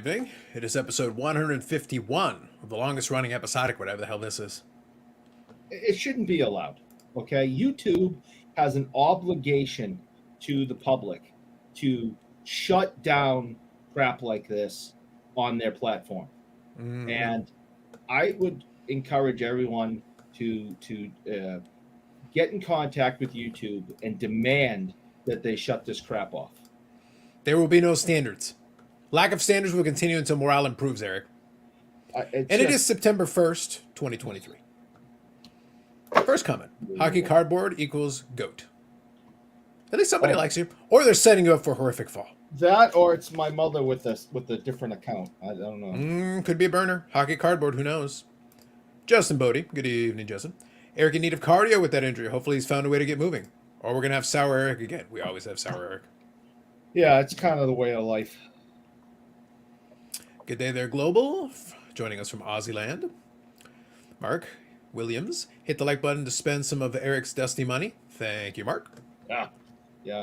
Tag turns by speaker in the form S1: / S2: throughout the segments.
S1: evening. It is episode 151 of the longest running episodic, whatever the hell this is.
S2: It shouldn't be allowed. Okay, YouTube has an obligation to the public to shut down crap like this on their platform. And I would encourage everyone to get in contact with YouTube and demand that they shut this crap off.
S1: There will be no standards. Lack of standards will continue until morale improves, Eric. It is September 1st, 2023. First comment. Hockey cardboard equals GOAT. At least somebody likes you. Or they're setting you up for a horrific fall.
S2: That, or it's my mother with a different account. I don't know.
S1: Could be a burner. Hockey cardboard, who knows? Justin Bodie. Good evening, Justin. Eric in need of cardio with that injury. Hopefully he's found a way to get moving. Or we're going to have Sour Eric again. We always have Sour Eric.
S2: Yeah, it's kind of the way of life.
S1: Good day there, Global. Joining us from Aussie-land. Mark Williams. Hit the like button to spend some of Eric's dusty money. Thank you, Mark.
S2: Yeah.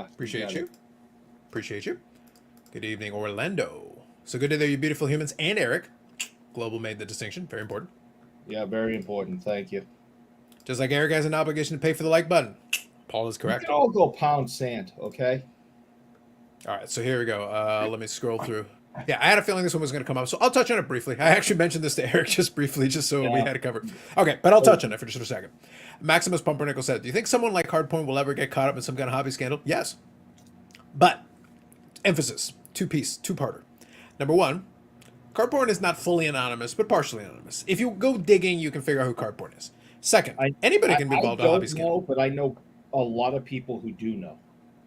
S1: Appreciate you. Appreciate you. Good evening, Orlando. So good day there, you beautiful humans. And Eric. Global made the distinction. Very important.
S2: Yeah, very important. Thank you.
S1: Just like Eric has an obligation to pay for the like button. Paul is correct.
S2: We can all go pound sand, okay?
S1: All right, so here we go. Let me scroll through. Yeah, I had a feeling this one was going to come up, so I'll touch on it briefly. I actually mentioned this to Eric just briefly, just so we had it covered. Okay, but I'll touch on it for just a second. Maximus Pumpernickel said, do you think someone like Hardporn will ever get caught up in some kind of hobby scandal? Yes. But, emphasis, two-parter. Number one, cardporn is not fully anonymous, but partially anonymous. If you go digging, you can figure out who cardporn is. Second, anybody can be involved in a hobby scandal.
S2: But I know a lot of people who do know.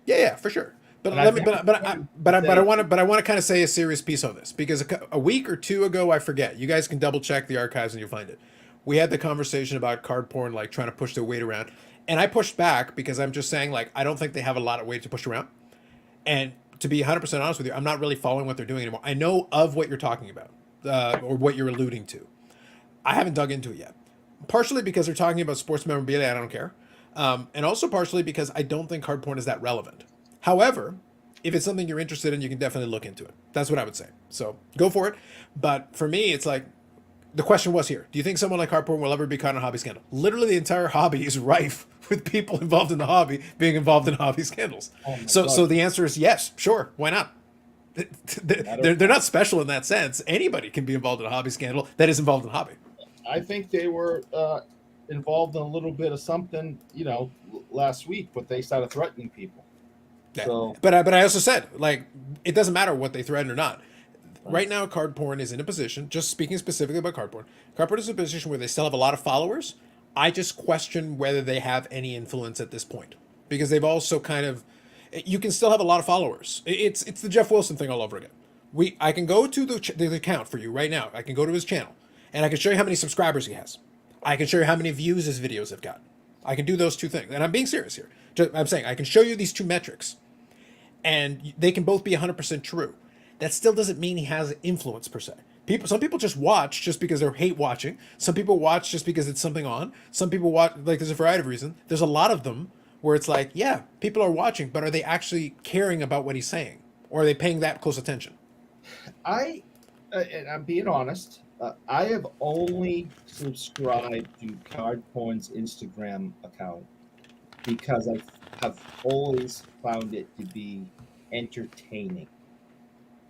S1: Yeah, for sure. But I want to kind of say a serious piece on this, because a week or two ago, I forget. You guys can double check the archives and you'll find it. We had the conversation about card porn, like trying to push their weight around, and I pushed back because I'm just saying, like, I don't think they have a lot of weight to push around. And to be 100% honest with you, I'm not really following what they're doing anymore. I know of what you're talking about, or what you're alluding to. I haven't dug into it yet. Partially because they're talking about sports memorabilia, I don't care, and also partially because I don't think card porn is that relevant. However, if it's something you're interested in, you can definitely look into it. That's what I would say. So go for it. But for me, it's like, the question was here. Do you think someone like Hardporn will ever be caught in a hobby scandal? Literally, the entire hobby is rife with people involved in the hobby being involved in hobby scandals. So the answer is yes, sure. Why not? They're not special in that sense. Anybody can be involved in a hobby scandal that is involved in a hobby.
S2: I think they were involved in a little bit of something, last week, but they started threatening people.
S1: Yeah.
S2: So,
S1: but I also said, like, it doesn't matter what they threaten or not. Right now, card porn is in a position, just speaking specifically about card porn is in a position where they still have a lot of followers. I just question whether they have any influence at this point, because they've also kind of, you can still have a lot of followers. It's the Jeff Wilson thing all over again. I can go to the account for you right now. I can go to his channel, and I can show you how many subscribers he has. I can show you how many views his videos have gotten. I can do those two things, and I'm being serious here. I'm saying I can show you these two metrics, and they can both be 100% true. That still doesn't mean he has influence per se. Some people just watch just because they hate watching. Some people watch just because it's something on. Some people watch, like, there's a variety of reasons. There's a lot of them where it's like, yeah, people are watching, but are they actually caring about what he's saying? Or are they paying that close attention?
S2: and I'm being honest, I have only subscribed to Cardporn's Instagram account because I have always found it to be entertaining.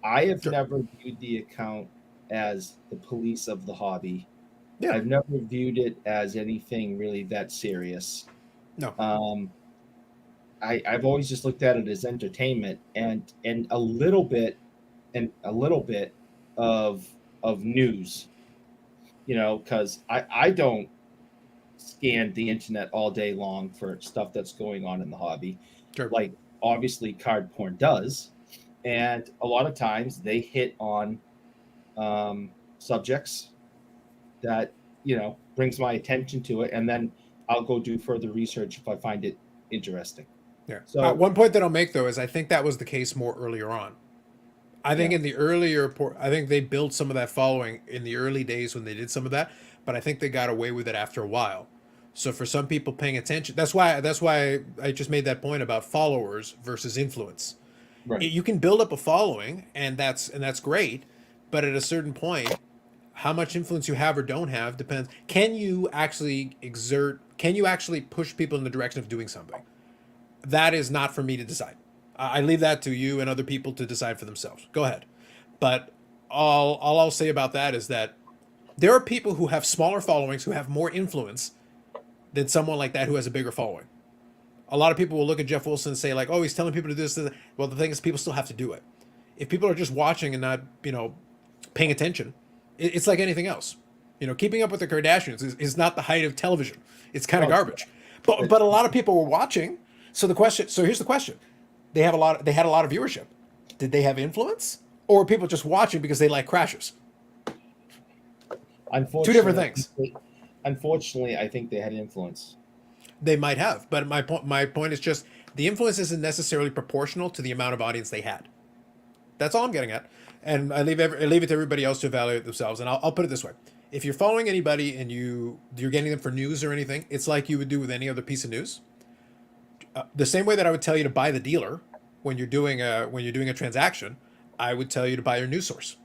S2: I have never viewed the account as the police of the hobby. Yeah. I've never viewed it as anything really that serious.
S1: No.
S2: I've always just looked at it as entertainment and a little bit of news. Because I don't scan the internet all day long for stuff that's going on in the hobby.
S1: Sure.
S2: Like, obviously card porn does. And a lot of times they hit on subjects that, brings my attention to it. And then I'll go do further research if I find it interesting.
S1: Yeah. So one point that I'll make, though, is I think that was the case more earlier on. I think in the earlier, I think they built some of that following in the early days when they did some of that, but I think they got away with it after a while. So for some people paying attention, that's why I just made that point about followers versus influence. Right. You can build up a following, and that's great, but at a certain point, how much influence you have or don't have depends. Can you actually push people in the direction of doing something? That is not for me to decide. I leave that to you and other people to decide for themselves. Go ahead. But all I'll say about that is that there are people who have smaller followings who have more influence than someone like that who has a bigger following. A lot of people will look at Jeff Wilson and say like, oh, he's telling people to do this. Well, the thing is, people still have to do it. If people are just watching and not, paying attention, it's like anything else. Keeping up with the Kardashians is not the height of television. It's kind of garbage. But a lot of people were watching. So here's the question: they had a lot of viewership. Did they have influence, or were people just watching because they like crashes? Two different things.
S2: Unfortunately, I think they had influence.
S1: They might have, but my point is just the influence isn't necessarily proportional to the amount of audience they had. That's all I'm getting at, and I leave it to everybody else to evaluate themselves. And I'll put it this way: if you're following anybody and you're getting them for news or anything, it's like you would do with any other piece of news. The same way that I would tell you to buy the dealer when you're doing a transaction, I would tell you to buy your news source.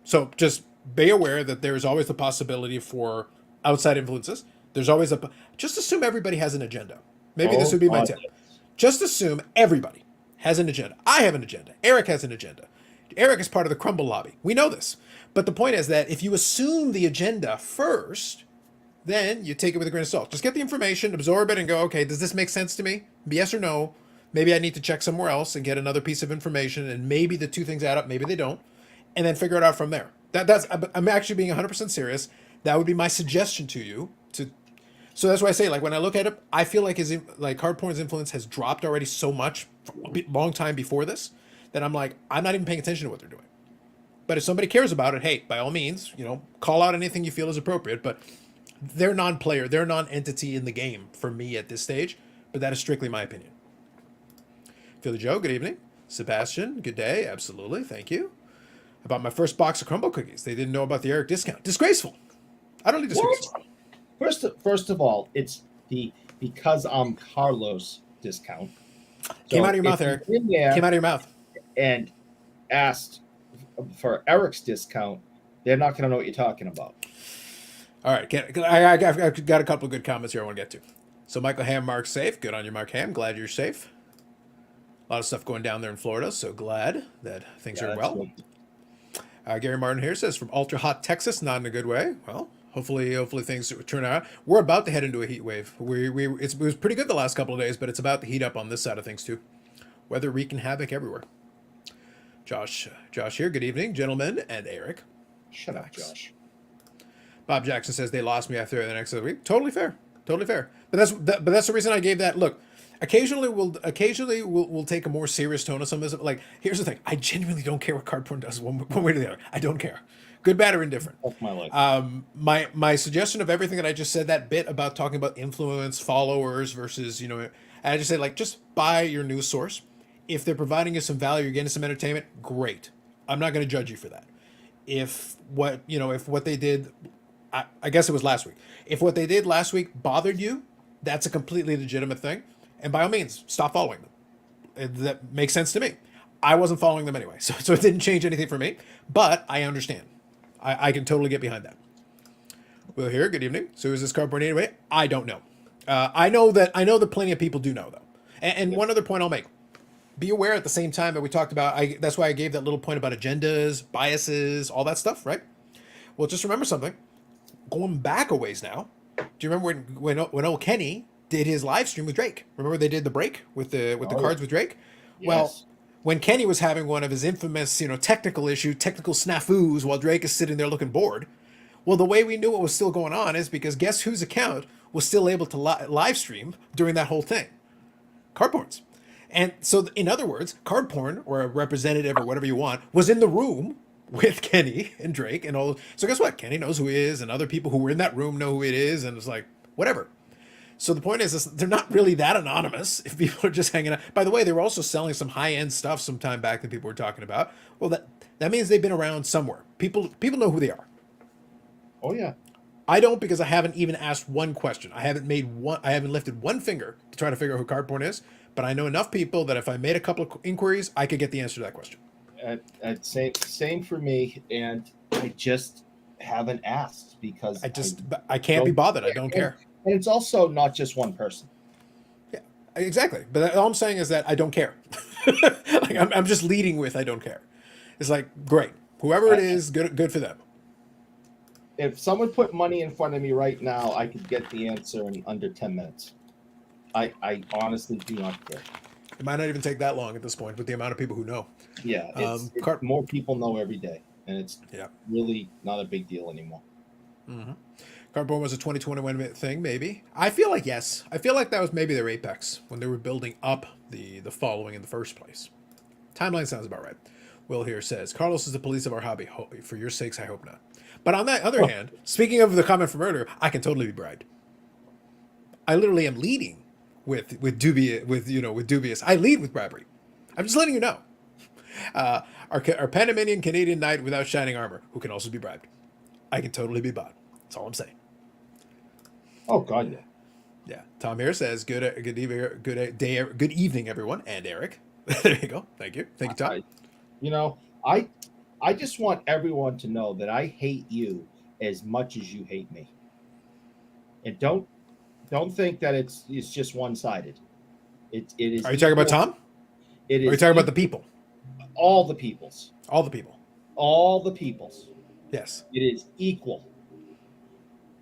S1: So just be aware that there is always the possibility for outside influences. There's always just assume everybody has an agenda. Maybe this would be my tip. Just assume everybody has an agenda. I have an agenda. Eric has an agenda. Eric is part of the Crumble lobby. We know this. But the point is that if you assume the agenda first, then you take it with a grain of salt. Just get the information, absorb it, and go, okay, does this make sense to me? Yes or no? Maybe I need to check somewhere else and get another piece of information, and maybe the two things add up, maybe they don't, and then figure it out from there. I'm actually being 100% serious. That would be my suggestion to you. So that's why I say, like, when I look at it, I feel like Hardporn's influence has dropped already so much a long time before this that I'm like, I'm not even paying attention to what they're doing. But if somebody cares about it, hey, by all means, call out anything you feel is appropriate. But they're non-player, they're non-entity in the game for me at this stage. But that is strictly my opinion. Philly Joe, good evening. Sebastian, good day. Absolutely, thank you. About my first box of Crumble cookies, they didn't know about the Eric discount. Disgraceful. Utterly disgraceful.
S2: First of all, it's the because I'm Carlos discount.
S1: Came out of your mouth, Eric. Came out of your mouth.
S2: And asked for Eric's discount, they're not going to know what you're talking about.
S1: All right, I've got a couple of good comments here I want to get to. So Michael Ham, Mark's safe. Good on you, Mark Ham. Glad you're safe. A lot of stuff going down there in Florida, so glad that things are well. Gary Martin here says from ultra hot Texas, not in a good way. Well, hopefully things turn out. We're about to head into a heat wave. It was pretty good the last couple of days, but it's about to heat up on this side of things too. Weather wreaking havoc everywhere. Josh here. Good evening, gentlemen, and Eric.
S2: Shut up, Josh.
S1: Bob Jackson says they lost me after the next week. Totally fair. But that's the reason I gave that. Look, occasionally we'll take a more serious tone on some of this. Like, here's the thing: I genuinely don't care what card porn does one way or the other. I don't care, good, bad, or indifferent.
S2: That's my life.
S1: My suggestion of everything that I just said, that bit about talking about influence, followers versus I just say, like, just buy your news source. If they're providing you some value, you're getting some entertainment, great. I'm not going to judge you for that. If what they did, I guess it was last week. If what they did last week bothered you, that's a completely legitimate thing. And by all means, stop following them. That makes sense to me. I wasn't following them anyway, so it didn't change anything for me. But I understand. I can totally get behind that. Well, here, good evening. So is this cardboard anyway? I don't know. I know that plenty of people do know, though. And one other point I'll make. Be aware at the same time that we talked about, that's why I gave that little point about agendas, biases, all that stuff, right? Well, just remember something. Going back a ways now, do you remember when old Kenny did his live stream with Drake? Remember they did the break with the cards with Drake?
S2: Yes.
S1: Well, when Kenny was having one of his infamous, technical snafus while Drake is sitting there looking bored, well, the way we knew what was still going on is because guess whose account was still able to live stream during that whole thing? Cardporn's. And so, in other words, card porn, or a representative or whatever you want, was in the room with Kenny and Drake and all. So guess what? Kenny knows who he is, and other people who were in that room know who it is, and it's like, whatever. So the point is they're not really that anonymous if people are just hanging out. By the way, they were also selling some high-end stuff some time back that people were talking about. Well, that means they've been around somewhere. People know who they are.
S2: Oh, yeah.
S1: I don't, because I haven't even asked one question. I haven't lifted one finger to try to figure out who card porn is. But I know enough people that if I made a couple of inquiries, I could get the answer to that question.
S2: Same for me, and I just haven't asked because
S1: I can't be
S2: don't
S1: bothered. I don't care.
S2: and it's also not just one person.
S1: Yeah, exactly. But all I'm saying is that I don't care. Like I'm just leading with I don't care. It's like great, whoever it
S2: I,
S1: is, good for them.
S2: if someone put money in front of me right now, I could get the answer in under 10 minutes. I honestly do not care.
S1: It might not even take that long at this point with the amount of people who know.
S2: Yeah,
S1: Cart-
S2: more people know every day, and it's
S1: yeah.
S2: really not a big deal anymore.
S1: Mm-hmm. Cardboard was a 2021 thing, maybe. I feel like yes. I feel like that was maybe their apex when they were building up the following in the first place. Timeline sounds about right. Will here says, Carlos is the police of our hobby. For your sakes, I hope not. But on that other hand, speaking of the comment from earlier, I can totally be bribed. I literally am leading with dubious. I lead with bribery. I'm just letting you know. Our Panamanian Canadian knight without shining armor, who can also be bribed. I can totally be bought. That's all I'm saying.
S2: Oh God, yeah.
S1: Yeah. Tom here says, good evening, everyone, and Eric. There you go. Thank you, Tom.
S2: I just want everyone to know that I hate you as much as you hate me, and don't think that it's just one sided. It is.
S1: Are you talking about Tom?
S2: It is.
S1: Are you talking about the people?
S2: All the peoples.
S1: All the people.
S2: All the peoples.
S1: Yes.
S2: It is equal.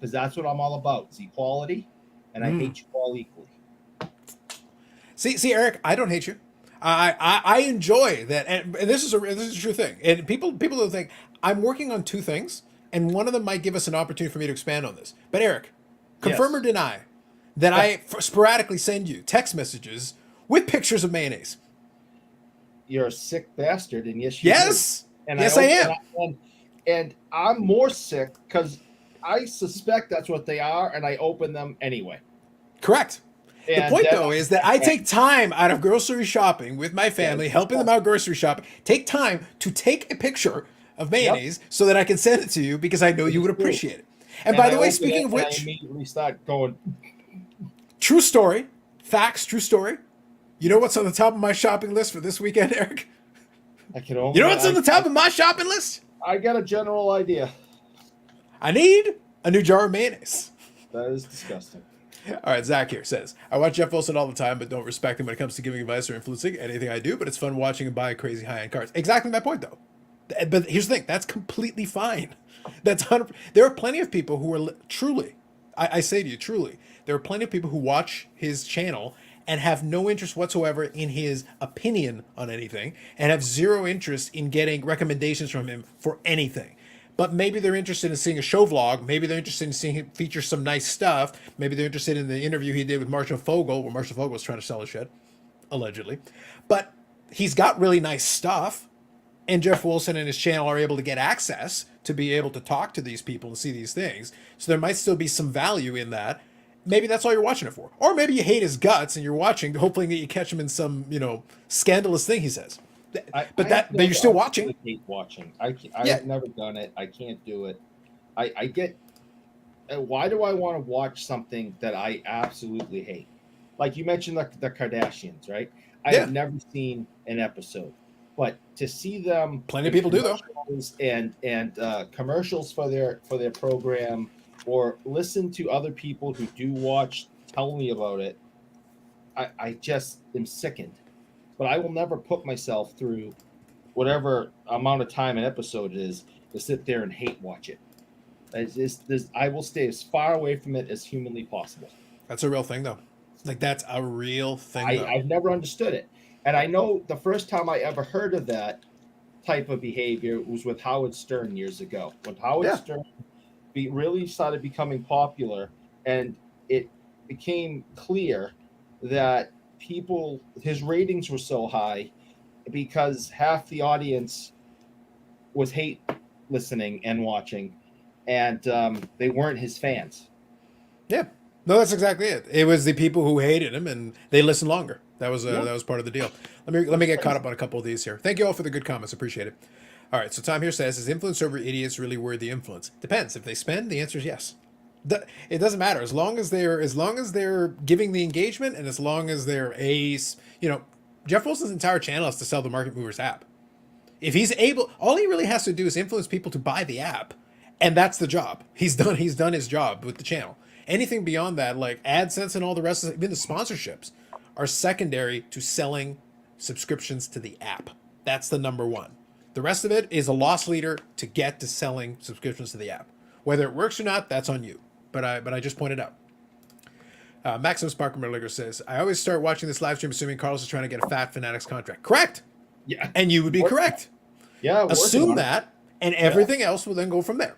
S2: Because that's what I'm all about. Is equality, and I hate you all equally.
S1: See, Eric, I don't hate you. I enjoy that, and this is a true thing. And people don't think I'm working on two things, and one of them might give us an opportunity for me to expand on this. But Eric, confirm or deny that I sporadically send you text messages with pictures of mayonnaise.
S2: You're a sick bastard, and yes, you
S1: yes,
S2: do. And
S1: yes, I am.
S2: And I'm more sick because I suspect that's what they are, and I open them anyway.
S1: Correct. The point, though, is that I take time out of grocery shopping with my family, helping them out grocery shopping. Take time to take a picture of mayonnaise so that I can send it to you because I know you would appreciate it. And by the way, speaking of which,
S2: I immediately start going.
S1: True story, facts, true story. You know what's on the top of my shopping list for this weekend, Eric? You know what's on the top of my shopping list?
S2: I got a general idea.
S1: I need a new jar of mayonnaise.
S2: That is disgusting.
S1: All right, Zach here says, I watch Jeff Wilson all the time, but don't respect him when it comes to giving advice or influencing anything I do, but it's fun watching him buy crazy high-end cars. Exactly my point, though. But here's the thing. That's completely fine. There are plenty of people who are truly, I say to you, truly, there are plenty of people who watch his channel and have no interest whatsoever in his opinion on anything and have zero interest in getting recommendations from him for anything. But maybe they're interested in seeing a show vlog. Maybe they're interested in seeing him feature some nice stuff. Maybe they're interested in the interview he did with Marshall Fogel, where Marshall Fogel was trying to sell his shit, allegedly. But he's got really nice stuff, and Jeff Wilson and his channel are able to get access to be able to talk to these people and see these things. So there might still be some value in that. Maybe that's all you're watching it for. Or maybe you hate his guts and you're watching, hoping that you catch him in some, scandalous thing he says. But you're still watching.
S2: I hate watching. I've never done it. I can't do it. I get. Why do I want to watch something that I absolutely hate? Like you mentioned the Kardashians, right? I have never seen an episode, but to see them,
S1: plenty of people do though,
S2: and commercials for their program, or listen to other people who do watch tell me about it, I just am sickened. But I will never put myself through whatever amount of time an episode is to sit there and hate watch it. I will stay as far away from it as humanly possible.
S1: That's a real thing, though. Like, that's a real thing, though.
S2: I've never understood it. And I know the first time I ever heard of that type of behavior was with Howard Stern years ago. When Howard Stern really started becoming popular, and it became clear that his ratings were so high because half the audience was hate listening and watching, and they weren't his fans.
S1: Yeah, no, that's exactly it. It was the people who hated him, and they listened longer. That was part of the deal. Let me get caught up on a couple of these here. Thank you all for the good comments. Appreciate it. All right, so Tom here says, is influence over idiots really worth the influence? Depends. If they spend, the answer is yes. It doesn't matter as long as they're giving the engagement, and as long as they're Jeff Wilson's entire channel is to sell the Market Movers app. If he's able, all he really has to do is influence people to buy the app, and that's the job. He's done his job with the channel. Anything beyond that, like AdSense and all the rest of it, even the sponsorships, are secondary to selling subscriptions to the app. That's the number one. The rest of it is a loss leader to get to selling subscriptions to the app. Whether it works or not, that's on you. But I just pointed out. Maximus Parker Merliger says, I always start watching this live stream assuming Carlos is trying to get a Fat Fanatics contract. Correct.
S2: Yeah.
S1: And you would be correct.
S2: Yeah.
S1: Assume that, and everything else will then go from there.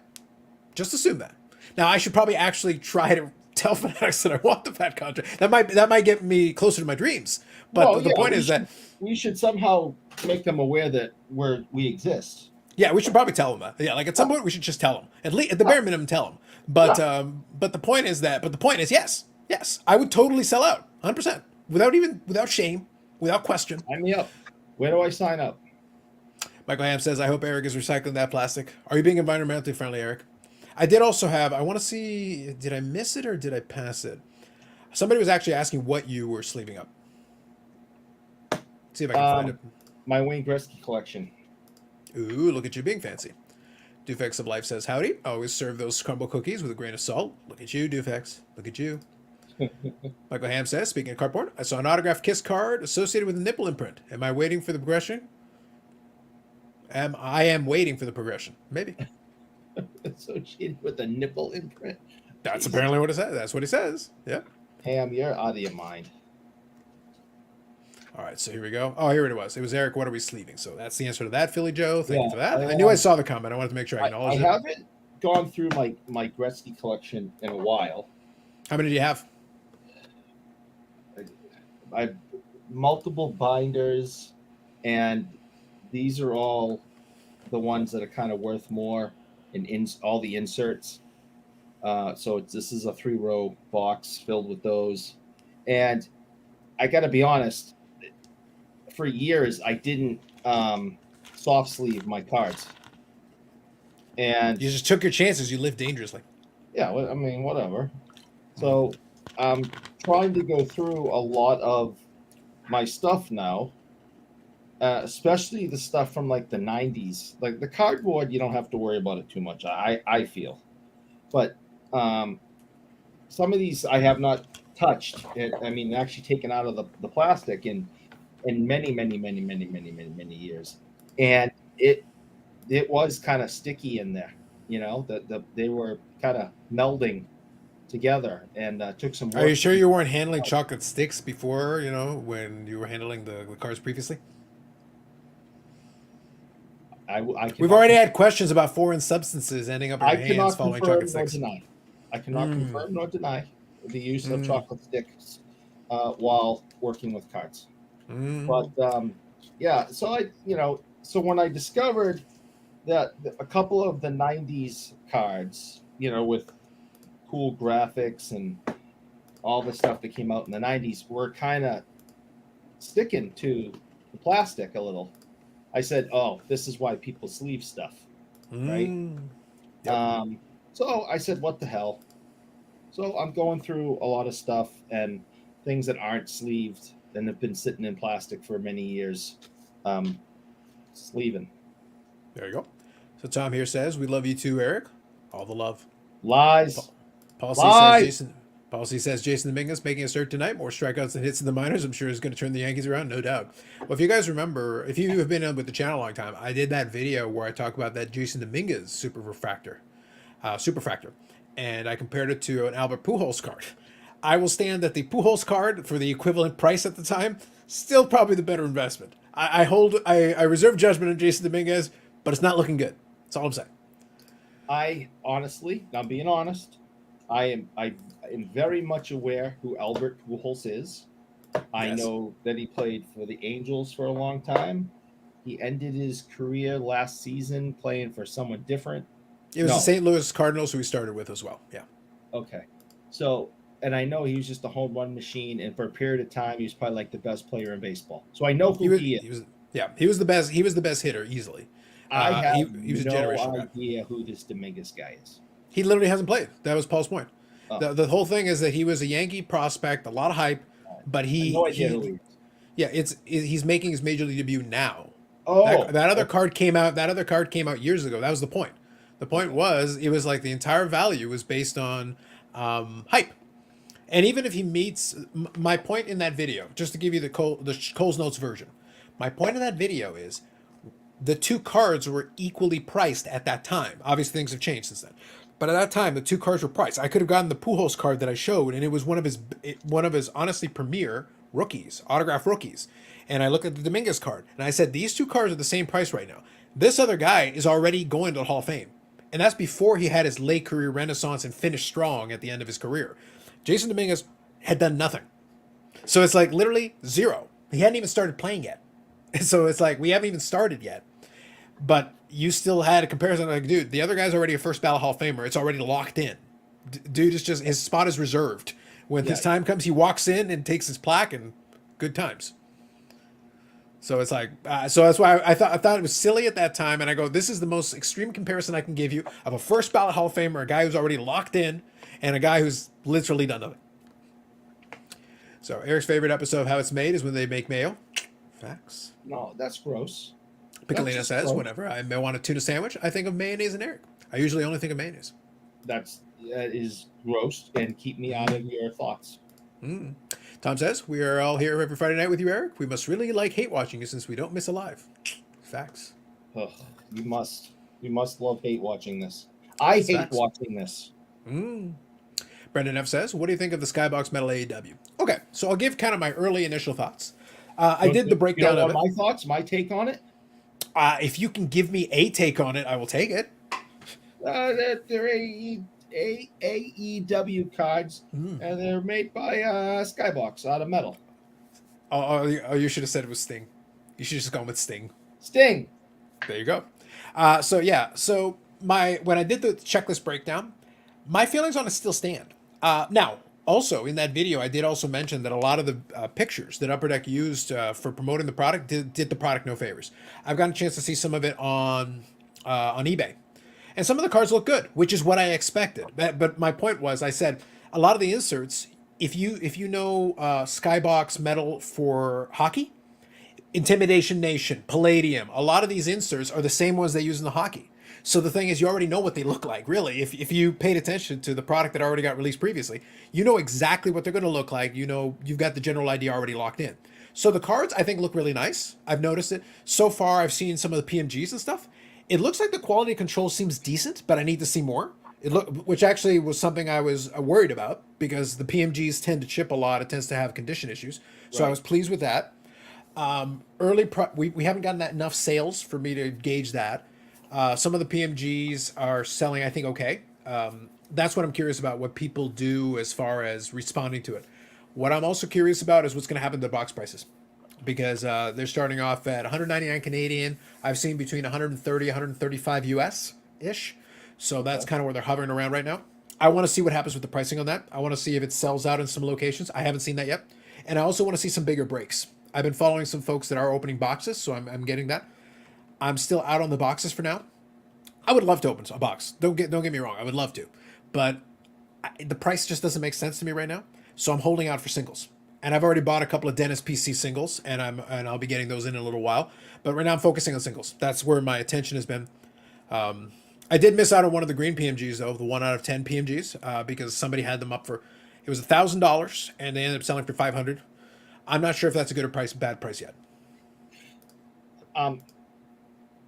S1: Just assume that. Now, I should probably actually try to tell Fanatics that I want the Fat contract. That might get me closer to my dreams. But the point is that
S2: we should somehow make them aware that we exist.
S1: Yeah, we should probably tell them that. Yeah, like at some point we should just tell them. At least at the bare minimum, tell them. But the point is yes, I would totally sell out, 100%, without shame, without question.
S2: Sign me up. Where do I sign up?
S1: Michael Ham says, I hope Eric is recycling that plastic. Are you being environmentally friendly, Eric? I did also have, I want to see, did I miss it or did I pass it? Somebody was actually asking what you were sleeving up. See if I can find it.
S2: My Wayne Gretzky collection.
S1: Ooh, look at you being fancy. Dufex of Life says, howdy. Always serve those crumble cookies with a grain of salt. Look at you, Dufex. Look at you. Michael Ham says, speaking of cardboard, I saw an autographed Kiss card associated with a nipple imprint. Am I waiting for the progression? I am waiting for the progression. Maybe.
S2: Associated with a nipple imprint.
S1: That's apparently what it says. That's what he says. Yeah.
S2: Ham, you're out of your mind.
S1: All right, so here we go. Oh, here it was. It was Eric, what are we sleeving? So that's the answer to that, Philly Joe. Thank you for that. I knew I saw the comment. I wanted to make sure I acknowledged it.
S2: I haven't gone through my Gretzky collection in a while.
S1: How many do you have?
S2: I have multiple binders, and these are all the ones that are kind of worth more in all the inserts. So this is a 3-row box filled with those. And I got to be honest, for years I didn't soft sleeve my cards. And
S1: you just took your chances. You lived dangerously.
S2: Yeah, I mean, whatever. So I'm trying to go through a lot of my stuff now, especially the stuff from like the 90s. Like the cardboard, you don't have to worry about it too much, I feel. But some of these I have not touched. I mean, actually taken out of the plastic in many years. And it was kind of sticky in there, you know, they were kind of melding together, and took some work.
S1: Are you sure you weren't handling chocolate sticks before, you know, when you were handling the cards previously? We've already had questions about foreign substances ending up in your hands following chocolate sticks.
S2: I cannot confirm nor deny the use of chocolate sticks while working with cards. But yeah, so so when I discovered that a couple of the 90s cards, you know, with cool graphics and all the stuff that came out in the 90s were kind of sticking to the plastic a little, I said, oh, this is why people sleeve stuff, right? Yep. So I said, what the hell? So I'm going through a lot of stuff and things that aren't sleeved and have been sitting in plastic for many years, sleeving.
S1: There you go. So Tom here says, we love you too, Eric. All the love.
S2: Lies.
S1: Policy says Jason Dominguez making a start tonight. More strikeouts than hits in the minors. I'm sure is going to turn the Yankees around, no doubt. Well, if you guys remember, if you have been on with the channel a long time, I did that video where I talk about that Jason Dominguez superfractor, and I compared it to an Albert Pujols card. I will stand that the Pujols card for the equivalent price at the time, still probably the better investment. I reserve judgment on Jason Dominguez, but it's not looking good. That's all I'm saying.
S2: I honestly, I'm being honest, I am very much aware who Albert Pujols is. I know that he played for the Angels for a long time. He ended his career last season playing for someone different.
S1: It was the St. Louis Cardinals who he started with as well. Yeah.
S2: Okay. So, and I know he was just a home run machine, and for a period of time, he was probably like the best player in baseball. So I know who he is.
S1: He was the best. He was the best hitter easily.
S2: I have
S1: he was
S2: no idea who this Dominguez guy is.
S1: He literally hasn't played. That was Paul's point. Oh. The whole thing is that he was a Yankee prospect, a lot of hype, but he.
S2: No idea who he is.
S1: Yeah, he's making his major league debut now.
S2: Oh,
S1: That other card came out. That other card came out years ago. That was the point. The point was it was like the entire value was based on hype. And even if he meets my point in that video, just to give you the Cole's Notes version, my point in that video is the two cards were equally priced at that time. Obviously, things have changed since then, but at that time, the two cards were priced. I could have gotten the Pujols card that I showed, and it was one of his honestly premier rookies, autograph rookies. And I looked at the Dominguez card, and I said these two cards are the same price right now. This other guy is already going to the Hall of Fame, and that's before he had his late career renaissance and finished strong at the end of his career. Jason Dominguez had done nothing. So it's like literally zero. He hadn't even started playing yet. So it's like we haven't even started yet. But you still had a comparison like, dude, the other guy's already a first ballot Hall of Famer. It's already locked in. Dude is just, his spot is reserved. When his time comes, he walks in and takes his plaque and good times. So it's like, so that's why I thought it was silly at that time. And I go, this is the most extreme comparison I can give you of a first ballot Hall of Famer, a guy who's already locked in, and a guy who's literally done nothing. So Eric's favorite episode of How It's Made is when they make mayo. Facts.
S2: No, that's gross.
S1: Piccolina says, whenever I may want a tuna sandwich, I think of mayonnaise and Eric. I usually only think of mayonnaise.
S2: That is gross, and keep me out of your thoughts.
S1: Mm. Tom says, we are all here every Friday night with you, Eric. We must really like hate watching you since we don't miss a live. Facts.
S2: Ugh, you must love hate watching this. I hate watching this.
S1: Mm. Brendan F says, what do you think of the Skybox Metal AEW? Okay, so I'll give kind of my early initial thoughts. I did the breakdown of it.
S2: My thoughts, my take on it?
S1: If you can give me a take on it, I will take it.
S2: They're AEW cards, and they're made by Skybox out of metal.
S1: Oh, you should have said it was Sting. You should have just gone with Sting.
S2: Sting.
S1: There you go. So when I did the checklist breakdown, my feelings on it still stand. Now, also in that video, I did also mention that a lot of the pictures that Upper Deck used for promoting the product did the product no favors. I've gotten a chance to see some of it on eBay, and some of the cards look good, which is what I expected. But my point was, I said a lot of the inserts, if you know Skybox Metal for hockey, Intimidation Nation, Palladium, a lot of these inserts are the same ones they use in the hockey. So the thing is, you already know what they look like, really. If you paid attention to the product that already got released previously, you know exactly what they're going to look like. You know, you've got the general idea already locked in. So the cards, I think, look really nice. I've noticed it. So far, I've seen some of the PMGs and stuff. It looks like the quality control seems decent, but I need to see more. Which actually was something I was worried about, because the PMGs tend to chip a lot. It tends to have condition issues. So I was pleased with that. We haven't gotten enough sales for me to gauge that. Some of the PMGs are selling, I think, okay. That's what I'm curious about, what people do as far as responding to it. What I'm also curious about is what's going to happen to the box prices, because they're starting off at 199 Canadian. I've seen between 130, 135 US ish. So that's kind of where they're hovering around right now. I want to see what happens with the pricing on that. I want to see if it sells out in some locations. I haven't seen that yet. And I also want to see some bigger breaks. I've been following some folks that are opening boxes, so I'm getting that. I'm still out on the boxes for now. I would love to open a box. Don't get me wrong. I would love to, but the price just doesn't make sense to me right now. So I'm holding out for singles, and I've already bought a couple of Dennis PC singles, and I'll be getting those in a little while. But right now I'm focusing on singles. That's where my attention has been. I did miss out on one of the green PMGs though, the 1 out of 10 PMGs, because somebody had them up for, it was $1,000, and they ended up selling for $500. I'm not sure if that's a good or bad price yet.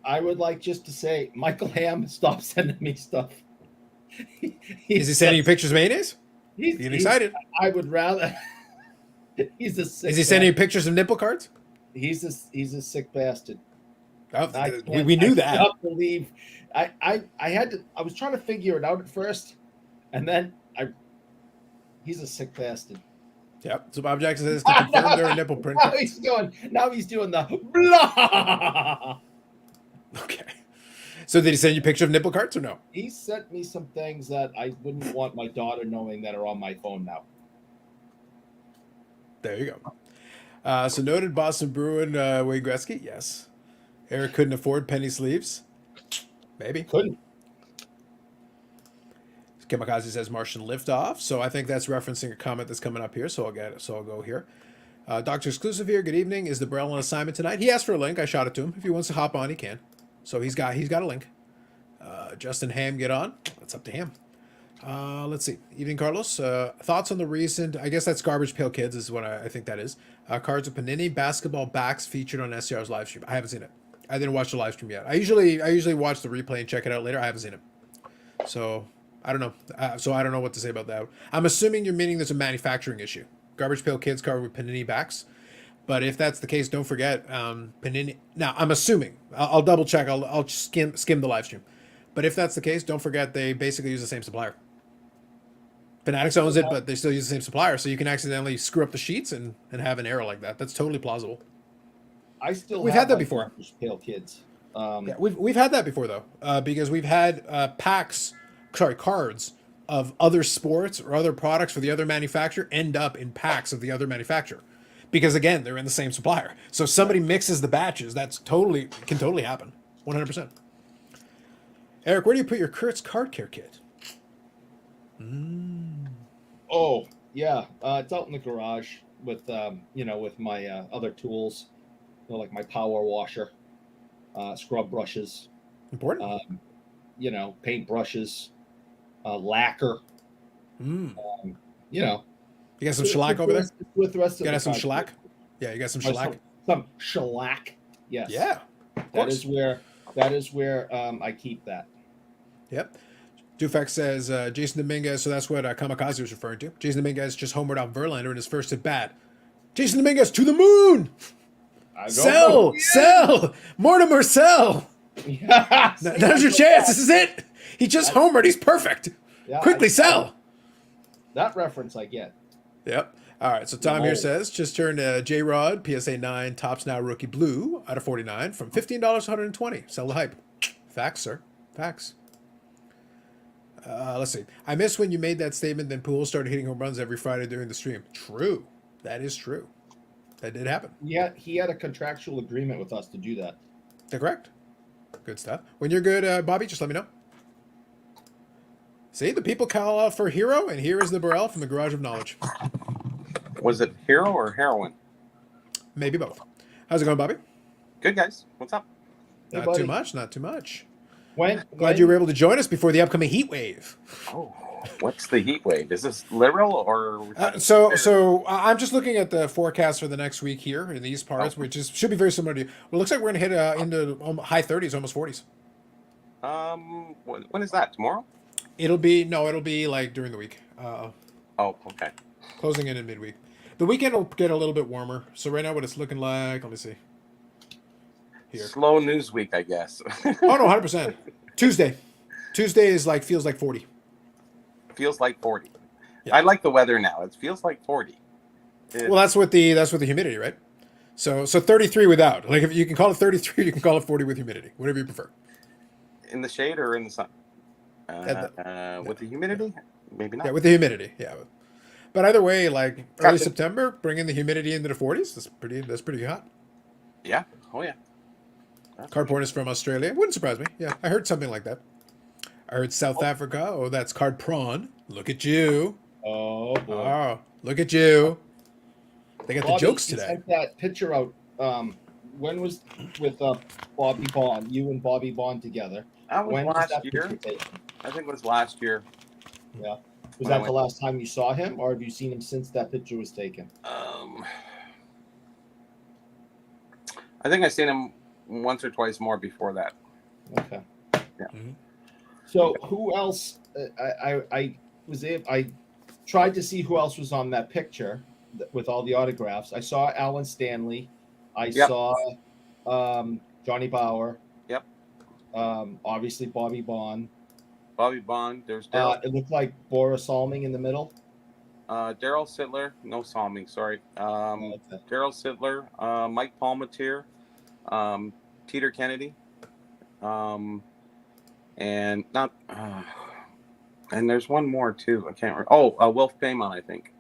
S2: I would like just to say, Michael Ham, stop sending me stuff.
S1: Is he sending you pictures of mayonnaise? He's getting excited.
S2: I would rather. He's a sick.
S1: Is he sending you pictures of nipple cards?
S2: He's a sick bastard.
S1: Oh, we knew that.
S2: I cannot believe. I was trying to figure it out at first, and then he's a sick bastard.
S1: Yep. So Bob Jackson says to confirm they're a nipple print.
S2: Now he's doing the blah.
S1: Okay. So did he send you a picture of nipple cards or no?
S2: He sent me some things that I wouldn't want my daughter knowing that are on my phone now.
S1: There you go. So noted Boston Bruin Wayne Gretzky. Yes. Eric couldn't afford penny sleeves. Maybe.
S2: Couldn't.
S1: Kamikaze says Martian liftoff. So I think that's referencing a comment that's coming up here. So I'll go here. Doctor Exclusive here. Good evening. Is the Burrell on assignment tonight? He asked for a link. I shot it to him. If he wants to hop on, he can. So he's got a link. Justin Ham, get on. That's up to him. Let's see. Evening, Carlos. Thoughts on the recent, I guess that's Garbage Pail Kids is what I think that is. Cards of Panini basketball backs featured on SCR's live stream. I haven't seen it. I didn't watch the live stream yet. I usually watch the replay and check it out later. I haven't seen it. So I don't know. I don't know what to say about that. I'm assuming you're meaning there's a manufacturing issue. Garbage Pail Kids card with Panini backs. But if that's the case, don't forget Panini. Now, I'm assuming. I'll double check. I'll skim the live stream. But if that's the case, don't forget they basically use the same supplier. Fanatics owns it, but they still use the same supplier. So you can accidentally screw up the sheets and have an error like that. That's totally plausible.
S2: We've
S1: had that before.
S2: Garbage Pail Kids.
S1: Yeah, we've had that before though, because we've had cards of other sports or other products for the other manufacturer end up in packs of the other manufacturer, because again they're in the same supplier. So if somebody mixes the batches, can totally happen, 100%. Eric, where do you put your Kurtz card care kit?
S2: Oh yeah, it's out in the garage with with my other tools, like my power washer, scrub brushes,
S1: Important.
S2: Paint brushes, lacquer.
S1: You
S2: You
S1: got some shellac over there?
S2: With the rest of
S1: You
S2: the
S1: got some shellac? Yeah, you got some shellac?
S2: Some shellac. Yes.
S1: Yeah.
S2: That is where I keep that.
S1: Yep. Dufek says Jason Dominguez, so that's what Kamikaze was referring to. Jason Dominguez just homered off Verlander in his first at bat. Jason Dominguez to the moon! Sell! Mortimer, sell!
S2: Yeah,
S1: now's your chance. This is it. He just homered. He's perfect.
S2: Yeah,
S1: Quickly sell.
S2: That reference I get.
S1: Yep. All right. So Tom here says just turned J Rod PSA 9 Tops Now Rookie Blue out of 49 from $15 to $120. Sell the hype. Facts, sir. Facts. Let's see. I missed when you made that statement. Then Poole started hitting home runs every Friday during the stream. True. That is true. That did happen.
S2: Yeah, he had a contractual agreement with us to do that.
S1: That's correct. Good stuff. When you're good, Bobby, just let me know. See, the people call out for Hero, and here is the Burrell from the Garage of Knowledge.
S3: Was it Hero or Heroin?
S1: Maybe both. How's it going, Bobby?
S3: Good, guys. What's up?
S1: Not
S2: buddy.
S1: too much. Not too much.
S2: Glad
S1: you were able to join us before the upcoming heat wave.
S3: Oh, what's the heat wave? Is this literal or?
S1: So I'm just looking at the forecast for the next week here in these parts, which should be very similar to you. Well, it looks like we're going to hit into high 30s, almost 40s.
S3: When is that? Tomorrow?
S1: It'll be like during the week.
S3: Oh, okay.
S1: Closing in midweek. The weekend will get a little bit warmer. So right now, what it's looking like, let me see. Here.
S3: Slow news week, I guess.
S1: Oh no, 100%. Tuesday is feels like 40.
S3: Feels like 40.
S1: Yeah.
S3: I like the weather now. It feels like 40.
S1: Well, that's with the humidity, right? So 33 without. Like if you can call it 33, you can call it 40 with humidity, whatever you prefer.
S3: In the shade or in the sun? With the humidity, maybe not.
S1: Yeah, with the humidity. Yeah, but either way, like early September, bringing the humidity into the 40s. That's pretty hot.
S3: Yeah. Oh yeah.
S1: Cardporn is from Australia. Wouldn't surprise me. Yeah, I heard something like that. I heard South Africa. Oh, that's Card Prawn. Look at you.
S2: Oh, boy.
S1: Oh, look at you. They got
S2: Bobby,
S1: the jokes
S2: you
S1: today.
S2: sent that picture out. When was with Bobby Bond? You and Bobby Bond together.
S3: That was
S2: When
S3: last
S2: that
S3: year.
S2: picture taken?
S3: I think it was last year.
S2: Yeah. Was that the last time you saw him, or have you seen him since that picture was taken?
S3: I think I've seen him once or twice more before that.
S2: Okay.
S3: Yeah.
S1: Mm-hmm.
S2: So who else? I tried to see who else was on that picture with all the autographs. I saw Alan Stanley. I saw Johnny Bauer.
S3: Yep.
S2: Obviously Bobby Bond.
S3: Bobby Bond. There's Daryl.
S2: It looked like Boris Salming in the middle.
S3: Daryl Sittler. No Salming. Sorry. Daryl Sittler. Mike Palmatier. Peter Kennedy. And not. And there's one more too. I can't remember. Oh, Wilf Paymon, I think.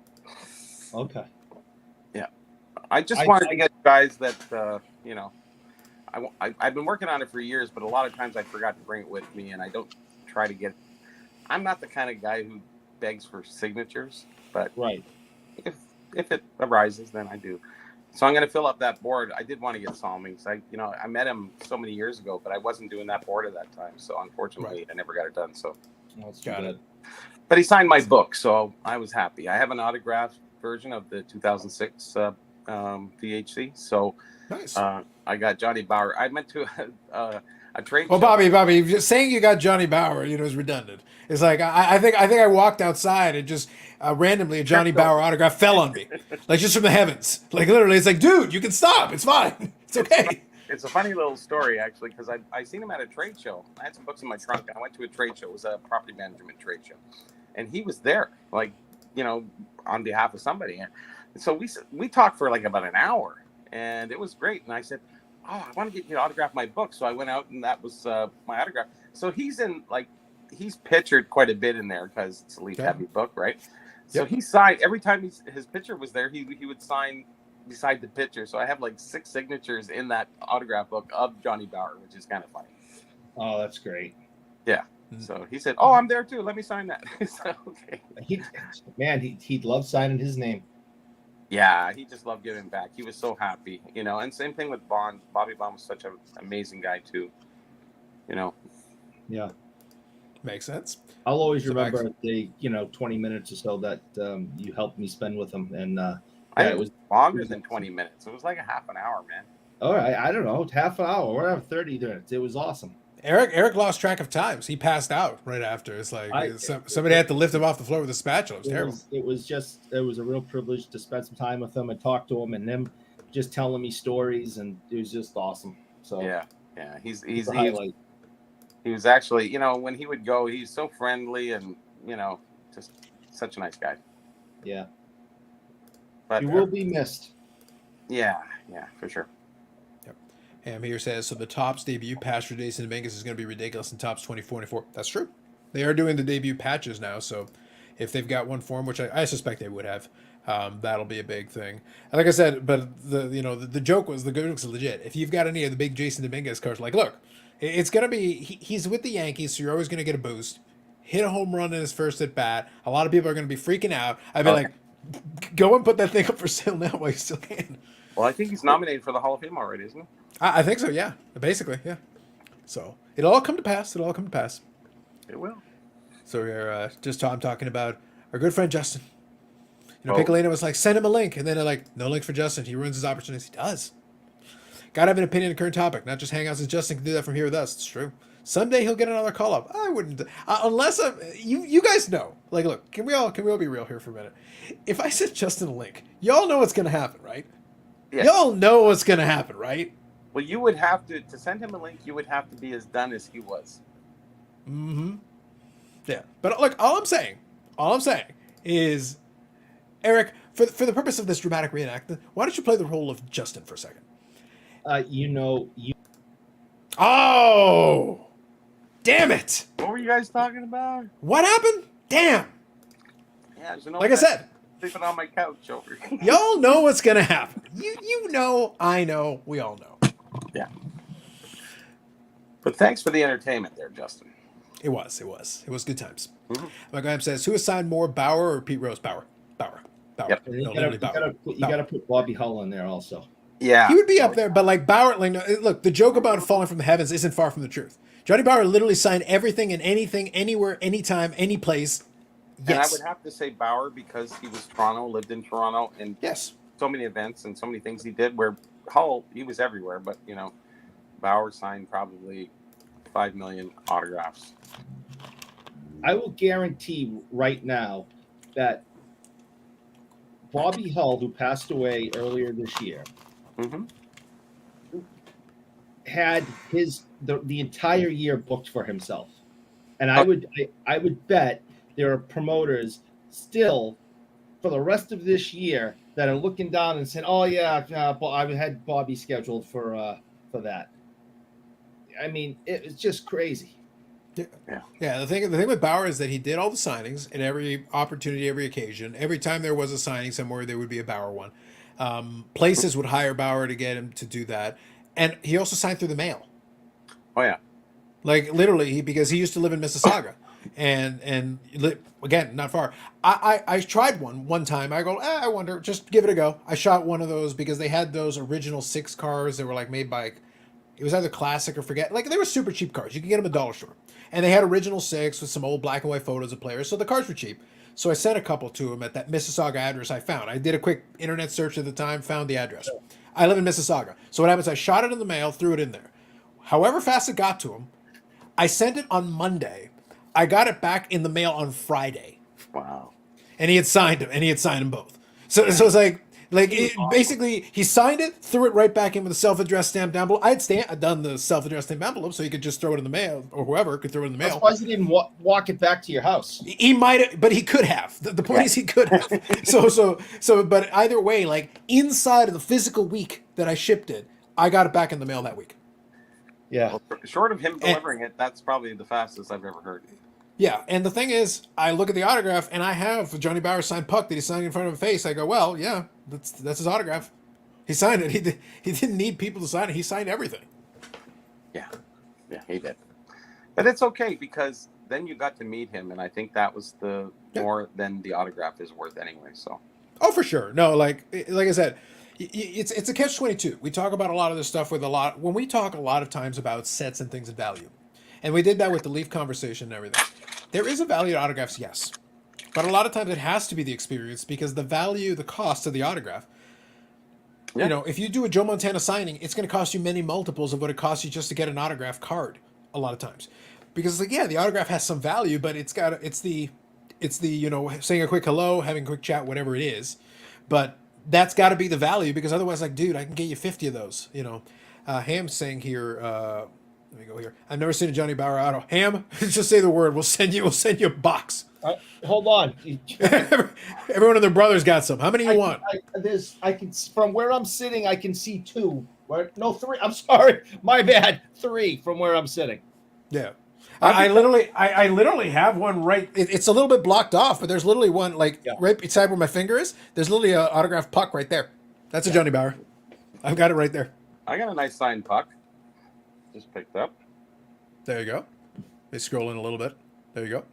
S2: Okay.
S3: Yeah. I just wanted to get guys that I've been working on it for years, but a lot of times I forgot to bring it with me, and I don't try to get. I'm not the kind of guy who begs for signatures, but
S2: right.
S3: if it arises, then I do. So I'm going to fill up that board. I did want to get Salmi because I met him so many years ago, but I wasn't doing that board at that time. So unfortunately, I never got it done. So
S2: That's too bad.
S3: but he signed my book, so I was happy. I have an autographed version of the 2006 VHC. So
S1: Nice.
S3: I got Johnny Bauer. I went to a trade
S1: Well,
S3: show.
S1: Bobby, just saying you got Johnny Bauer, is redundant. It's like I think I walked outside and just randomly a Johnny Bauer autograph fell on me, like just from the heavens. Like literally, it's like, dude, you can stop. It's fine. It's okay.
S3: It's a funny little story, actually, because I seen him at a trade show. I had some books in my trunk, and I went to a trade show. It was a property management trade show, and he was there, like, on behalf of somebody. And so we talked for like about an hour, and it was great. And I said, "Oh, I want to get you to autograph my book." So I went out, and that was my autograph. So he's pictured quite a bit in there because it's a leaf heavy book, right? So he signed every time his picture was there. He would sign beside the picture. So I have like 6 signatures in that autograph book of Johnny Bauer, which is kind of funny.
S2: Oh, that's great.
S3: Yeah. So he said, "Oh, I'm there too. Let me sign that." So, okay.
S2: He'd love signing his name.
S3: Yeah, he just loved giving back. He was so happy, and same thing with Bond. Bobby Bond was such an amazing guy too,
S2: Yeah.
S1: Makes sense.
S2: I'll always remember the 20 minutes or so that you helped me spend with him, and
S3: it was longer than 20 minutes. It was like a half an hour, man.
S2: All right, I don't know, half an hour, whatever, 30 minutes. It was awesome.
S1: Eric lost track of times. He passed out right after. It's like somebody had to lift him off the floor with a spatula. It was terrible.
S2: It was a real privilege to spend some time with him and talk to him, and him just telling me stories, and it was just awesome. So
S3: yeah, he's
S2: a highlight.
S3: He was actually, when he would go, he's so friendly and, just such a nice guy.
S2: Yeah.
S3: But
S2: he will be missed.
S3: Yeah, for sure.
S1: Yep. Ham here says, so the Topps debut patch for Jason Dominguez is going to be ridiculous in Topps 24. That's true. They are doing the debut patches now, so if they've got one form, which I suspect they would have, that'll be a big thing. And like I said, but the joke was legit. If you've got any of the big Jason Dominguez cards, like, look, it's going to be, he's with the Yankees, so you're always going to get a boost. Hit a home run in his first at bat. A lot of people are going to be freaking out. I'd be like, go and put that thing up for sale now while you still can.
S3: Well, I think he's nominated for the Hall of Fame already, isn't he?
S1: I think so, yeah. Basically, yeah. So it'll all come to pass.
S3: It will.
S1: So we're I'm talking about our good friend Justin. Piccolino was like, send him a link. And then they're like, no link for Justin. He ruins his opportunities. He does. Gotta have an opinion on the current topic, not just hang out, since Justin can do that from here with us. It's true. Someday he'll get another call up. I wouldn't, unless you guys know. Like, look, can we all be real here for a minute? If I send Justin a link, y'all know what's gonna happen, right? Yeah. Y'all know what's gonna happen, right?
S3: Well, you would have to send him a link. You would have to be as done as he was.
S1: Mm-hmm. Yeah, but look, all I'm saying is, Eric, for the purpose of this dramatic reenactment, why don't you play the role of Justin for a second? Oh, damn it!
S3: What were you guys talking about?
S1: What happened? Damn.
S3: Yeah,
S1: like I said,
S3: sleeping on my couch over.
S1: Y'all know what's gonna happen. You know, I know, we all know.
S3: Yeah. But thanks for the entertainment there, Justin.
S1: It was good times. Mm-hmm. My guy says, who assigned more, Bauer or Pete Rose? Bauer.
S2: Yep. You gotta put Bobby Hull in there also.
S3: Yeah,
S1: he would be up there, but like Bauer, look, the joke about falling from the heavens isn't far from the truth. Johnny Bauer literally signed everything and anything, anywhere, anytime, any place. Yes.
S3: And I would have to say Bauer because he was Toronto, lived in Toronto, and
S1: yes,
S3: so many events and so many things he did. Where Hull, he was everywhere, but Bauer signed probably 5 million autographs.
S2: I will guarantee right now that Bobby Hull, who passed away earlier this year, had the entire year booked for himself, and I would bet there are promoters still for the rest of this year that are looking down and saying, "Oh yeah, I had Bobby scheduled for that." I mean, it's just crazy.
S1: Yeah. The thing with Bauer is that he did all the signings at every opportunity, every occasion. Every time there was a signing somewhere, there would be a Bauer one. Places would hire Bauer to get him to do that, and he also signed through the mail.
S3: Oh yeah,
S1: like literally, because he used to live in Mississauga. and again, not far. I tried one time. I go, I wonder, just give it a go. I shot one of those because they had those original 6 cars that were like made by, it was either classic or forget. Like they were super cheap cars. You could get them at dollar store, and they had original 6 with some old black and white photos of players. So the cars were cheap. So I sent a couple to him at that Mississauga address I found. I did a quick internet search at the time, found the address. I live in Mississauga. So what happens? I shot it in the mail, threw it in there. However fast it got to him, I sent it on Monday. I got it back in the mail on Friday.
S3: Wow.
S1: And he had signed them both. So it's basically he signed it, threw it right back in with a self-addressed stamp down below. I'd done the self-addressed stamp envelope so he could just throw it in the mail, or whoever could throw it in the mail.
S2: That's why he didn't walk it back to your house.
S1: He might have, but he could have. The point is he could have. So, but either way, like inside of the physical week that I shipped it, I got it back in the mail that week.
S2: Yeah.
S3: Well, short of him delivering it, that's probably the fastest I've ever heard.
S1: Yeah, and the thing is, I look at the autograph, and I have Johnny Bauer's signed puck that he signed in front of a face. I go, well, yeah, that's his autograph. He signed it. He didn't need people to sign it. He signed everything.
S3: Yeah, he did. But it's okay because then you got to meet him, and I think that was more than the autograph is worth anyway. So.
S1: Oh, for sure. No, like I said, it's a catch-22. We talk about a lot of this stuff when we talk a lot of times about sets and things of value, and we did that with the Leaf conversation and everything. There is a value to autographs, yes. But a lot of times it has to be the experience because the cost of the autograph. Yeah. You know, if you do a Joe Montana signing, it's going to cost you many multiples of what it costs you just to get an autograph card a lot of times. Because it's like, yeah, the autograph has some value, but it's the saying a quick hello, having a quick chat, whatever it is. But that's got to be the value because otherwise, like, dude, I can get you 50 of those, Ham's saying here, let me go here. I've never seen a Johnny Bauer auto. Ham, just say the word. We'll send you a box.
S2: Hold on.
S1: Everyone and their brothers got some. How many you want?
S2: I can from where I'm sitting. I can see 2. No, 3. I'm sorry, my bad. 3 from where I'm sitting.
S1: Yeah, I literally have one right. It's a little bit blocked off, but there's literally one right beside where my finger is. There's literally an autographed puck right there. That's a Johnny Bauer. I've got it right there.
S3: I got a nice signed puck. Just picked up.
S1: There you go. They scroll in a little bit. There you go.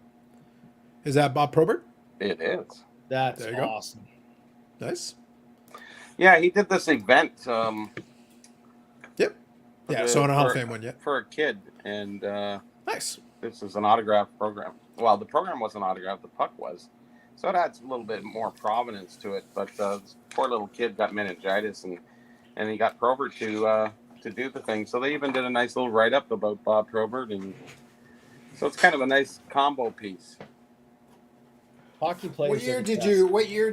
S1: Is that Bob Probert?
S3: It is.
S2: That's awesome.
S1: Nice.
S3: Yeah, he did this event.
S1: Yep. Yeah, so on a Hall of Fame one,
S3: for a kid, and
S1: nice.
S3: This is an autograph program. Well, the program wasn't autographed, the puck was, so it adds a little bit more provenance to it. But this poor little kid got meningitis, and he got Probert to do the thing. So they even did a nice little write up about Bob Probert, and so it's kind of a nice combo piece.
S2: Hockey players.
S1: What year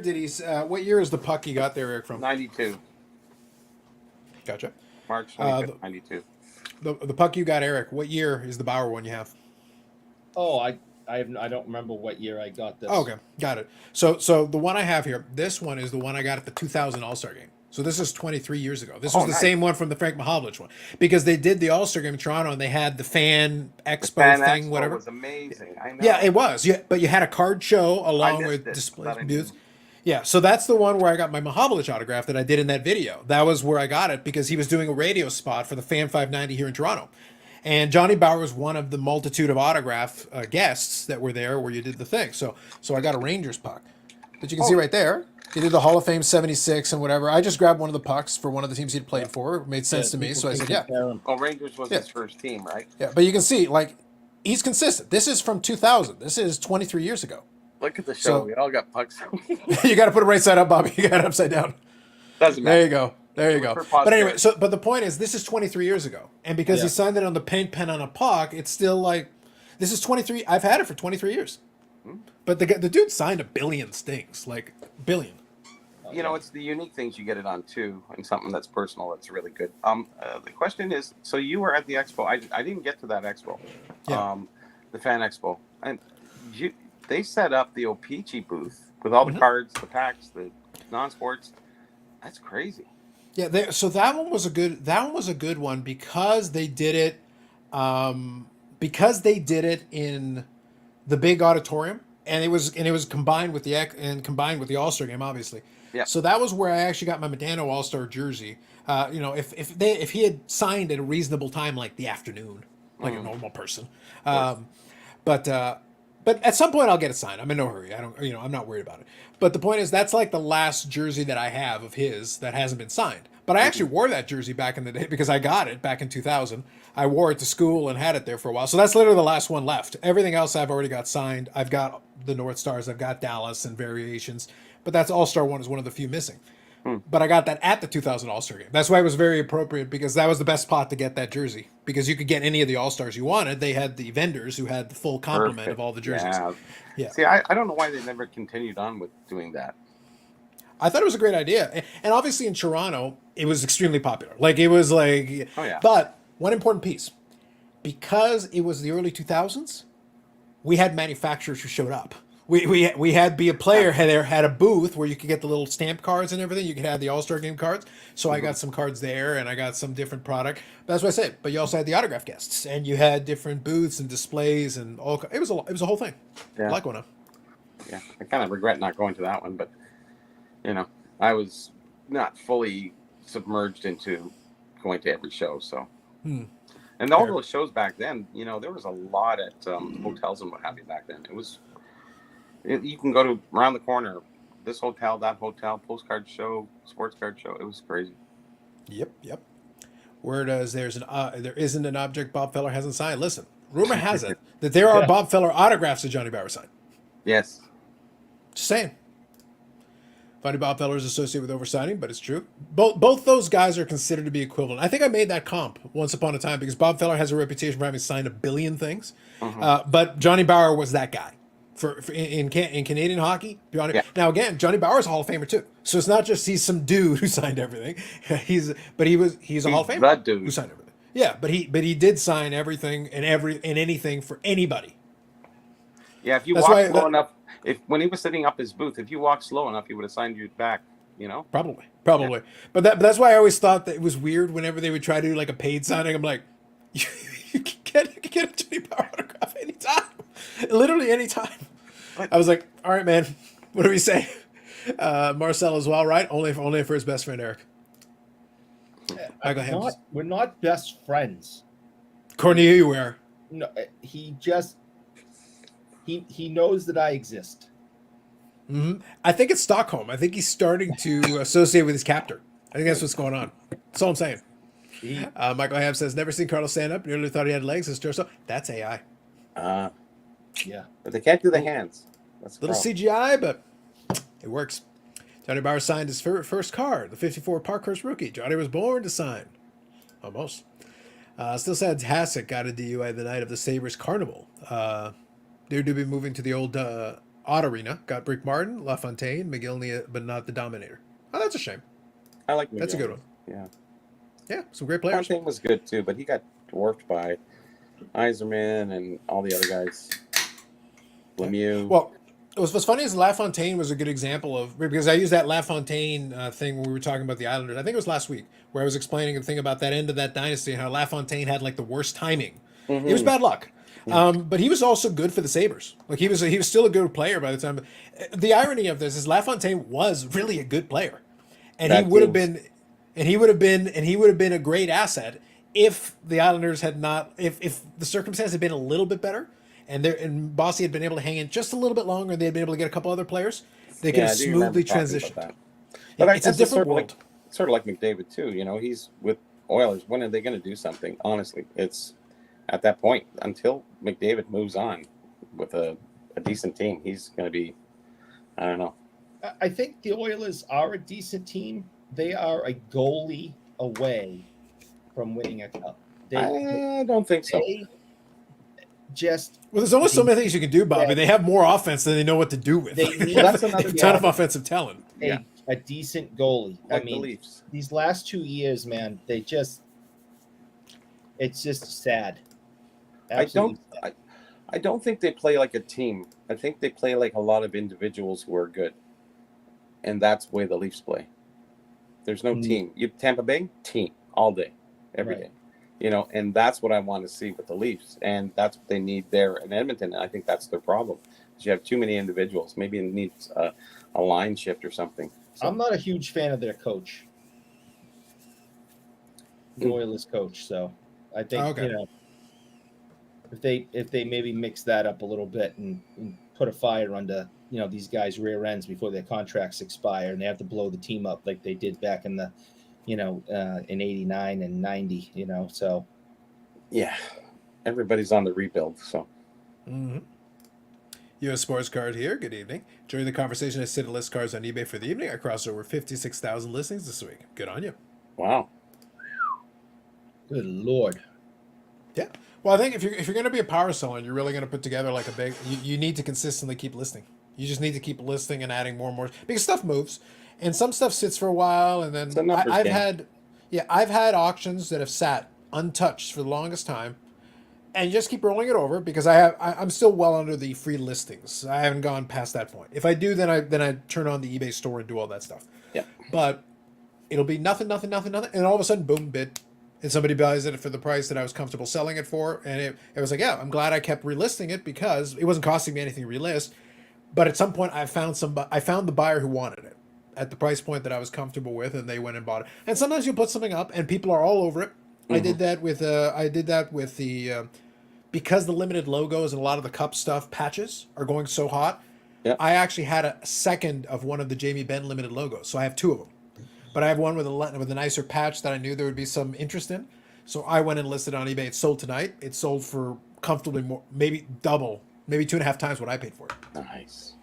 S1: is the puck you got there, Eric, from?
S3: 92.
S1: Gotcha.
S3: March 25th, 92.
S1: The puck you got, Eric, what year is the Bauer one you have?
S2: Oh, I don't remember what year I got this.
S1: Oh, okay, got it. So the one I have here, this one is the one I got at the 2000 All-Star Game. So this is 23 years ago. This was the same one from the Frank Mahovlich one because they did the All-Star Game in Toronto and they had the fan expo thing, whatever.
S3: It was amazing. I know.
S1: Yeah, it was. Yeah, but you had a card show along with display booths. Yeah, so that's the one where I got my Mahovlich autograph that I did in that video. That was where I got it because he was doing a radio spot for the Fan 590 here in Toronto. And Johnny Bauer was one of the multitude of autograph guests that were there where you did the thing. So I got a Rangers puck that you can see right there. He did the Hall of Fame 76 and whatever. I just grabbed one of the pucks for one of the teams he'd played for. It made sense to me. So I said, yeah.
S3: Oh, Rangers was his first team, right?
S1: Yeah, but you can see, like, he's consistent. This is from 2000. This is 23 years ago.
S3: Look at the show. We all got pucks.
S1: You got to put it right side up, Bobby. You got it upside down.
S3: Doesn't matter.
S1: There you go. But anyway, but the point is, this is 23 years ago. And because he signed it on the paint pen on a puck, it's still like, this is 23. I've had it for 23 years. But the dude signed a billion things, like billion.
S3: You know, it's the unique things you get it on too, and something that's personal that's really good. The question is, so you were at the expo. I didn't get to that expo, the fan expo, and they set up the O-Pee-Chee booth with all the cards, the packs, the non-sports. That's crazy.
S1: Yeah, so that one was a good one because they did it, in the big auditorium, and it was combined with the All-Star Game, obviously.
S3: Yeah.
S1: So that was where I actually got my Medano All-Star jersey. If he had signed at a reasonable time, like the afternoon, like a normal person, but But at some point I'll get it signed. I'm in no hurry. I don't, I'm not worried about it. But the point is, that's like the last jersey that I have of his that hasn't been signed. But I actually wore that jersey back in the day because I got it back in 2000. I wore it to school and had it there for a while. So that's literally the last one left. Everything else I've already got signed. I've got the North Stars. I've got Dallas and variations. But that's All-Star 1 is one of the few missing. But I got that at the 2000 All-Star game. That's why it was very appropriate, because that was the best spot to get that jersey, because you could get any of the All-Stars you wanted. They had the vendors who had the full complement of all the jerseys. Yeah.
S3: See, I don't know why they never continued on with doing that.
S1: I thought it was a great idea. And obviously in Toronto, it was extremely popular. Like, it was like...
S3: Oh, yeah.
S1: But one important piece. Because it was the early 2000s, we had manufacturers who showed up. We had Be a Player had a booth where you could get the little stamp cards and everything. You could have the All-Star Game cards. So I got some cards there, and I got some different product. That's what I said. But you also had the autograph guests, and you had different booths and displays and all. It was a whole thing.
S3: Yeah.
S1: I like going on.
S3: Yeah, I kind of regret not going to that one, but I was not fully submerged into going to every show. So, and all those shows back then, there was a lot at hotels and what have you back then. It was. You can go to around the corner, this hotel, that hotel, postcard show, sports card show. It was crazy.
S1: Yep. Word is there isn't an object Bob Feller hasn't signed. Listen, rumor has it that there are Bob Feller autographs that Johnny Bauer signed.
S3: Yes.
S1: Just saying. Funny Bob Feller is associated with oversigning, but it's true. Both those guys are considered to be equivalent. I think I made that comp once upon a time, because Bob Feller has a reputation for having signed a billion things, but Johnny Bauer was that guy. In Canadian hockey, now again, Johnny Bauer's a Hall of Famer too. So it's not just he's some dude who signed everything. He's a Hall of Famer
S3: that dude
S1: who signed everything. Yeah, but he did sign everything and anything for anybody.
S3: Yeah, if you walk slow enough, when he was setting up his booth, if you walked slow enough, he would have signed you back.
S1: Probably. Yeah. But that's why I always thought that it was weird whenever they would try to do like a paid signing. I'm like, you can get a Johnny Bauer autograph anytime. Literally anytime. I was like, all right, man, what do we say? Marcel as well, right? Only for his best friend, Eric.
S2: We're not best friends.
S1: According to you, we are.
S2: No, he knows that I exist.
S1: Mm-hmm. I think it's Stockholm. I think he's starting to associate with his captor. I think that's what's going on. That's all I'm saying. Michael Ham says, never seen Carlos stand up. Nearly thought he had legs. His torso. That's AI.
S2: Yeah.
S3: But they can't do the hands. That's
S1: little CGI, but it works. Johnny Bauer signed his first card, the 54 Parkhurst rookie. Johnny was born to sign. Almost. Still sad Hassick got a DUI the night of the Sabres Carnival. They're to be moving to the old Odd Arena. Got Brick Martin, LaFontaine, McGillney, but not the Dominator. Oh, that's a shame.
S3: I like McGillney.
S1: That's a good one.
S3: Yeah.
S1: Yeah, some great players.
S3: LaFontaine was good too, but he got dwarfed by Iserman and all the other guys. Lemieux.
S1: Well, what's funny is LaFontaine was a good example of, because I used that LaFontaine thing when we were talking about the Islanders. I think it was last week, where I was explaining the thing about that end of that dynasty and how LaFontaine had like the worst timing. It was bad luck. But he was also good for the Sabres. Like he was still a good player by the time. The irony of this is LaFontaine was really a good player, and he would have been a great asset if the Islanders had not, if the circumstances had been a little bit better, and Bossy had been able to hang in just a little bit longer, and they had been able to get a couple other players, they could have smoothly transitioned.
S3: But
S1: it's a different world.
S3: Sort of like McDavid too. He's with Oilers. When are they going to do something? Honestly, it's at that point until McDavid moves on with a decent team. He's going to be, I don't know.
S2: I think the Oilers are a decent team. They are a goalie away from winning a cup.
S3: I don't think so.
S1: There's only so many things you can do, Bobby. They have more offense than they know what to do with. They have a ton of offensive talent.
S2: A decent goalie.
S3: Like the Leafs.
S2: These last 2 years, man, it's just sad. Absolutely sad.
S3: I don't think they play like a team. I think they play like a lot of individuals who are good. And that's the way the Leafs play. There's no team. Tampa Bay, team all day, every day. And that's what I want to see with the Leafs. And that's what they need there in Edmonton. And I think that's their problem. You have too many individuals. Maybe it needs a line shift or something. So,
S2: I'm not a huge fan of their coach, the Oilers coach. So I think, if they maybe mix that up a little bit and put a fire under these guys' rear ends before their contracts expire and they have to blow the team up like they did back in the in 89 and 90. So
S3: Yeah, everybody's on the rebuild. So
S1: Mm-hmm. U.S. Sports Card here. Good evening. During the conversation, I sit to list cars on eBay for the evening. I crossed over 56,000 listings this week. Good on you.
S3: wow.
S2: good Lord.
S1: Yeah. Well, I think if you're going to be a power seller and you're really going to put together like a big, you need to consistently keep listing. You just need to keep listing and adding more and more because stuff moves, and some stuff sits for a while, and
S3: It's a
S1: then
S3: numbers
S1: I've
S3: game.
S1: I've had auctions that have sat untouched for the longest time, and you just keep rolling it over because I'm still well under the free listings. I haven't gone past that point. If I do, then I turn on the eBay store and do all that stuff.
S3: Yeah.
S1: But it'll be nothing, and all of a sudden, boom, bid. And somebody buys it for the price that I was comfortable selling it for. And it was like, yeah, I'm glad I kept relisting it because it wasn't costing me anything to relist. But at some point, I found the buyer who wanted it at the price point that I was comfortable with, and they went and bought it. And sometimes you put something up, and people are all over it.
S3: Mm-hmm.
S1: I did that with the because the limited logos and a lot of the cup stuff patches are going so hot.
S3: Yep.
S1: I actually had a second of one of the Jamie Benn limited logos, so I have two of them. But I have one with a nicer patch that I knew there would be some interest in. So I went and listed on eBay. It sold tonight. It sold for comfortably more, maybe double, maybe 2.5 times what I paid for it.
S3: Nice.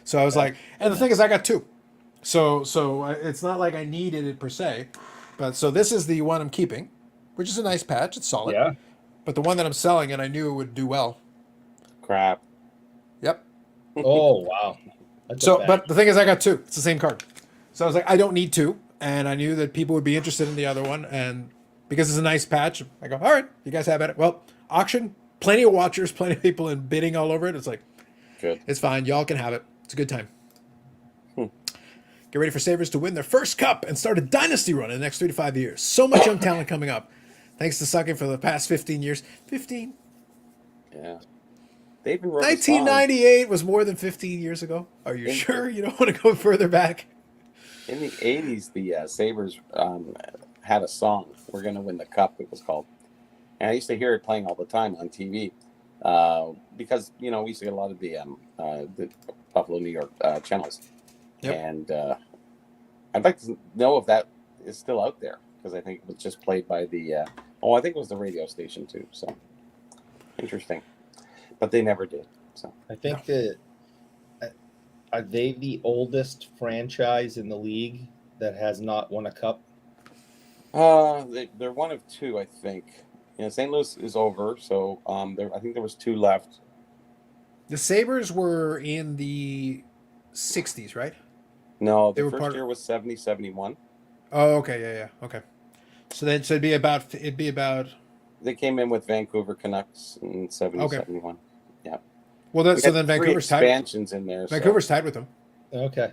S1: So I was like, and the thing is, I got two. So it's not like I needed it per se. But so this is the one I'm keeping, which is a nice patch. It's solid.
S2: Yeah.
S1: But the one that I'm selling, and I knew it would do well.
S3: Crap.
S1: Yep.
S2: Oh wow. That's
S1: So,
S2: bad.
S1: but the thing is, I got two. It's the same card. So I was like, I don't need two. And I knew that people would be interested in the other one. And because it's a nice patch, I go, all right, you guys have at it. Well, auction, plenty of watchers, plenty of people in bidding all over it. It's like,
S3: Good.
S1: it's fine. Y'all can have it. It's a good time. Get ready for Sabres to win their first cup and start a dynasty run in the next 3 to 5 years. So much young talent coming up. Thanks to sucking for the past 15 years. 15?
S3: Yeah. They even wrote a song.
S1: 1998 was more than 15 years ago. Are you sure you don't want to go further back?
S3: In the 80s, the Sabres had a song, We're Going to Win the Cup, it was called. And I used to hear it playing all the time on TV because, we used to get a lot of the Buffalo, New York channels.
S1: Yep.
S3: And I'd like to know if that is still out there because I think it was just played by the, I think it was the radio station too. So interesting. But they never did. So
S2: I think that are they the oldest franchise in the league that has not won a cup?
S3: they're one of two, I think. St. Louis is over, so I think there was two left.
S1: The Sabres were in the 60s, right?
S3: No,
S1: They
S3: the
S1: were
S3: first
S1: part
S3: year was 70, 71.
S1: Oh, okay, yeah, okay. So it'd be about.
S3: They came in with Vancouver Canucks in 70,
S1: Okay.
S3: 71. Yeah.
S1: Well,
S3: We
S1: so
S3: had
S1: then
S3: three
S1: Vancouver's tied.
S3: expansions in there.
S1: Vancouver's tied with them.
S2: Okay.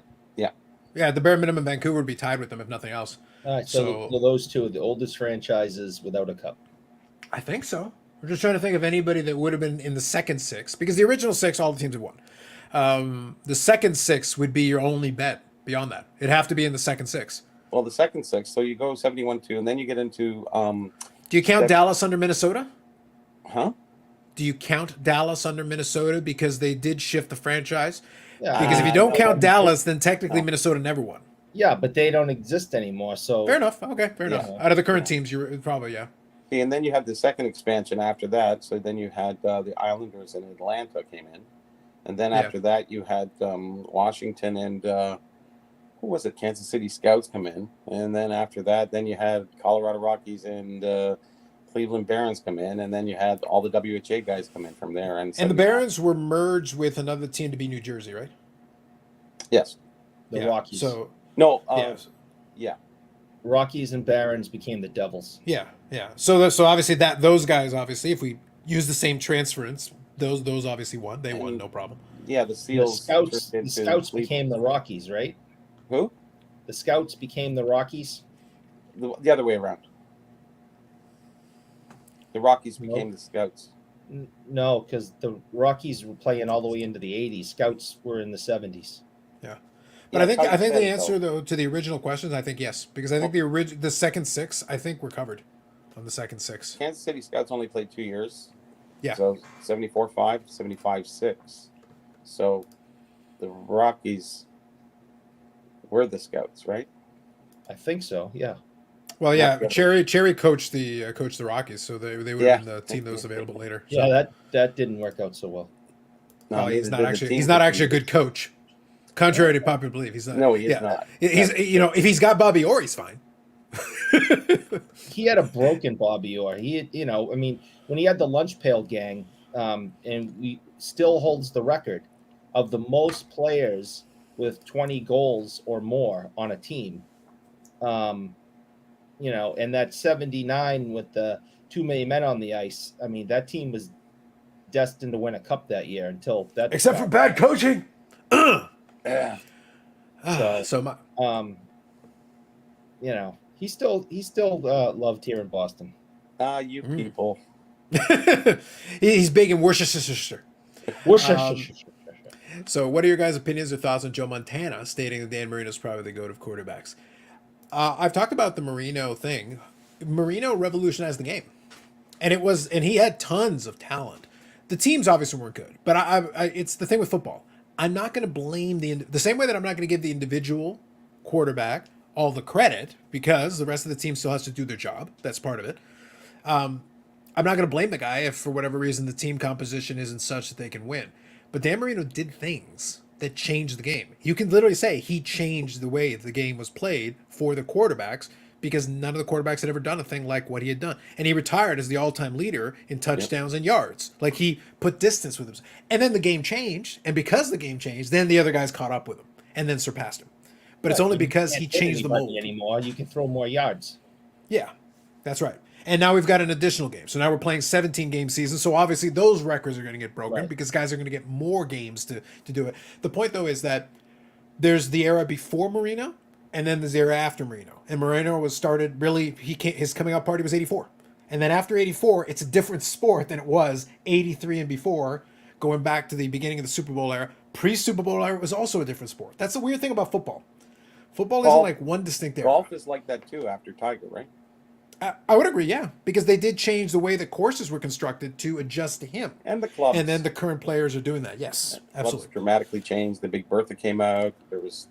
S1: Yeah, at the bare minimum, Vancouver would be tied with them if nothing else.
S2: All right.
S1: So-
S2: So those two are the oldest franchises without a cup.
S1: I think so. We're just trying to think of anybody that would have been in the second six because the original six, all the teams have won. The second six would be your only bet beyond that. It'd have to be in the second six.
S3: Well, the second six. So you go 71-2, and then you get into
S1: Do you count
S3: Sec-
S1: Dallas under Minnesota?
S3: huh?
S1: Do you count Dallas under Minnesota because they did shift the franchise?
S2: Yeah.
S1: Because if you don't
S2: no,
S1: count
S2: no.
S1: Dallas, then technically
S3: No.
S1: Minnesota never won.
S2: Yeah, but they don't exist anymore. So
S1: Fair enough. Okay, fair enough.
S2: Yeah.
S1: Out of the current teams, you're probably, yeah.
S3: And then you had the second expansion after that. So then you had the Islanders and Atlanta came in. And then
S1: Yeah.
S3: after that, you had Washington and who was it? Kansas City Scouts come in. And then after that, then you had Colorado Rockies and Cleveland Barons come in. And then you had all the WHA guys come in from there. And
S1: And the Barons were merged with another team to be New Jersey, right?
S3: Yes.
S2: the
S1: Yeah.
S2: Rockies.
S1: So,
S3: No.
S1: yeah.
S2: Rockies and Barons became the Devils.
S1: Yeah. So obviously those guys, obviously, if we use the same transference, those obviously won. They won,
S3: And-
S1: no problem.
S3: Yeah, the
S2: The
S3: Seals.
S2: Scouts.
S3: turned
S2: The
S3: into
S2: Scouts
S3: Cleveland.
S2: became the Rockies, right?
S3: Who?
S2: The Scouts became the Rockies.
S3: The other way around. The Rockies
S2: Nope.
S3: became the Scouts.
S2: No, because the Rockies were playing all the way into the '80s. Scouts were in the '70s.
S1: But
S3: Yeah,
S1: I think
S3: Scouts
S1: the
S3: said
S1: answer
S3: so.
S1: though to the original questions, I think yes, because I think the second six, I think we're covered on the second six.
S3: Kansas City Scouts only played 2 years.
S1: Yeah.
S3: So 74.5, 75.6. So the Rockies were the scouts, right?
S2: I think so. Yeah.
S1: Well,
S3: Not
S1: yeah,
S3: really.
S1: Cherry coached the Rockies, so they would
S3: Yeah.
S1: have been the team that was available later.
S2: Yeah.
S1: So.
S2: That didn't work out so well.
S3: No,
S1: Well,
S3: neither did the team
S1: he's
S3: for
S1: not
S3: 2
S1: actually a good
S3: years.
S1: coach. Contrary to popular belief, he's not.
S3: No, he is
S1: Yeah,
S3: not.
S1: he's
S3: That's
S1: if he's got Bobby Orr, he's fine.
S2: He had a broken Bobby Orr. I mean, when he had the lunch pail gang, and we still holds the record of the most players with 20 goals or more on a team. And that 79 with the 2 million men on the ice. I mean, that team was destined to win a cup that year until that.
S1: Except for bad coaching.
S3: Yeah.
S2: So,
S1: my,
S2: he's still loved here in Boston.
S3: You people.
S1: he's big in Worcestershire.
S2: Worcestershire.
S1: So, what are your guys' opinions or thoughts on Joe Montana stating that Dan Marino is probably the GOAT of quarterbacks? I've talked about the Marino thing. Marino revolutionized the game, and he had tons of talent. The teams obviously weren't good, but it's the thing with football. I'm not going to blame the same way that I'm not going to give the individual quarterback all the credit because the rest of the team still has to do their job. That's part of it. I'm not going to blame the guy if for whatever reason the team composition isn't such that they can win. But Dan Marino did things that changed the game. You can literally say he changed the way the game was played for the quarterbacks because none of the quarterbacks had ever done a thing like what he had done. And he retired as the all-time leader in touchdowns and yards. Like he put distance with him. And then the game changed. And because the game changed, then the other guys caught up with him and then surpassed him. But it's only because he changed the mold.
S2: Anymore. You can throw more yards.
S1: Yeah, that's right. And now we've got an additional game. So now we're playing 17-game season. So obviously those records are going to get broken because guys are going to get more games to do it. The point, though, is that there's the era before Marino and then there's the era after Marino. And Marino was started really, his coming out party was 84. And then after 84, it's a different sport than it was 83 and before, going back to the beginning of the Super Bowl era. Pre-Super Bowl era was also a different sport. That's the weird thing about football. Football isn't like one distinct era.
S3: Golf is like that too after Tiger, right?
S1: I would agree, yeah, because they did change the way the courses were constructed to adjust to him,
S3: and the clubs,
S1: and then the current players are doing that. Yes, absolutely.
S3: Clubs dramatically changed. The Big Bertha came out. There was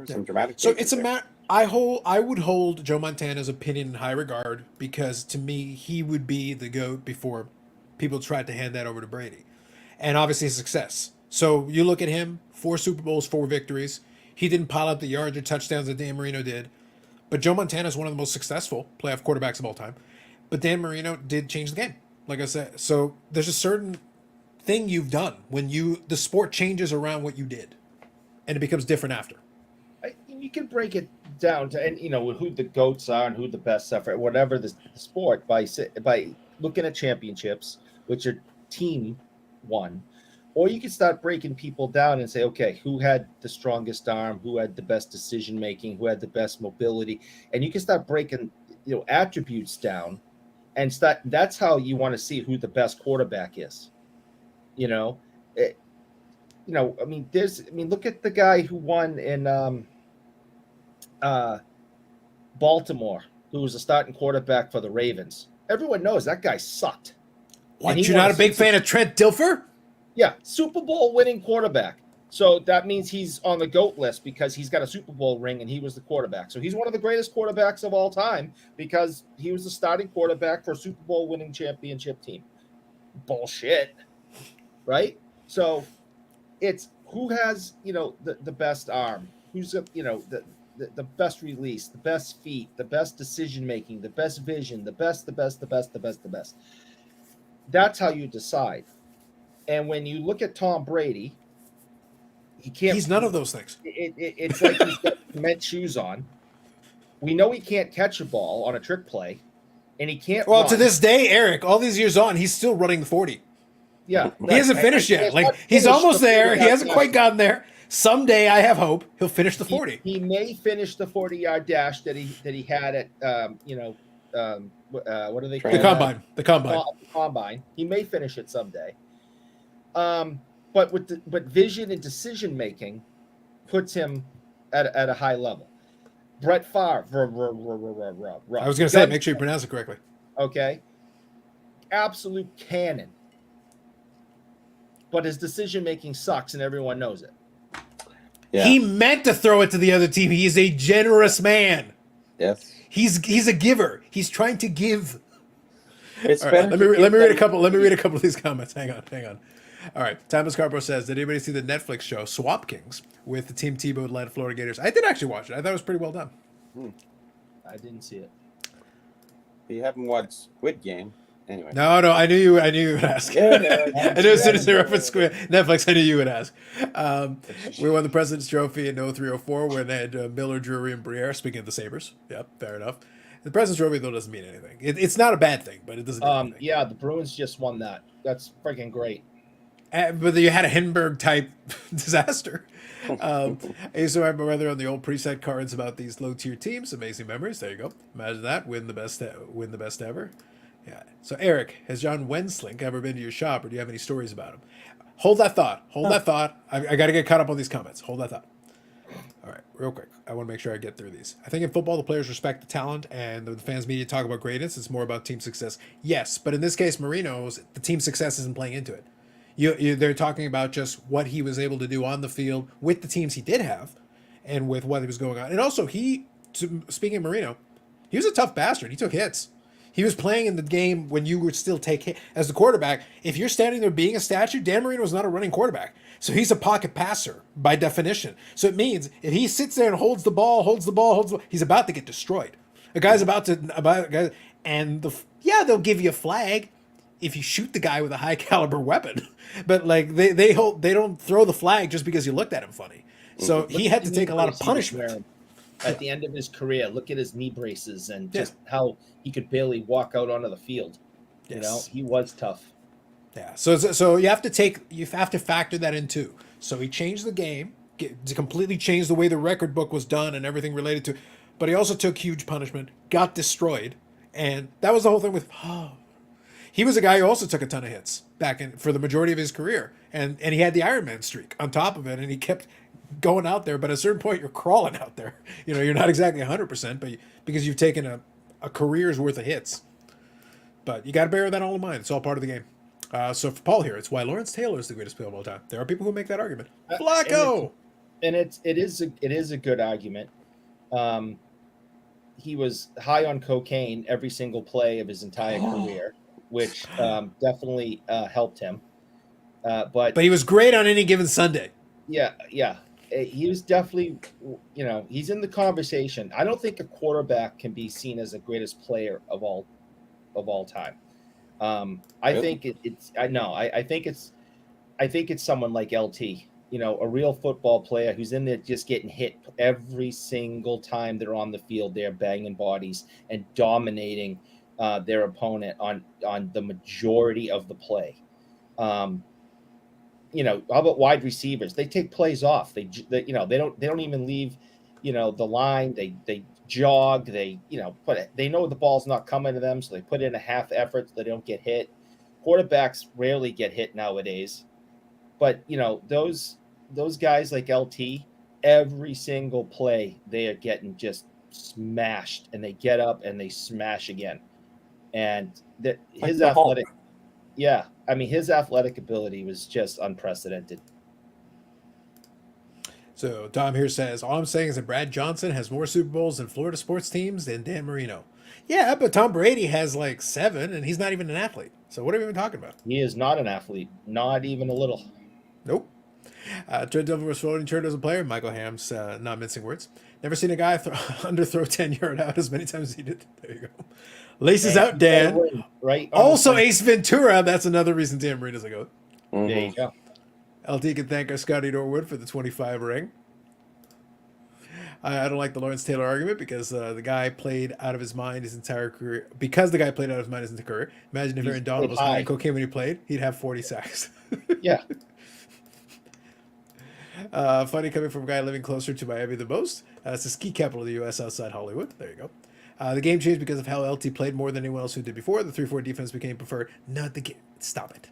S3: some dramatic.
S1: So it's a matter. I would hold Joe Montana's opinion in high regard because to me he would be the GOAT before people tried to hand that over to Brady, and obviously his success. So you look at him: 4 Super Bowls, 4 victories. He didn't pile up the yards or touchdowns that Dan Marino did. But Joe Montana is one of the most successful playoff quarterbacks of all time. But Dan Marino did change the game, like I said. So there's a certain thing you've done when the sport changes around what you did, and it becomes different after.
S2: You can break it down to, and who the GOATs are and who the best are, whatever the sport by looking at championships, which are team won. Or you can start breaking people down and say, okay, who had the strongest arm, who had the best decision making, who had the best mobility, and you can start breaking attributes down, and start. That's how you want to see who the best quarterback is. Look at the guy who won in Baltimore, who was a starting quarterback for the Ravens. Everyone knows that guy sucked.
S1: What? You're not a big fan of Trent Dilfer?
S2: Yeah, Super Bowl winning quarterback. So that means he's on the GOAT list because he's got a Super Bowl ring and he was the quarterback. So he's one of the greatest quarterbacks of all time because he was the starting quarterback for a Super Bowl winning championship team. Bullshit, right? So it's who has, the best arm, who's, the best release, the best feet, the best decision making, the best vision, the best. That's how you decide. And when you look at Tom Brady, he's
S1: none of those things.
S2: It's like he's got cement shoes on. We know he can't catch a ball on a trick play, and he can't.
S1: Well, to this day, Eric, all these years on, he's still running the 40.
S2: Yeah,
S1: he hasn't finished yet. Like he's almost there. He hasn't quite gotten there. Someday, I have hope he'll finish the 40.
S2: He may finish the 40-yard dash that he had at what do they call it?
S1: The combine.
S2: Combine. He may finish it someday. But vision and decision making puts him at a high level. Brett Favre.
S1: I was going to say, make sure you pronounce it correctly.
S2: Okay. Absolute cannon but his decision making sucks, and everyone knows it.
S3: Yeah.
S1: He meant to throw it to the other team. He is a generous man.
S3: Yes.
S1: He's a giver. He's trying to give.
S3: It's
S1: All right,
S3: better.
S1: let me read a couple. Let me read a couple of these comments. Hang on. All right, Thomas Carbo says, "Did anybody see the Netflix show Swamp Kings with the Team Tebow led Florida Gators?" I did actually watch it. I thought it was pretty well done.
S2: I didn't see it.
S3: You haven't watched Squid Game, anyway.
S1: No, I knew you would ask.
S3: Yeah, no,
S1: I knew as soon as they referenced Squid Netflix, I knew you would ask. We won the President's Trophy in 0304 when they had Miller, Drury, and Briere. Speaking of the Sabres, yep, fair enough. The President's Trophy though doesn't mean anything. It's not a bad thing, but it doesn't. Mean anything.
S2: Yeah, the Bruins just won that. That's freaking great.
S1: But you had a Hindenburg type disaster. I used to remember whether on the old preset cards about these low tier teams. Amazing memories. There you go. Imagine that. Win the best ever. Yeah. So Eric, has John Wenslink ever been to your shop, or do you have any stories about him? Hold that thought. I got to get caught up on these comments. Hold that thought. All right, real quick. I want to make sure I get through these. I think in football, the players respect the talent, and the fans' media talk about greatness. It's more about team success. Yes, but in this case, Marino's the team success isn't playing into it. They're talking about just what he was able to do on the field with the teams he did have, and with what was going on. And also, speaking of Marino, he was a tough bastard. He took hits. He was playing in the game when you would still take hit as the quarterback. If you're standing there being a statue, Dan Marino is not a running quarterback. So he's a pocket passer by definition. So it means if he sits there and holds the ball, he's about to get destroyed. A guy's and they'll give you a flag if you shoot the guy with a high caliber weapon. But like they don't throw the flag just because you looked at him funny. So he had to take a lot of punishment.
S2: At the end of his career, look at his knee braces and just how he could barely walk out onto the field.
S1: Yes.
S2: You know, he was tough.
S1: Yeah. So you have to factor that in too. So he changed the game, to completely change the way the record book was done and everything related to it. But he also took huge punishment, got destroyed, and that was the whole thing with. He was a guy who also took a ton of hits for the majority of his career, and he had the Iron Man streak on top of it, and he kept going out there. But at a certain point, you're crawling out there. You know, you're not exactly 100%, but because you've taken a career's worth of hits. But you got to bear that all in mind. It's all part of the game. So for Paul here, it's why Lawrence Taylor is the greatest player of all time. There are people who make that argument. Flacco,
S2: and it is a good argument. He was high on cocaine every single play of his entire career, which definitely helped him. But
S1: he was great on any given Sunday.
S2: Yeah. He was definitely, he's in the conversation. I don't think a quarterback can be seen as the greatest player of all time. I think it's someone like LT, a real football player who's in there just getting hit every single time they're on the field. They're banging bodies and dominating their opponent on the majority of the play. How about wide receivers? They take plays off. They don't even leave, the line. They jog. But they know the ball's not coming to them, so they put in a half effort so they don't get hit. Quarterbacks rarely get hit nowadays, but those guys like LT, every single play they are getting just smashed, and they get up and they smash again. And his athletic. Yeah, I mean, his athletic ability was just unprecedented.
S1: So Tom here says, all I'm saying is that Brad Johnson has more Super Bowls in Florida sports teams than Dan Marino. Yeah, but Tom Brady has like 7, and he's not even an athlete. So what are we even talking about?
S2: He is not an athlete, not even a little.
S1: Nope. Trent Dilfer was floating turd as a player. Michael Ham's not mincing words. Never seen a guy throw 10-yard out as many times as he did. There you go. Laces out, Dan.
S2: Right.
S1: Also, Ace Ventura. That's another reason Dan Marino's a goat.
S2: Mm-hmm. There you go.
S1: LT can thank our Scotty Norwood for the 25 ring. I don't like the Lawrence Taylor argument because the guy played out of his mind his entire career. Because the guy played out of his mind his entire career. Imagine if Aaron Donald was high cocaine when he played. He'd have 40 sacks.
S2: Yeah.
S1: Funny coming from a guy living closer to Miami the most. It's the ski capital of the U.S. outside Hollywood. There you go. The game changed because of how LT played more than anyone else who did before. The 3-4 defense became preferred. Not the game. Stop it.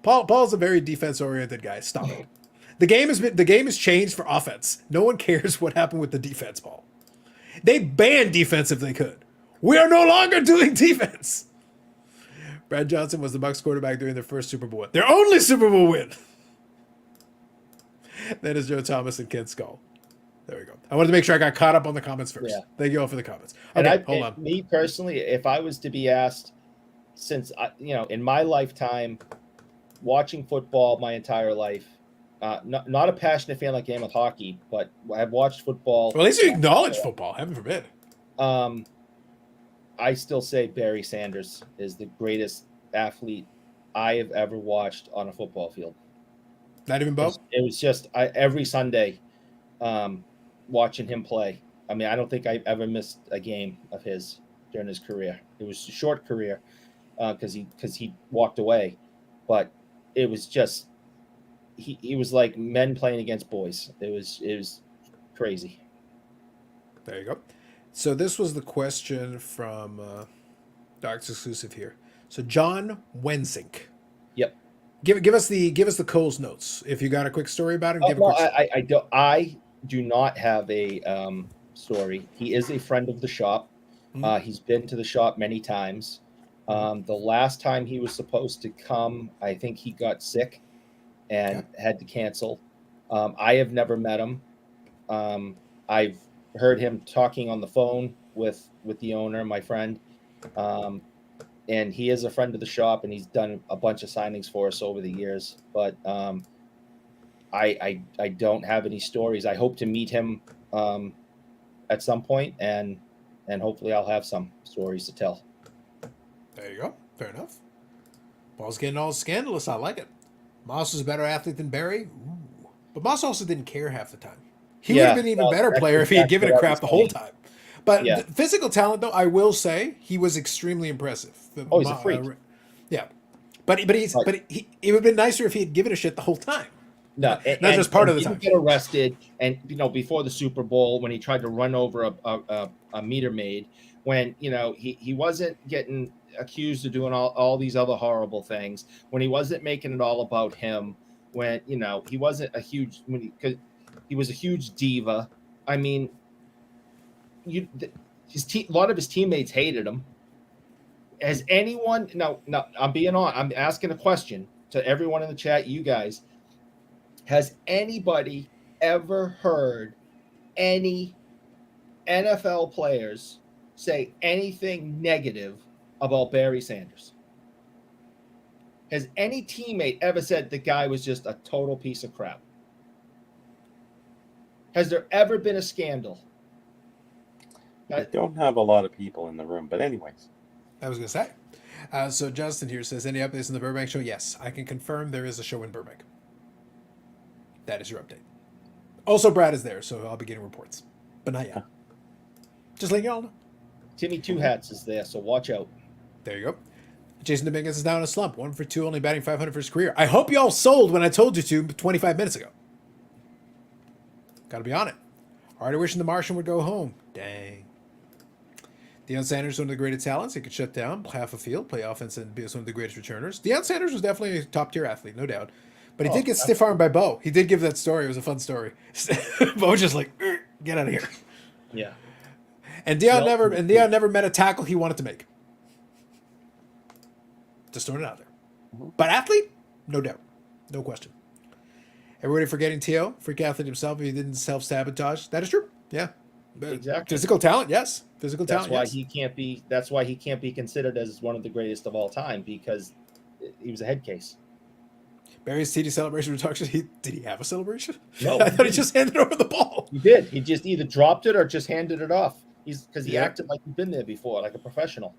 S1: Paul's a very defense-oriented guy. Stop it. The game has changed for offense. No one cares what happened with the defense, Paul. They banned defense if they could. We are no longer doing defense. Brad Johnson was the Bucs quarterback during their first Super Bowl win. Their only Super Bowl win. Then is Joe Thomas and Ken Skull. There we go. I wanted to make sure I got caught up on the comments first.
S2: Yeah.
S1: Thank you all for the comments.
S2: And
S1: Okay, hold on.
S2: Me personally, if I was to be asked, since in my lifetime, watching football my entire life, not a passionate fan like I am of hockey, but I've watched football.
S1: Well, at least you acknowledge football. Heaven forbid.
S2: I still say Barry Sanders is the greatest athlete I have ever watched on a football field.
S1: Not even Bo?
S2: It was just every Sunday watching him play. I mean, I don't think I ever missed a game of his during his career. It was a short career because he walked away, but it was just he was like men playing against boys. It was crazy.
S1: There you go. So this was the question from Dark's exclusive here. So John Wensink.
S2: Yep.
S1: Give us the Coles notes. If you got a quick story about it,
S2: I do not have a story. He is a friend of the shop. He's been to the shop many times. The last time he was supposed to come, I think he got sick and had to cancel. I have never met him. I've heard him talking on the phone with the owner, my friend. And he is a friend of the shop, and he's done a bunch of signings for us over the years. But I don't have any stories. I hope to meet him at some point, and hopefully I'll have some stories to tell.
S1: There you go. Fair enough. Ball's getting all scandalous. I like it. Moss was a better athlete than Barry. Ooh. But Moss also didn't care half the time. He would have been an even better player if he had given a crap the whole time. But the physical talent, though, I will say, he was extremely impressive.
S2: He's a freak.
S1: Yeah. But it would have been nicer if he had given a shit the whole time.
S2: No,
S1: not just part of the time.
S2: He didn't get arrested, and before the Super Bowl when he tried to run over a meter maid, when he wasn't getting accused of doing all these other horrible things, when he wasn't making it all about him, when he wasn't a huge he was a huge diva. I mean, a lot of his teammates hated him. Has anyone? No, I'm being on. I'm asking a question to everyone in the chat. You guys, has anybody ever heard any NFL players say anything negative about Barry Sanders? Has any teammate ever said the guy was just a total piece of crap? Has there ever been a scandal?
S3: I don't have a lot of people in the room, but anyways.
S1: I was going to say. So Justin here says, any updates on the Burbank show? Yes, I can confirm there is a show in Burbank. That is your update. Also, Brad is there, so I'll be getting reports. But not yet. Just letting y'all know.
S2: Timmy Two Hats is there, so watch out.
S1: There you go. Jason Dominguez is down in a slump. 1 for 2, only batting .500 for his career. I hope y'all sold when I told you to 25 minutes ago. Got to be on it. Already wishing the Martian would go home. Dang. Deion Sanders is one of the greatest talents. He could shut down half a field, play offense, and be one of the greatest returners. Deion Sanders was definitely a top-tier athlete, no doubt. But he did get stiff-armed by Bo. He did give that story. It was a fun story. Bo was just like, get out of here.
S2: Yeah.
S1: And Deion never met a tackle he wanted to make. Just throwing it out there. But athlete? No doubt. No question. Everybody forgetting T.O., freak athlete himself, if he didn't self-sabotage. That is true. Yeah.
S2: Exactly.
S1: Physical talent, yes. Physical
S2: talent.
S1: That's
S2: why he can't be considered as one of the greatest of all time, because he was a head case.
S1: Barry's TD celebration reduction. Did he have a celebration?
S2: No.
S1: I thought he just handed over the ball.
S2: He did. He just either dropped it or just handed it off. Because he acted like he'd been there before, like a professional.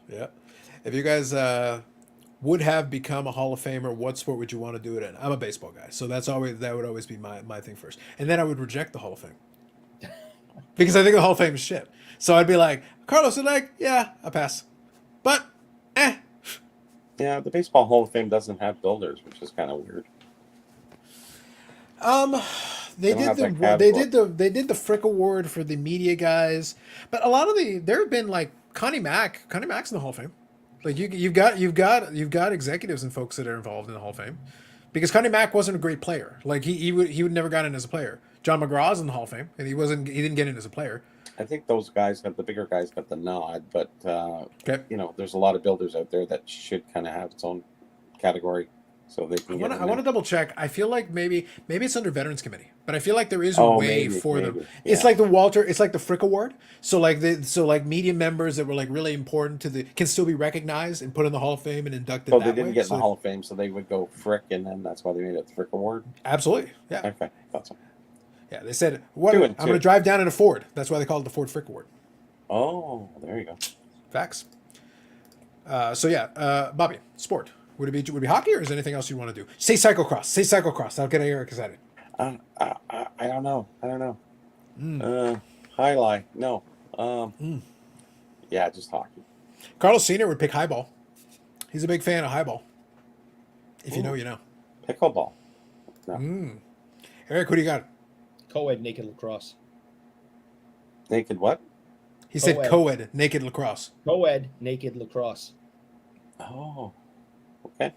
S1: Yeah. If you guys would have become a Hall of Famer, what sport would you want to do it in? I'm a baseball guy, so that would always be my thing first. And then I would reject the Hall of Fame. Because I think the Hall of Fame is shit. So I'd be like, Carlos would I'll pass. But,
S3: Yeah, the Baseball Hall of Fame doesn't have builders, which is kind of weird.
S1: They did the Frick Award for the media guys, but a lot of there have been like Connie Mack. Connie Mack's in the Hall of Fame. Like you've got executives and folks that are involved in the Hall of Fame, because Connie Mack wasn't a great player. Like he would never got in as a player. John McGraw's in the Hall of Fame, and he didn't get in as a player.
S3: I think those guys the bigger guys got the nod, but there's a lot of builders out there that should kind of have its own category. so they can get.
S1: I want to double check. I feel like maybe it's under Veterans Committee, but I feel like there is a
S3: Oh,
S1: way
S3: maybe,
S1: for them.
S3: maybe.
S1: It's
S3: Yeah.
S1: like it's like the Frick Award. So like media members that were like really important to the can still be recognized and put in the Hall of Fame and inducted.
S3: So
S1: that
S3: they didn't
S1: way.
S3: get in the Hall of Fame, so they would go Frick, and then that's why they made it the Frick Award.
S1: Absolutely, yeah.
S3: Okay, that's all.
S1: Yeah, they said what?
S3: 2
S1: I'm
S3: and
S1: going to
S3: 2.
S1: drive down in a Ford. That's why they call it the Ford Frick Award.
S3: Oh, there you go.
S1: Facts. So yeah, Bobby, sport. Would it be hockey or is there anything else you want to do? Say cyclocross. Say cyclocross. I'll get Eric excited.
S3: I don't know. Highlight. No. Yeah, just hockey.
S1: Carlos Senior would pick highball. He's a big fan of highball. If you know, you know.
S3: Pickleball. No.
S1: Eric, who do you got?
S2: Co-ed naked lacrosse.
S3: Naked what?
S1: He said
S2: Co-ed.
S1: co-ed naked lacrosse.
S2: Co-ed naked lacrosse.
S3: Oh. Okay.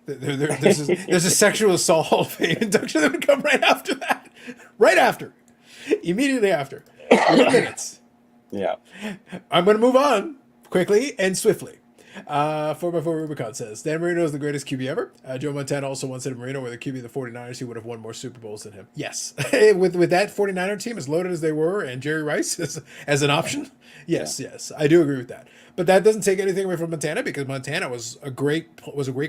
S1: There's a sexual assault Hall of Fame induction that would come right after that. Right after. Immediately after. Within minutes.
S3: Yeah.
S1: I'm going to move on quickly and swiftly. 4x4 Rubicon says, Dan Marino is the greatest QB ever. Joe Montana also once said Marino were the QB of the 49ers, he would have won more Super Bowls than him. Yes. with that 49er team, as loaded as they were, and Jerry Rice as an option, yes, I do agree with that. But that doesn't take anything away from Montana because Montana was a great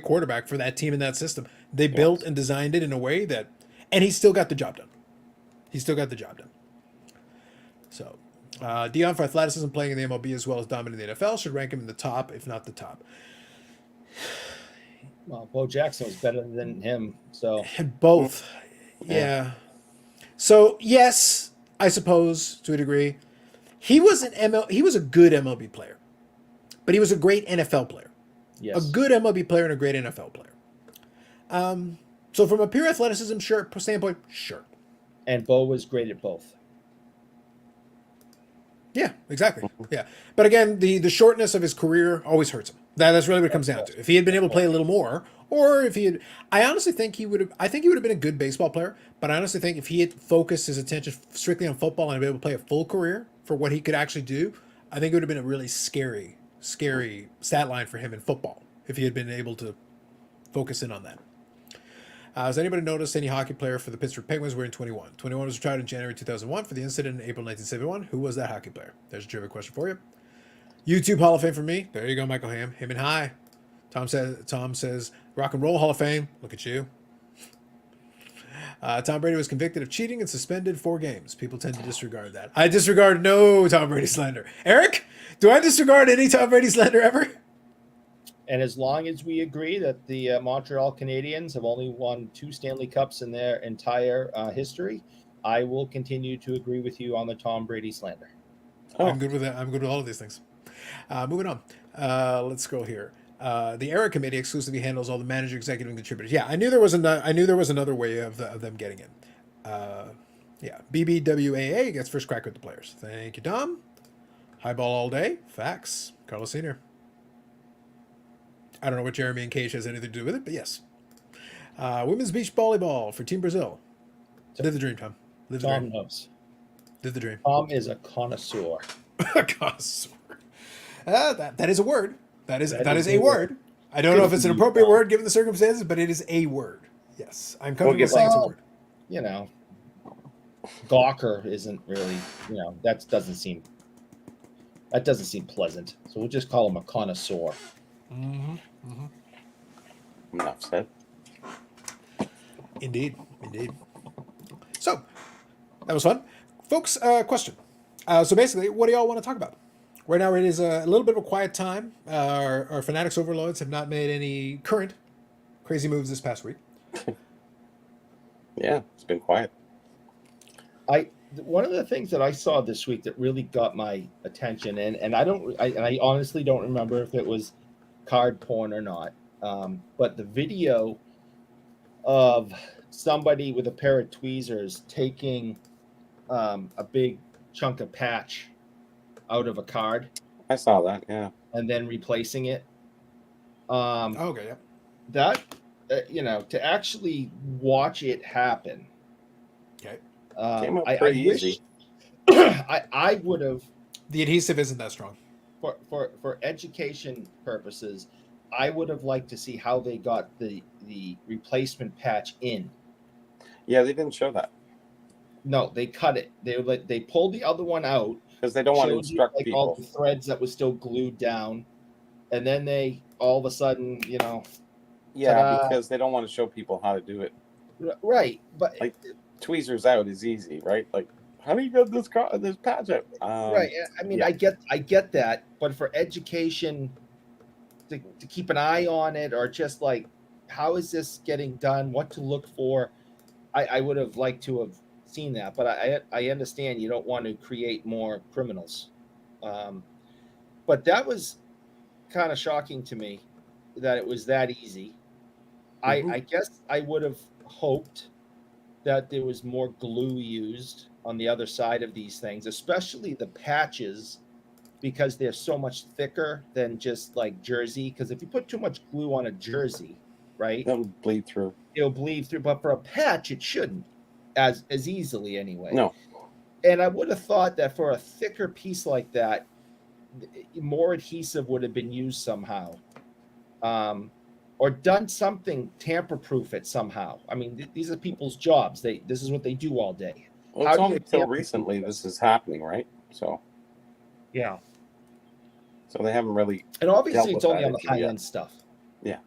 S1: quarterback for that team in that system. They built and designed it in a way that, and he still got the job done. So, Dion for athleticism, playing in the MLB as well as dominating the NFL, should rank him in the top, if not the top.
S2: Well, Bo Jackson was better than him, so
S1: Both, yeah. So yes, I suppose to a degree, he was a good MLB player, but he was a great NFL player.
S2: yes.
S1: A good MLB player and a great NFL player. So from a pure athleticism standpoint, sure.
S2: And Bo was great at both.
S1: Yeah, exactly. Yeah, but again, the shortness of his career always hurts him. That's really what it comes down to. If he had been able to play a little more, or if he had, I honestly think he would have. I think he would have been a good baseball player. But I honestly think if he had focused his attention strictly on football and been able to play a full career for what he could actually do, I think it would have been a really scary stat line for him in football if he had been able to focus in on that. Has anybody noticed any hockey player for the Pittsburgh Penguins wearing 21? 21 was retired in January 2001 for the incident in April 1971. Who was that hockey player? There's a trivia question for you. YouTube Hall of Fame for me. There you go, Michael Ham. Him and high. Tom says Rock and Roll Hall of Fame. Look at you. Tom Brady was convicted of cheating and suspended 4 games. People tend to disregard that. I disregard no Tom Brady slander. Eric, do I disregard any Tom Brady slander ever?
S2: And as long as we agree that the Montreal Canadiens have only won 2 Stanley Cups in their entire history, I will continue to agree with you on the Tom Brady slander.
S3: Oh.
S1: I'm good with that. I'm good with all of these things. Moving on. Let's scroll here. The Era Committee exclusively handles all the manager, executive, and contributors. Yeah, I knew there was another way of them getting in. Yeah, BBWAA gets first crack with the players. Thank you, Dom. Highball all day. Facts. Carlos Senior. I don't know what Jeremy and Cage has anything to do with it, but yes. Women's beach volleyball for Team Brazil. Live the dream, Tom. Live the
S2: Tom
S1: dream.
S2: knows.
S1: Live the dream.
S2: Tom is a connoisseur.
S1: Connoisseur. That is a word. That is a
S2: a
S1: word. I don't know if it's an appropriate word given the circumstances, but it is a word. Yes, I'm comfortable saying it's a word.
S2: You know, Gawker isn't really, that doesn't seem pleasant. So we'll just call him a connoisseur.
S1: Mm-hmm.
S3: Enough said.
S1: Indeed. So, that was fun. Folks, question. So basically, what do y'all want to talk about? Right now, it is a little bit of a quiet time. Our Fanatics overlords have not made any current crazy moves this past week.
S3: Yeah, it's been quiet.
S2: One of the things that I saw this week that really got my attention, and I honestly don't remember if it was card porn or not, but the video of somebody with a pair of tweezers taking a big chunk of patch out of a card.
S3: I saw that, yeah.
S2: And then replacing it.
S1: Okay, yeah.
S2: That, to actually watch it happen.
S1: Okay.
S3: Came up
S2: I
S3: pretty
S2: wish
S3: easy.
S2: I would have,
S1: The adhesive isn't that strong.
S2: for education purposes, I would have liked to see how they got the replacement patch in.
S3: Yeah, they didn't show that
S2: No, they cut it. They pulled the other one out,
S3: because they don't want to
S2: showed you
S3: instruct
S2: like all
S3: people.
S2: the threads that was still glued down, and then they all of a sudden,
S3: Yeah,
S2: ta-da.
S3: because they don't want to show people how to do it.
S2: Right, but
S3: Like tweezers out is easy, right? Like, how do you get this patch out?
S2: right. I mean,
S3: yeah.
S2: I get that, but for education, to keep an eye on it, or just like, how is this getting done? What to look for? I would have liked to have seen that, but I understand you don't want to create more criminals. But that was kind of shocking to me that it was that easy.
S3: Mhm.
S2: I guess I would have hoped that there was more glue used on the other side of these things, especially the patches, because they're so much thicker than just like jersey. Because if you put too much glue on a jersey, right,
S3: That'll bleed through.
S2: it'll bleed through. But for a patch, it shouldn't as easily anyway.
S3: No.
S2: And I would have thought that for a thicker piece like that, more adhesive would have been used somehow, or done something tamper-proof it somehow. I mean, these are people's jobs. This is what they do all day.
S3: Well,
S2: How
S3: it's
S2: do you
S3: only till
S2: tamper-proof
S3: recently
S2: this?
S3: this is happening, right? So
S2: Yeah,
S3: they haven't really.
S2: and obviously
S3: dealt
S2: it's
S3: with
S2: only
S3: that
S2: on the
S3: issue yet.
S2: high-end stuff.
S3: Yeah.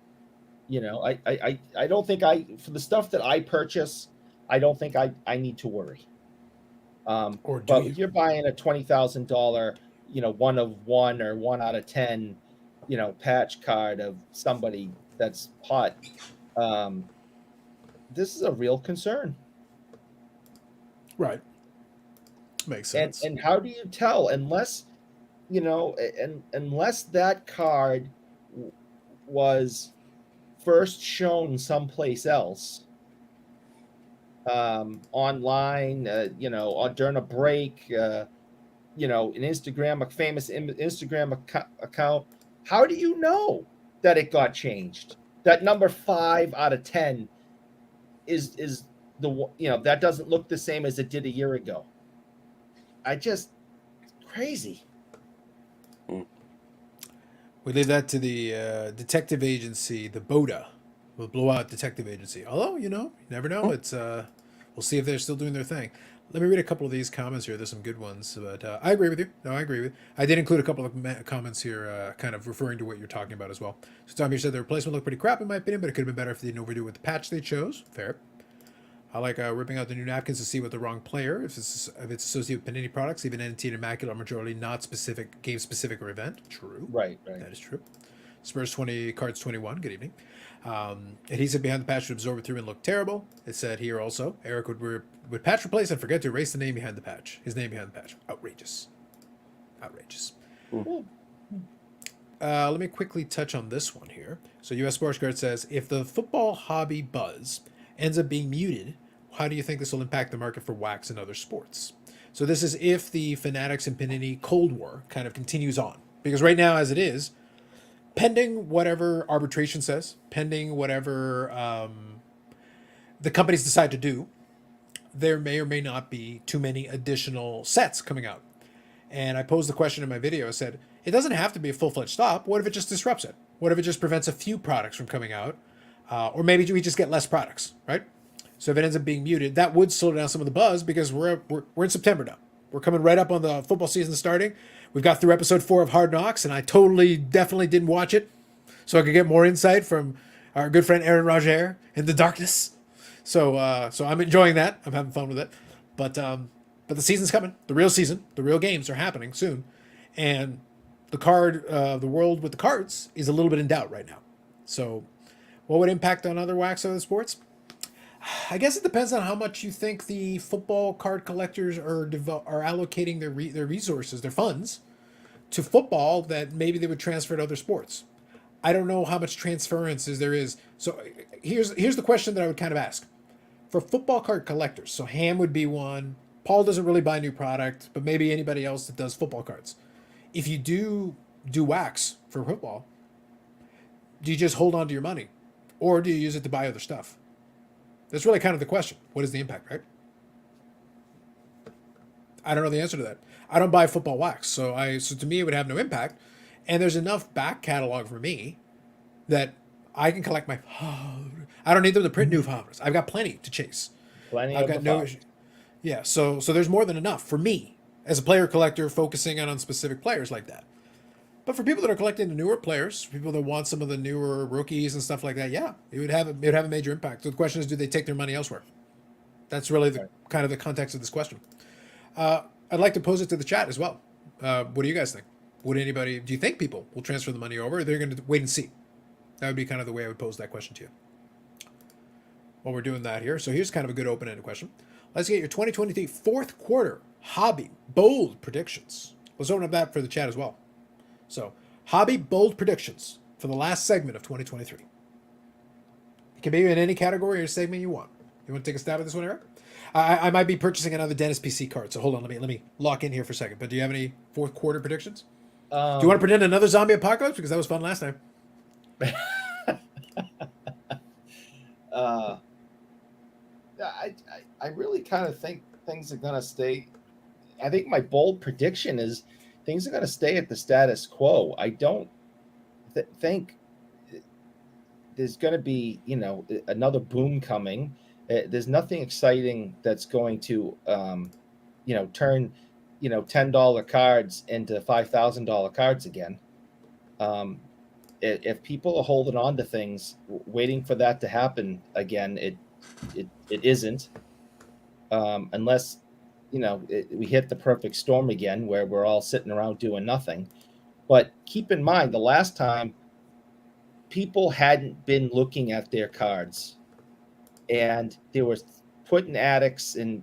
S2: I don't think for the stuff that I purchase, I don't think I need to worry.
S1: Or do
S2: But
S1: you?
S2: if you're buying a $20,000, 1 of 1 or 1 out of 10, patch card of somebody that's hot, this is a real concern.
S1: Right. Makes
S2: And
S1: sense.
S2: and how do you tell unless unless that card was first shown someplace else, online, during a break, an Instagram, a famous Instagram account. How do you know that it got changed? That number 5 out of 10 is that doesn't look the same as it did a year ago. Crazy.
S1: We leave that to the detective agency, the BODA, the Blowout Detective Agency. Although, you never know. It's we'll see if they're still doing their thing. Let me read a couple of these comments here. There's some good ones, but I agree with you. No, I agree with you. I did include a couple of comments here, kind of referring to what you're talking about as well. So Tom here said the replacement looked pretty crap in my opinion, but it could have been better if they didn't overdo it with the patch they chose. Fair. I like ripping out the new napkins to see what the wrong player, if it's associated with Panini products, even NT and Immaculate are majority not specific, game specific or event. True.
S2: Right.
S1: That is true. Spurs 20, Cards 21. Good evening. Adhesive behind the patch would absorb it through and look terrible. It said here also, Eric would patch replace and forget to erase the name behind the patch. His name behind the patch. Outrageous. Let me quickly touch on this one here. So US Sports Guard says, if the football hobby buzz ends up being muted, how do you think this will impact the market for wax and other sports? So this is if the Fanatics and Panini Cold War kind of continues on. Because right now, as it is, pending whatever arbitration says, pending whatever the companies decide to do, there may or may not be too many additional sets coming out. And I posed the question in my video. I said, it doesn't have to be a full-fledged stop. What if it just disrupts it? What if it just prevents a few products from coming out? Or maybe we just get less products, right? So if it ends up being muted, that would slow down some of the buzz because we're in September now. We're coming right up on the football season starting. We've got through episode 4 of Hard Knocks, and I definitely didn't watch it so I could get more insight from our good friend Aaron Roger in the darkness. So I'm enjoying that. I'm having fun with it. But the season's coming. The real season, the real games are happening soon. And the world with the cards is a little bit in doubt right now. So what would impact on other wax other sports? I guess it depends on how much you think the football card collectors are allocating their resources, their funds, to football that maybe they would transfer to other sports. I don't know how much transferences there is. So here's the question that I would kind of ask. For football card collectors, so Ham would be one. Paul doesn't really buy new product, but maybe anybody else that does football cards. If you do wax for football, do you just hold on to your money? Or do you use it to buy other stuff? That's really kind of the question. What is the impact, right? I don't know the answer to that. I don't buy football wax, so to me it would have no impact. And there's enough back catalog for me that I can collect my. I don't need them to print new Favres. I've got plenty to chase.
S2: Plenty
S1: I've
S2: of
S1: got
S2: the
S1: no
S2: Favres.
S1: issue. Yeah, so there's more than enough for me as a player collector focusing on specific players like that. But for people that are collecting the newer players, people that want some of the newer rookies and stuff like that, yeah, it would have a major impact. So the question is, do they take their money elsewhere? That's really the kind of the context of this question. I'd like to pose it to the chat as well. What do you guys think? Do you think people will transfer the money over, or they're going to wait and see? That would be kind of the way I would pose that question to you. While we're doing that here, so here's kind of a good open-ended question. Let's get your 2023 fourth quarter hobby bold predictions. Let's open up that for the chat as well. So, hobby bold predictions for the last segment of 2023. It can be in any category or segment you want. You want to take a stab at this one, Eric? I might be purchasing another Dennis PC card, so hold on, let me lock in here for a second. But do you have any fourth quarter predictions? Do you want to predict another zombie apocalypse? Because that was fun last time.
S2: I really kind of think things are going to stay. I think my bold prediction is things are going to stay at the status quo. I don't think there's going to be, another boom coming. There's nothing exciting that's going to, turn, $10 cards into $5,000 cards again. If people are holding on to things, waiting for that to happen again, it isn't, unless we hit the perfect storm again where we're all sitting around doing nothing. But keep in mind, the last time people hadn't been looking at their cards, and they were put in attics and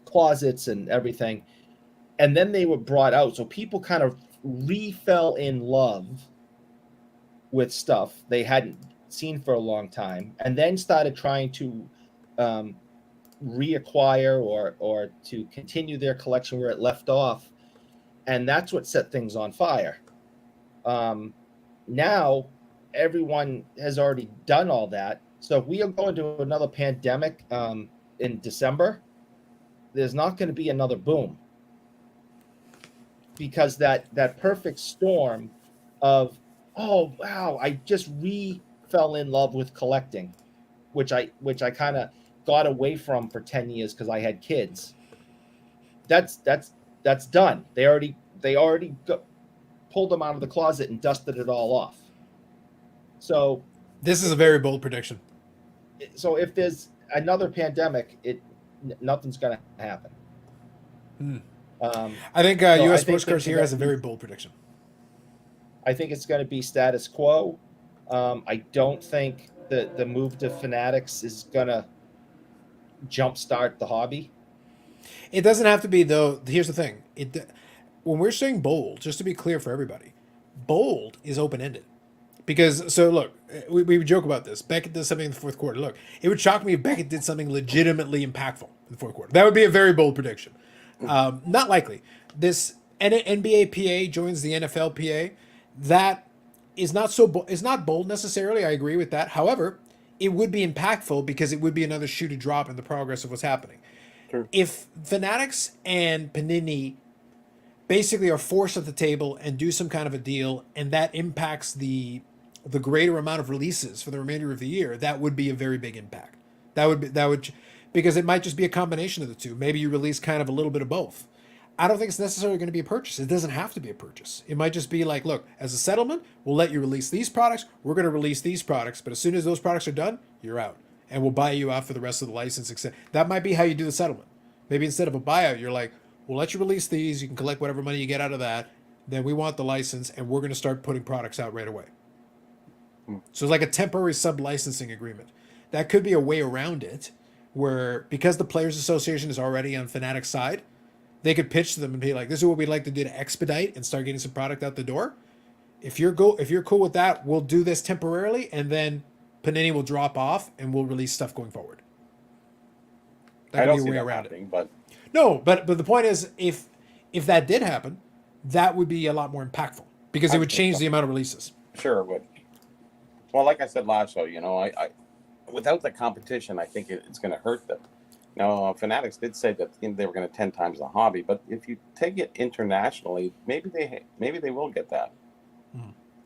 S2: closets and everything, and then they were brought out. So people kind of fell in love with stuff they hadn't seen for a long time, and then started trying to reacquire or to continue their collection where it left off, and that's what set things on fire. Now everyone has already done all that, so if we are going to another pandemic in December, there's not going to be another boom, because that perfect storm of, oh wow, I just fell in love with collecting, which I kind of got away from for 10 years because I had kids. That's done. They already pulled them out of the closet and dusted it all off. So
S1: this is a very bold prediction.
S2: So if there's another pandemic, nothing's going to happen.
S1: I think U.S. Sports Cards here has a very bold prediction.
S2: I think it's going to be status quo. I don't think that the move to Fanatics is going to jumpstart the hobby.
S1: It doesn't have to be, though. Here's the thing. When we're saying bold, just to be clear for everybody, bold is open-ended. Because, so look, we joke about this. Beckett does something in the fourth quarter. Look, it would shock me if Beckett did something legitimately impactful in the fourth quarter. That would be a very bold prediction. Not likely. This NBA PA joins the NFL PA. That is not is not bold necessarily. I agree with that. However, it would be impactful because it would be another shoe to drop in the progress of what's happening.
S3: Sure.
S1: If Fanatics and Panini basically are forced at the table and do some kind of a deal, and that impacts the greater amount of releases for the remainder of the year, that would be a very big impact. That would because it might just be a combination of the two. Maybe you release kind of a little bit of both. I don't think it's necessarily going to be a purchase. It doesn't have to be a purchase. It might just be like, look, as a settlement, we'll let you release these products. We're going to release these products, but as soon as those products are done, you're out, and we'll buy you out for the rest of the license. Etc. That might be how you do the settlement. Maybe instead of a buyout, you're like, we'll let you release these. You can collect whatever money you get out of that. Then we want the license, and we're going to start putting products out right away. So it's like a temporary sub-licensing agreement. That could be a way around it, where because the Players Association is already on Fanatics' side, they could pitch to them and be like, this is what we'd like to do to expedite and start getting some product out the door. If you're cool with that, we'll do this temporarily, and then Panini will drop off and we'll release stuff going forward.
S3: I don't see that happening, but
S1: no, but the point is, if that did happen, that would be a lot more impactful because it would change the amount of releases.
S3: Sure it would. Well, like I said last show, I without the competition, I think it's going to hurt them. Now, Fanatics did say that they were going to 10 times the hobby, but if you take it internationally, maybe they will get that.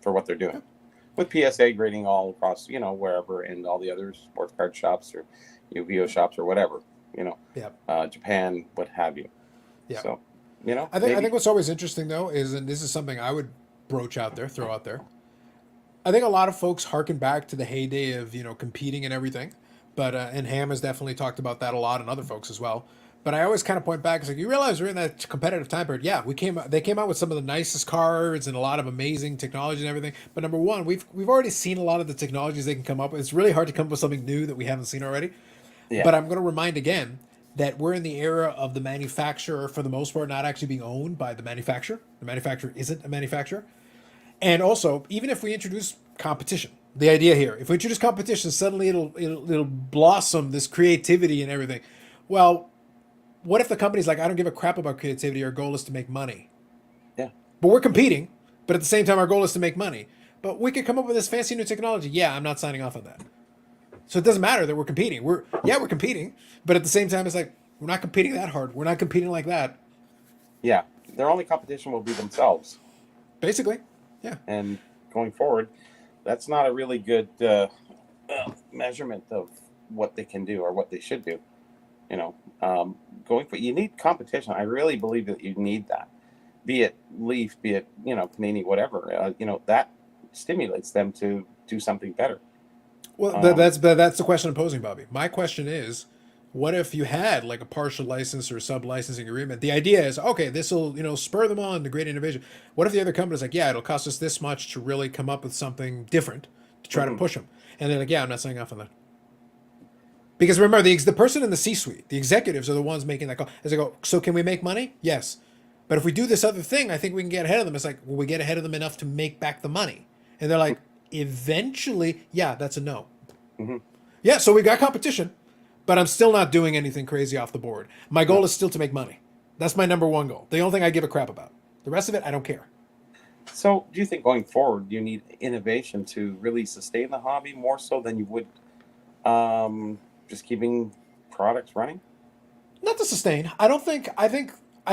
S3: for what they're doing. With PSA grading all across, wherever, and all the other sports card shops or UVO shops or whatever, Japan, what have you.
S1: Yeah.
S3: So,
S1: I think what's always interesting though is, and this is something I would throw out there. I think a lot of folks harken back to the heyday of competing and everything, but and Ham has definitely talked about that a lot, and other folks as well. But I always kind of point back. It's like, you realize we're in that competitive time period. Yeah, they came out with some of the nicest cards and a lot of amazing technology and everything. But number one, we've already seen a lot of the technologies they can come up with. It's really hard to come up with something new that we haven't seen already. Yeah. But I'm going to remind again that we're in the era of the manufacturer, for the most part, not actually being owned by the manufacturer. The manufacturer isn't a manufacturer. And also, even if we introduce competition, the idea here, if we introduce competition, suddenly it'll blossom this creativity and everything. Well, what if the company's like, I don't give a crap about creativity. Our goal is to make money.
S3: Yeah.
S1: But we're competing. But at the same time, our goal is to make money. But we could come up with this fancy new technology. Yeah, I'm not signing off on that. So it doesn't matter that we're competing. We're competing. But at the same time, it's like, we're not competing that hard. We're not competing like that.
S3: Yeah. Their only competition will be themselves.
S1: Basically. Yeah.
S3: And going forward, that's not a really good measurement of what they can do or what they should do. You need competition. I really believe that you need that. Be it Leaf, be it Panini, whatever. That stimulates them to do something better.
S1: Well, that's the question I'm posing, Bobby. My question is, what if you had like a partial license or sub-licensing agreement? The idea is, okay, this will spur them on to great innovation. What if the other company's like, yeah, it'll cost us this much to really come up with something different to try to push them, and they're like, yeah, I'm not signing off on that. Because remember, the person in the C-suite, the executives are the ones making that call. As they go, so can we make money? Yes. But if we do this other thing, I think we can get ahead of them. It's like, will we get ahead of them enough to make back the money? And they're like, eventually, yeah, that's a no. Mm-hmm. Yeah, so we got competition, but I'm still not doing anything crazy off the board. My goal is still to make money. That's my number one goal. The only thing I give a crap about. The rest of it, I don't care.
S3: So do you think going forward, you need innovation to really sustain the hobby more so than you would just keeping products running?
S1: Not to sustain. I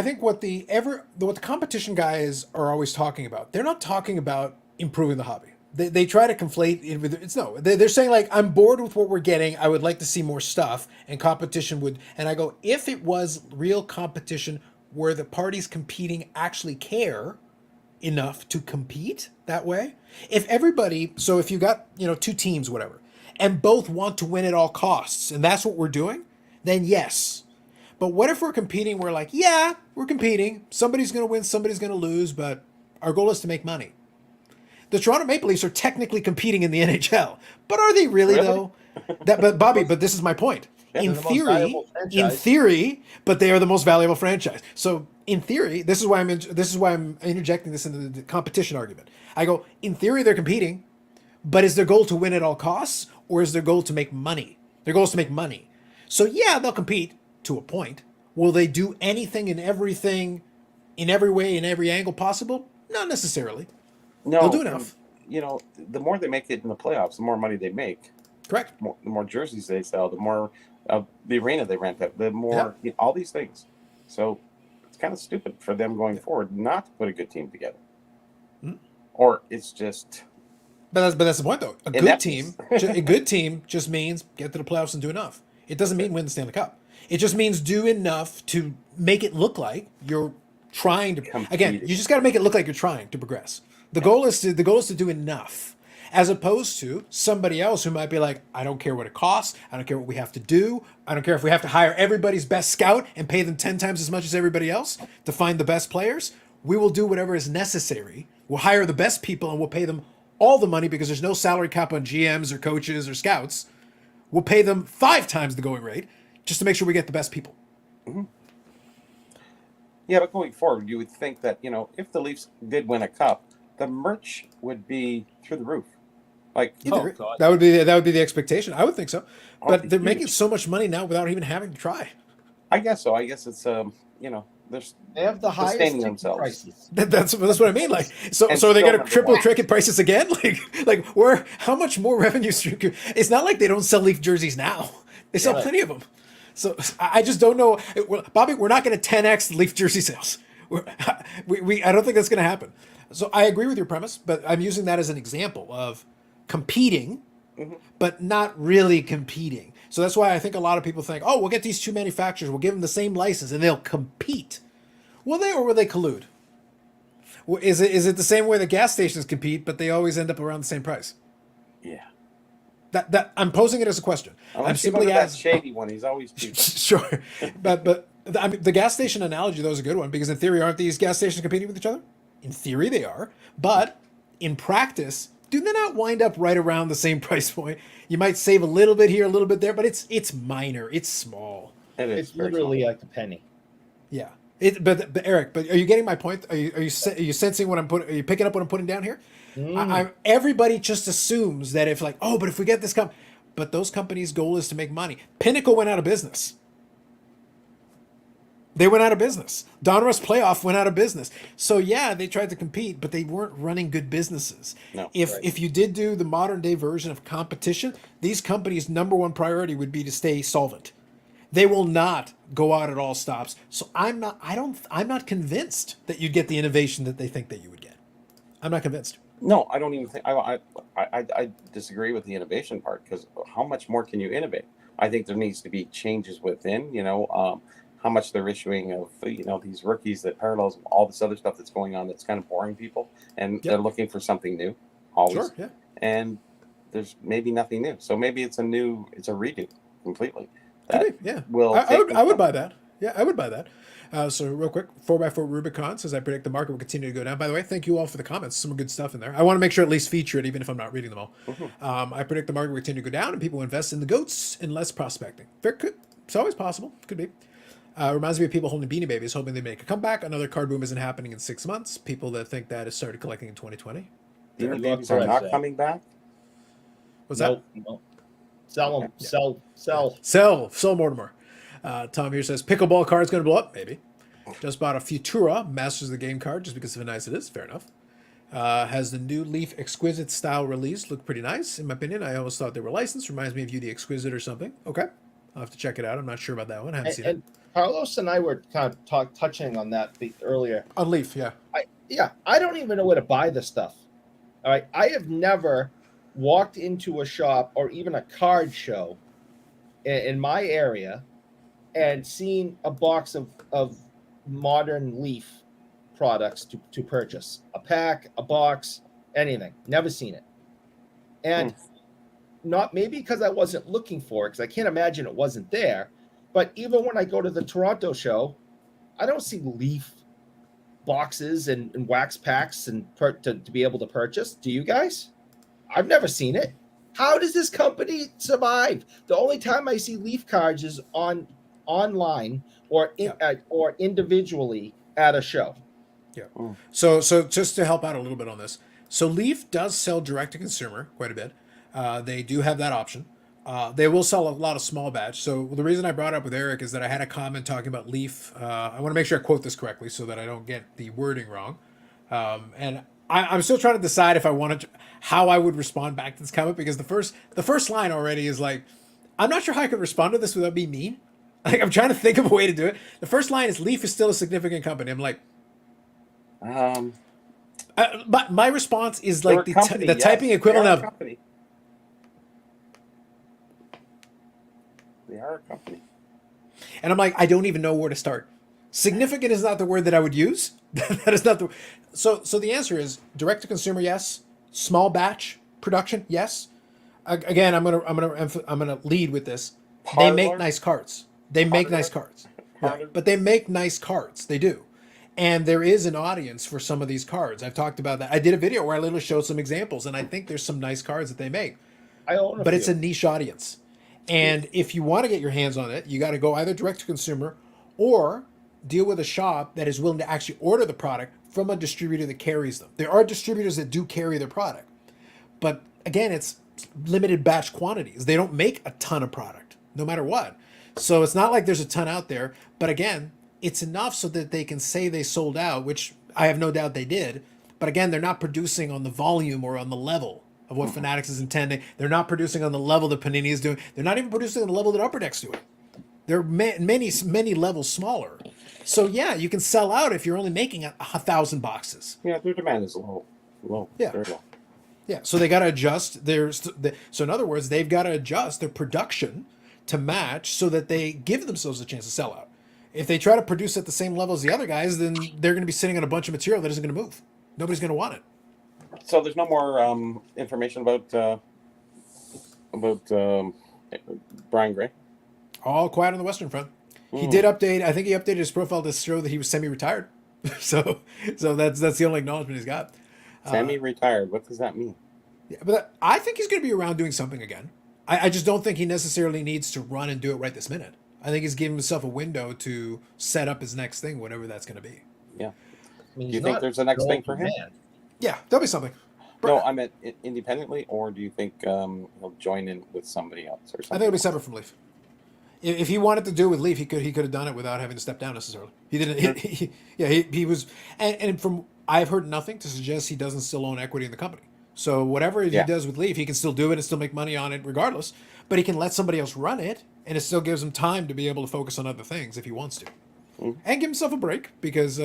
S1: think what the competition guys are always talking about, they're not talking about improving the hobby. They try to conflate it with they're saying like, I'm bored with what we're getting. I would like to see more stuff, and competition would. And I go, if it was real competition where the parties competing actually care enough to compete that way, if you got two teams, whatever, and both want to win at all costs, and that's what we're doing, then yes. But what if we're competing? We're like, yeah, we're competing. Somebody's going to win, somebody's going to lose, but our goal is to make money. The Toronto Maple Leafs are technically competing in the NHL, but are they really though? But Bobby, this is my point.
S2: Yeah,
S1: in theory, but they are the most valuable franchise. So in theory, this is why I'm interjecting this into the competition argument. I go, in theory, they're competing, but is their goal to win at all costs, or is their goal to make money? Their goal is to make money. So yeah, they'll compete to a point. Will they do anything and everything in every way, in every angle possible? Not necessarily.
S3: No,
S1: they'll do enough.
S3: The more they make it in the playoffs, the more money they make.
S1: Correct.
S3: The more jerseys they sell, the more the arena they rent out, the more all these things. So it's kind of stupid for them going forward not to put a good team together. Or it's just.
S1: But that's the point though. A good team just means get to the playoffs and do enough. It doesn't mean win the Stanley Cup. It just means do enough to make it look like you're trying to. Compete. Again, you just got to make it look like you're trying to progress. The goal is to do enough, as opposed to somebody else who might be like, I don't care what it costs. I don't care what we have to do. I don't care if we have to hire everybody's best scout and pay them 10 times as much as everybody else to find the best players. We will do whatever is necessary. We'll hire the best people and we'll pay them all the money because there's no salary cap on GMs or coaches or scouts. We'll pay them 5 times the going rate just to make sure we get the best people.
S3: Mm-hmm. Yeah, but going forward, you would think that, if the Leafs did win a cup, the merch would be through the roof. Like,
S1: that would be the expectation. I would think so. But they're making so much money now without even having to try.
S3: I guess so. I guess it's
S2: they have the highest prices.
S1: That's what I mean. Like, so are they going to triple ticket prices again? Like how much more revenue stream? It's not like they don't sell Leaf jerseys now. They sell plenty of them. So I just don't know, Bobby. We're not going to 10x Leaf jersey sales. I don't think that's going to happen. So I agree with your premise, but I'm using that as an example of competing, but not really competing. So that's why I think a lot of people think, oh, we'll get these two manufacturers, we'll give them the same license, and they'll compete. Will they, or will they collude? Is it the same way the gas stations compete, but they always end up around the same price?
S3: Yeah.
S1: That I'm posing it as a question. I'm simply
S3: that shady one. He's always cheap.
S1: Sure, but I mean, the gas station analogy though is a good one, because in theory, aren't these gas stations competing with each other? In theory, they are, but in practice, do they not wind up right around the same price point? You might save a little bit here, a little bit there, but it's minor, it's small.
S2: It's literally like a penny.
S1: Yeah. But Eric, are you getting my point? Are you sensing what I'm putting? Are you picking up what I'm putting down here? Everybody just assumes that if we get this but those companies' goal is to make money. Pinnacle went out of business. They went out of business. Donruss Playoff went out of business. So yeah, they tried to compete, but they weren't running good businesses.
S3: No,
S1: if you did do the modern day version of competition, these companies' number one priority would be to stay solvent. They will not go out at all stops. So I'm not convinced that you'd get the innovation that they think that you would get. I'm not convinced.
S3: No, I don't even think I disagree with the innovation part, because how much more can you innovate? I think there needs to be changes within, how much they're issuing of, these rookies that parallels all this other stuff that's going on that's kind of boring people, and they're looking for something new always.
S1: Sure, yeah.
S3: And there's maybe nothing new. So maybe it's a redo completely.
S1: Yeah. I would buy that. Yeah, I would buy that. So real quick, 4x4 Rubicon says, I predict the market will continue to go down. By the way, thank you all for the comments. Some good stuff in there. I want to make sure at least feature it, even if I'm not reading them all. I predict the market will continue to go down and people will invest in the goats and less prospecting. It's always possible. Could be. Reminds me of people holding Beanie Babies, hoping they make a comeback. Another card boom isn't happening in 6 months. People that think that has started collecting in 2020.
S3: Beanie Babies are not coming back?
S1: What's that?
S2: No. Sell them.
S1: Yeah. Sell Mortimer. Tom here says, pickleball card's going to blow up. Maybe. Just bought a Futura Masters of the Game card just because of how nice it is. Fair enough. Has the new Leaf Exquisite style release. Looked pretty nice, in my opinion. I almost thought they were licensed. Reminds me of UD Exquisite or something. Okay. I'll have to check it out. I'm not sure about that one. I haven't seen it.
S2: Carlos and I were kind of touching on that earlier.
S1: On Leaf, yeah.
S2: I don't even know where to buy this stuff. All right. I have never walked into a shop or even a card show in my area and seen a box of modern Leaf products to purchase. A pack, a box, anything. Never seen it. And not maybe because I wasn't looking for it, because I can't imagine it wasn't there. But even when I go to the Toronto show, I don't see Leaf boxes and wax packs to be able to purchase. Do you guys? I've never seen it. How does this company survive? The only time I see Leaf cards is online or individually at a show.
S1: Yeah. So just to help out a little bit on this, so Leaf does sell direct to consumer quite a bit. They do have that option. They will sell a lot of small batch. So the reason I brought it up with Eric is that I had a comment talking about Leaf. I want to make sure I quote this correctly so that I don't get the wording wrong. And I'm still trying to decide if I wanted how I would respond back to this comment, because the first line already is like, I'm not sure how I could respond to this without being mean. Like, I'm trying to think of a way to do it. The first line is, Leaf is still a significant company. I'm like, but my response is like the typing equivalent of
S3: company. They are a company.
S1: And I'm like, I don't even know where to start. Significant is not the word that I would use. That is not the. So the answer is direct to consumer, yes. Small batch production, yes. Again, I'm gonna lead with this. They make nice cards. They make nice cards. Yeah, but they make nice cards. They do. And there is an audience for some of these cards. I've talked about that. I did a video where I literally showed some examples, and I think there's some nice cards that they make. But it's a niche audience. And if you want to get your hands on it, you got to go either direct to consumer or deal with a shop that is willing to actually order the product from a distributor that carries them. There are distributors that do carry their product. But again, it's limited batch quantities. They don't make a ton of product, no matter what. So it's not like there's a ton out there. But again, it's enough so that they can say they sold out, which I have no doubt they did. But again, they're not producing on the volume or on the level of what Fanatics is intending. They're not producing on the level that Panini is doing. They're not even producing on the level that Upper Deck's doing. They're many levels smaller. So yeah, you can sell out if you're only making 1,000 boxes.
S3: Yeah, their demand is low.
S1: Yeah.
S3: Very low.
S1: Yeah, so they got to adjust so in other words, they've got to adjust their production to match so that they give themselves a chance to sell out. If they try to produce at the same level as the other guys, then they're going to be sitting on a bunch of material that isn't going to move. Nobody's going to want it.
S3: So there's no more information about Brian Gray.
S1: All quiet on the Western Front. He
S3: Hmm.
S1: did update. I think he updated his profile to show that he was semi-retired. so that's the only acknowledgement he's got.
S3: Semi-retired. What does that mean?
S1: Yeah, but I think he's going to be around doing something again. I just don't think he necessarily needs to run and do it right this minute. I think he's giving himself a window to set up his next thing, whatever that's going to be.
S3: Yeah.
S2: I mean,
S3: Do
S2: he's
S3: you think
S2: not
S3: there's a next
S2: an
S3: thing
S2: old
S3: for him?
S2: man.
S1: Yeah, there'll be something.
S3: No, I meant independently, or do you think he'll join in with somebody else or
S1: I think
S3: something?
S1: it'll be separate from Leaf. If he wanted to do it with Leaf, he could have done it without having to step down necessarily. He didn't. He was, and from I've heard nothing to suggest he doesn't still own equity in the company. So whatever he does with Leaf, he can still do it and still make money on it regardless. But he can let somebody else run it, and it still gives him time to be able to focus on other things if he wants to, and give himself a break because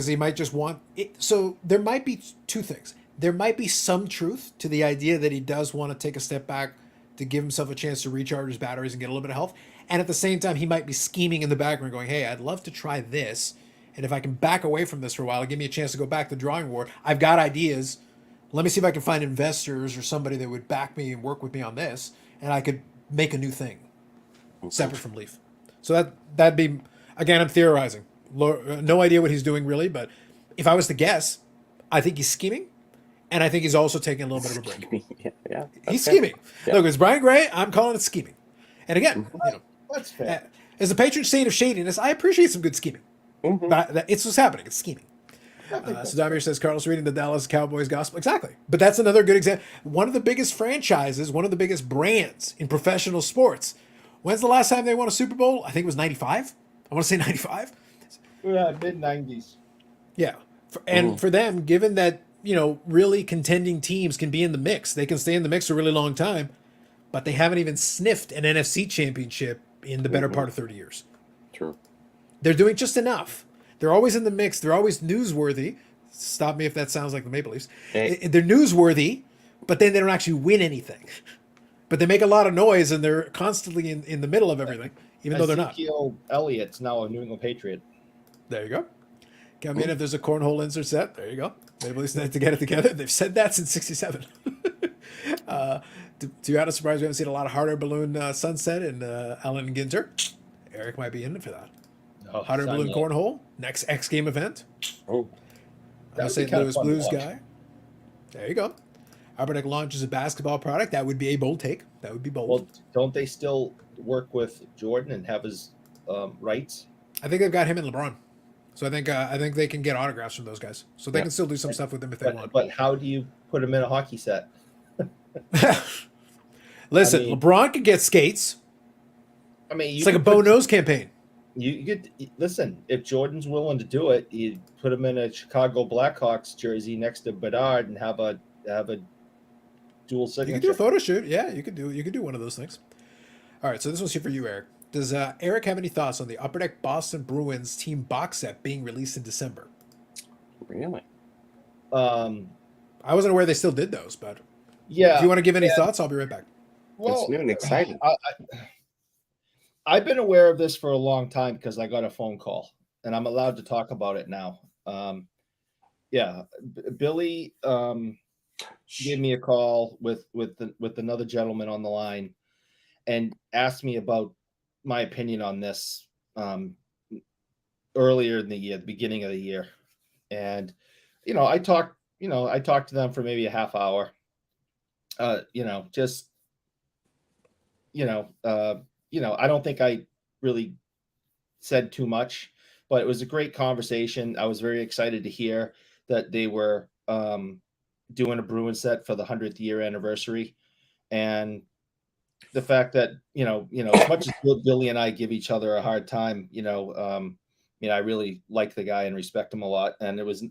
S1: he might just want it. So there might be two things. There might be some truth to the idea that he does want to take a step back to give himself a chance to recharge his batteries and get a little bit of health. And at the same time, he might be scheming in the background going, hey, I'd love to try this. And if I can back away from this for a while, give me a chance to go back to the drawing board. I've got ideas. Let me see if I can find investors or somebody that would back me and work with me on this. And I could make a new thing separate from Leaf. So that'd be, again, I'm theorizing. No idea what he's doing really. But if I was to guess, I think he's scheming. And I think he's also taking a little bit of a break.
S3: Yeah.
S1: He's
S3: Okay.
S1: scheming.
S3: Yeah.
S1: Look, it's Brian Gray. I'm calling it scheming. And again,
S2: That's fair.
S1: as a patron saint of shadiness, I appreciate some good scheming.
S3: Mhm.
S1: But it's what's happening. It's scheming. So Damir says Carlos reading the Dallas Cowboys gospel. Exactly. But that's another good example. One of the biggest franchises, one of the biggest brands in professional sports. When's the last time they won a Super Bowl? I think it was 95. I want to say 95.
S2: Yeah, mid-90s.
S1: Yeah. For them, given that, really contending teams can be in the mix, they can stay in the mix for a really long time, but they haven't even sniffed an NFC championship in the better part of 30 years.
S3: True.
S1: They're doing just enough. They're always in the mix. They're always newsworthy. Stop me if that sounds like the Maple Leafs.
S3: Hey.
S1: They're newsworthy, but then they don't actually win anything. But they make a lot of noise, and they're constantly in the middle of everything, even though they're not.
S2: Ezekiel Elliott's now a New England Patriot.
S1: There you go. Come in if there's a cornhole insert set. There you go. Maple Leafs need to get it together. They've said that since '67. To your surprise, we haven't seen a lot of hot air balloon sunset and Allen Ginter. Eric might be in it for that. Hot air balloon cornhole, next X game event.
S3: Oh,
S1: I'm a St. Louis Blues guy. There you go. Albertek launches a basketball product. That would be a bold take. That would be bold.
S2: Well, don't they still work with Jordan and have his rights?
S1: I think they've got him and LeBron. So I think they can get autographs from those guys. So they can still do some stuff with them if they want.
S2: But how do you put him in a hockey set?
S1: Listen,
S2: I mean-
S1: LeBron could get skates.
S2: I mean,
S1: It's like a Bo Nose campaign.
S2: You could listen. If Jordan's willing to do it, you put him in a Chicago Blackhawks jersey next to Bedard and have a dual
S1: You
S2: signature.
S1: could do a photo shoot. Yeah, you could do one of those things. All right, so this one's here for you, Eric. Does Eric have any thoughts on the Upper Deck Boston Bruins team box set being released in December?
S3: really?
S1: I wasn't aware they still did those, but
S2: Yeah.
S1: if you want to give any thoughts, I'll be right back.
S2: Well,
S3: It's new and exciting.
S2: I've been aware of this for a long time because I got a phone call, and I'm allowed to talk about it now. Billy gave me a call with another gentleman on the line, and asked me about my opinion on this earlier in the year, the beginning of the year, and I talked to them for maybe a half hour. I don't think I really said too much, but it was a great conversation. I was very excited to hear that they were doing a Bruin set for the 100th year anniversary, and the fact that as much as Billy and I give each other a hard time, I really like the guy and respect him a lot, and it was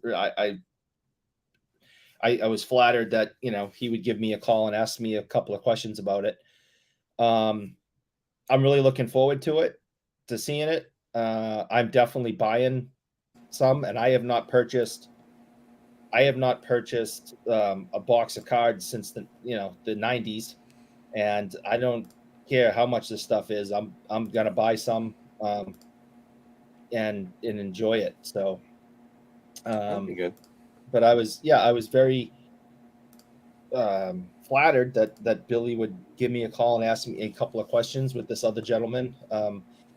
S2: I was flattered that he would give me a call and ask me a couple of questions about it. I'm really looking forward to seeing it. I'm definitely buying some, and I have not purchased a box of cards since the 90s, and I don't care how much this stuff is. I'm gonna buy some and enjoy it. So
S3: That'd be good.
S2: but I was very flattered that Billy would give me a call and ask me a couple of questions with this other gentleman.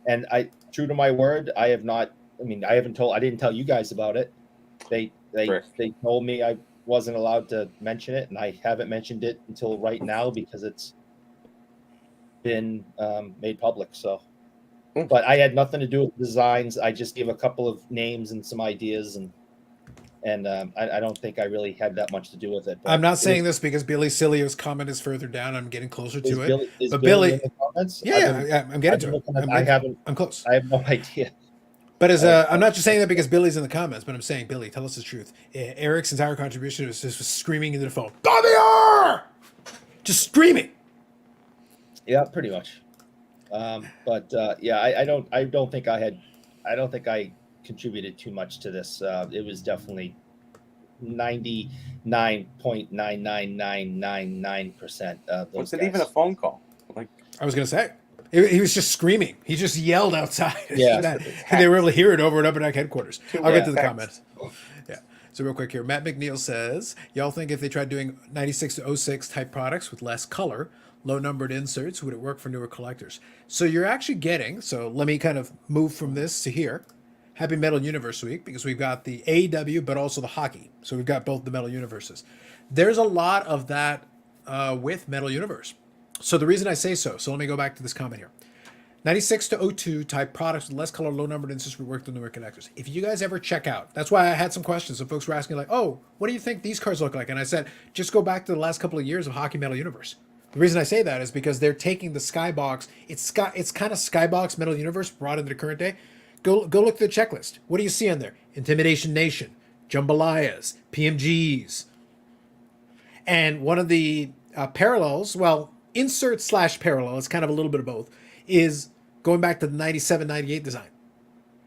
S2: And I, true to my word, I didn't tell you guys about it. They told me I wasn't allowed to mention it, and I haven't mentioned it until right now because it's been made public. So, but I had nothing to do with designs. I just gave a couple of names and some ideas, and I don't think I really had that much to do with it.
S1: I'm not saying this because Billy Cilio's comment is further down. I'm getting closer to it.
S2: But Billy in the comments?
S1: I'm getting to it. I'm close.
S2: I have no idea.
S1: But I'm not just saying that because Billy's in the comments, but I'm saying, Billy, tell us the truth. Eric's entire contribution was just screaming into the phone, "Gaviar!" Just screaming.
S2: Yeah, pretty much. But I don't think I contributed too much to this. It was definitely 99.99999% of those.
S3: Was it even a phone call? Like
S1: I was gonna say. He was just screaming. He just yelled outside.
S2: Yeah.
S1: And they were able to hear it over at Upper Deck headquarters. I'll get to the
S3: Thanks.
S1: comments. Yeah. So real quick here, Matt McNeil says, y'all think if they tried doing 96 to 06 type products with less color, low numbered inserts, would it work for newer collectors? So you're actually getting, so let me kind of move from this to here. Happy Metal Universe Week, because we've got the AEW, but also the hockey. So we've got both the Metal Universes. There's a lot of that with Metal Universe. So the reason I say so let me go back to this comment here. 96 to 02 type products with less color, low numbered inserts would work with newer connectors. If you guys ever check out, that's why I had some questions. Some folks were asking like, oh, what do you think these cards look like? And I said, just go back to the last couple of years of Hockey Metal Universe. The reason I say that is because they're taking the Skybox. It's kind of Skybox Metal Universe brought into the current day. Go look at the checklist. What do you see on there? Intimidation Nation, Jambalayas, PMGs. And one of the parallels, well, insert / parallel, it's kind of a little bit of both, is going back to the 97-98 design.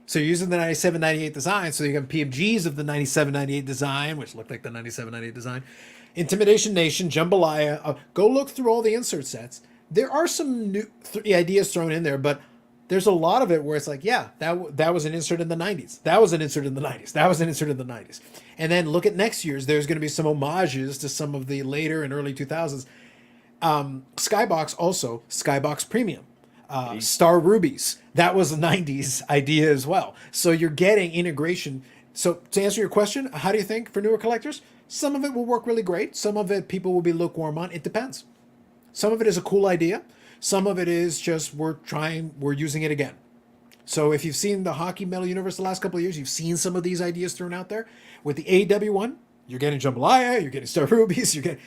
S1: So you're using the 97-98 design, so you have PMGs of the 97-98 design, which look like the 97-98 design. Intimidation Nation, Jambalaya. Go look through all the insert sets. There are some new ideas thrown in there, but there's a lot of it where it's like, yeah, that was an insert in the 90s. That was an insert in the 90s. That was an insert in the 90s. And then look at next year's. There's going to be some homages to some of the later and early 2000s. Skybox also, Skybox Premium. Star Rubies. That was a 90s idea as well. So you're getting integration. So to answer your question, how do you think for newer collectors? Some of it will work really great. Some of it people will be lukewarm on. It depends. Some of it is a cool idea. Some of it is just we're using it again. So if you've seen the Hockey Metal Universe the last couple of years, you've seen some of these ideas thrown out there. With the AEW one, you're getting Jambalaya, you're getting Star Rubies, you're getting...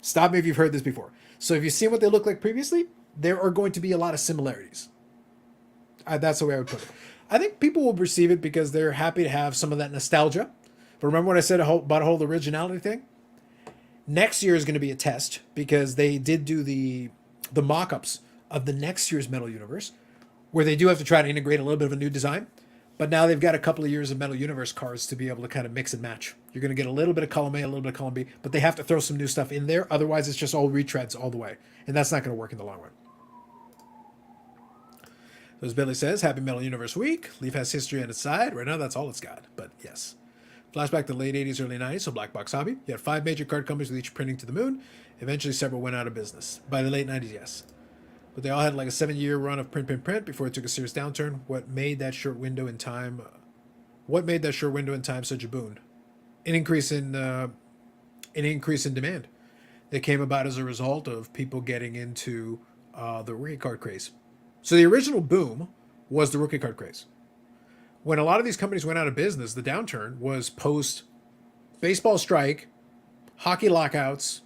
S1: Stop me if you've heard this before. So if you've seen what they look like previously, there are going to be a lot of similarities. That's the way I would put it. I think people will receive it because they're happy to have some of that nostalgia. But remember what I said about a whole originality thing? Next year is going to be a test because they did do the mock-ups of the next year's Metal Universe, where they do have to try to integrate a little bit of a new design. But now they've got a couple of years of Metal Universe cards to be able to kind of mix and match. You're going to get a little bit of column A, a little bit of column B, but they have to throw some new stuff in there. Otherwise, it's just all retreads all the way. And that's not going to work in the long run. So as Billy says, Happy Metal Universe Week. Leaf has history on its side. Right now, that's all it's got. But yes. Flashback to the late 80s, early 90s, so Black Box Hobby. You had 5 major card companies with each printing to the moon. Eventually, several went out of business. By the late 90s, yes. But they all had like a 7-year run of print before it took a serious downturn. What made that short window in time such a boon? An increase in demand that came about as a result of people getting into the rookie card craze. So the original boom was the rookie card craze. When a lot of these companies went out of business, the downturn was post baseball strike, hockey lockouts,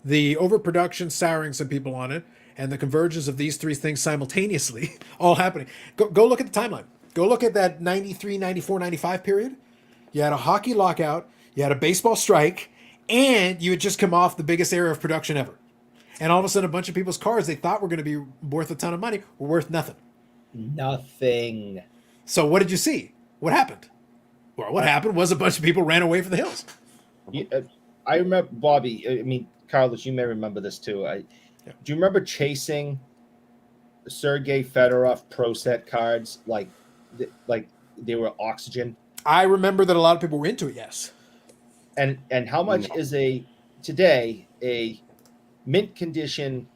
S1: the overproduction souring some people on it, and the convergence of these three things simultaneously all happening. Go look at the timeline. Go look at that 93, 94, 95 period. You had a hockey lockout, you had a baseball strike, and you had just come off the biggest era of production ever. And all of a sudden, a bunch of people's cards they thought were going to be worth a ton of money were worth nothing.
S2: Nothing.
S1: So what did you see? What happened? Well, what happened was a bunch of people ran away from the hills.
S2: I remember, Bobby. I mean, Carlos, you may remember this too. Do you remember chasing Sergei Fedorov Pro Set cards like they were oxygen?
S1: I remember that a lot of people were into it. Yes.
S2: And how much is today a mint condition,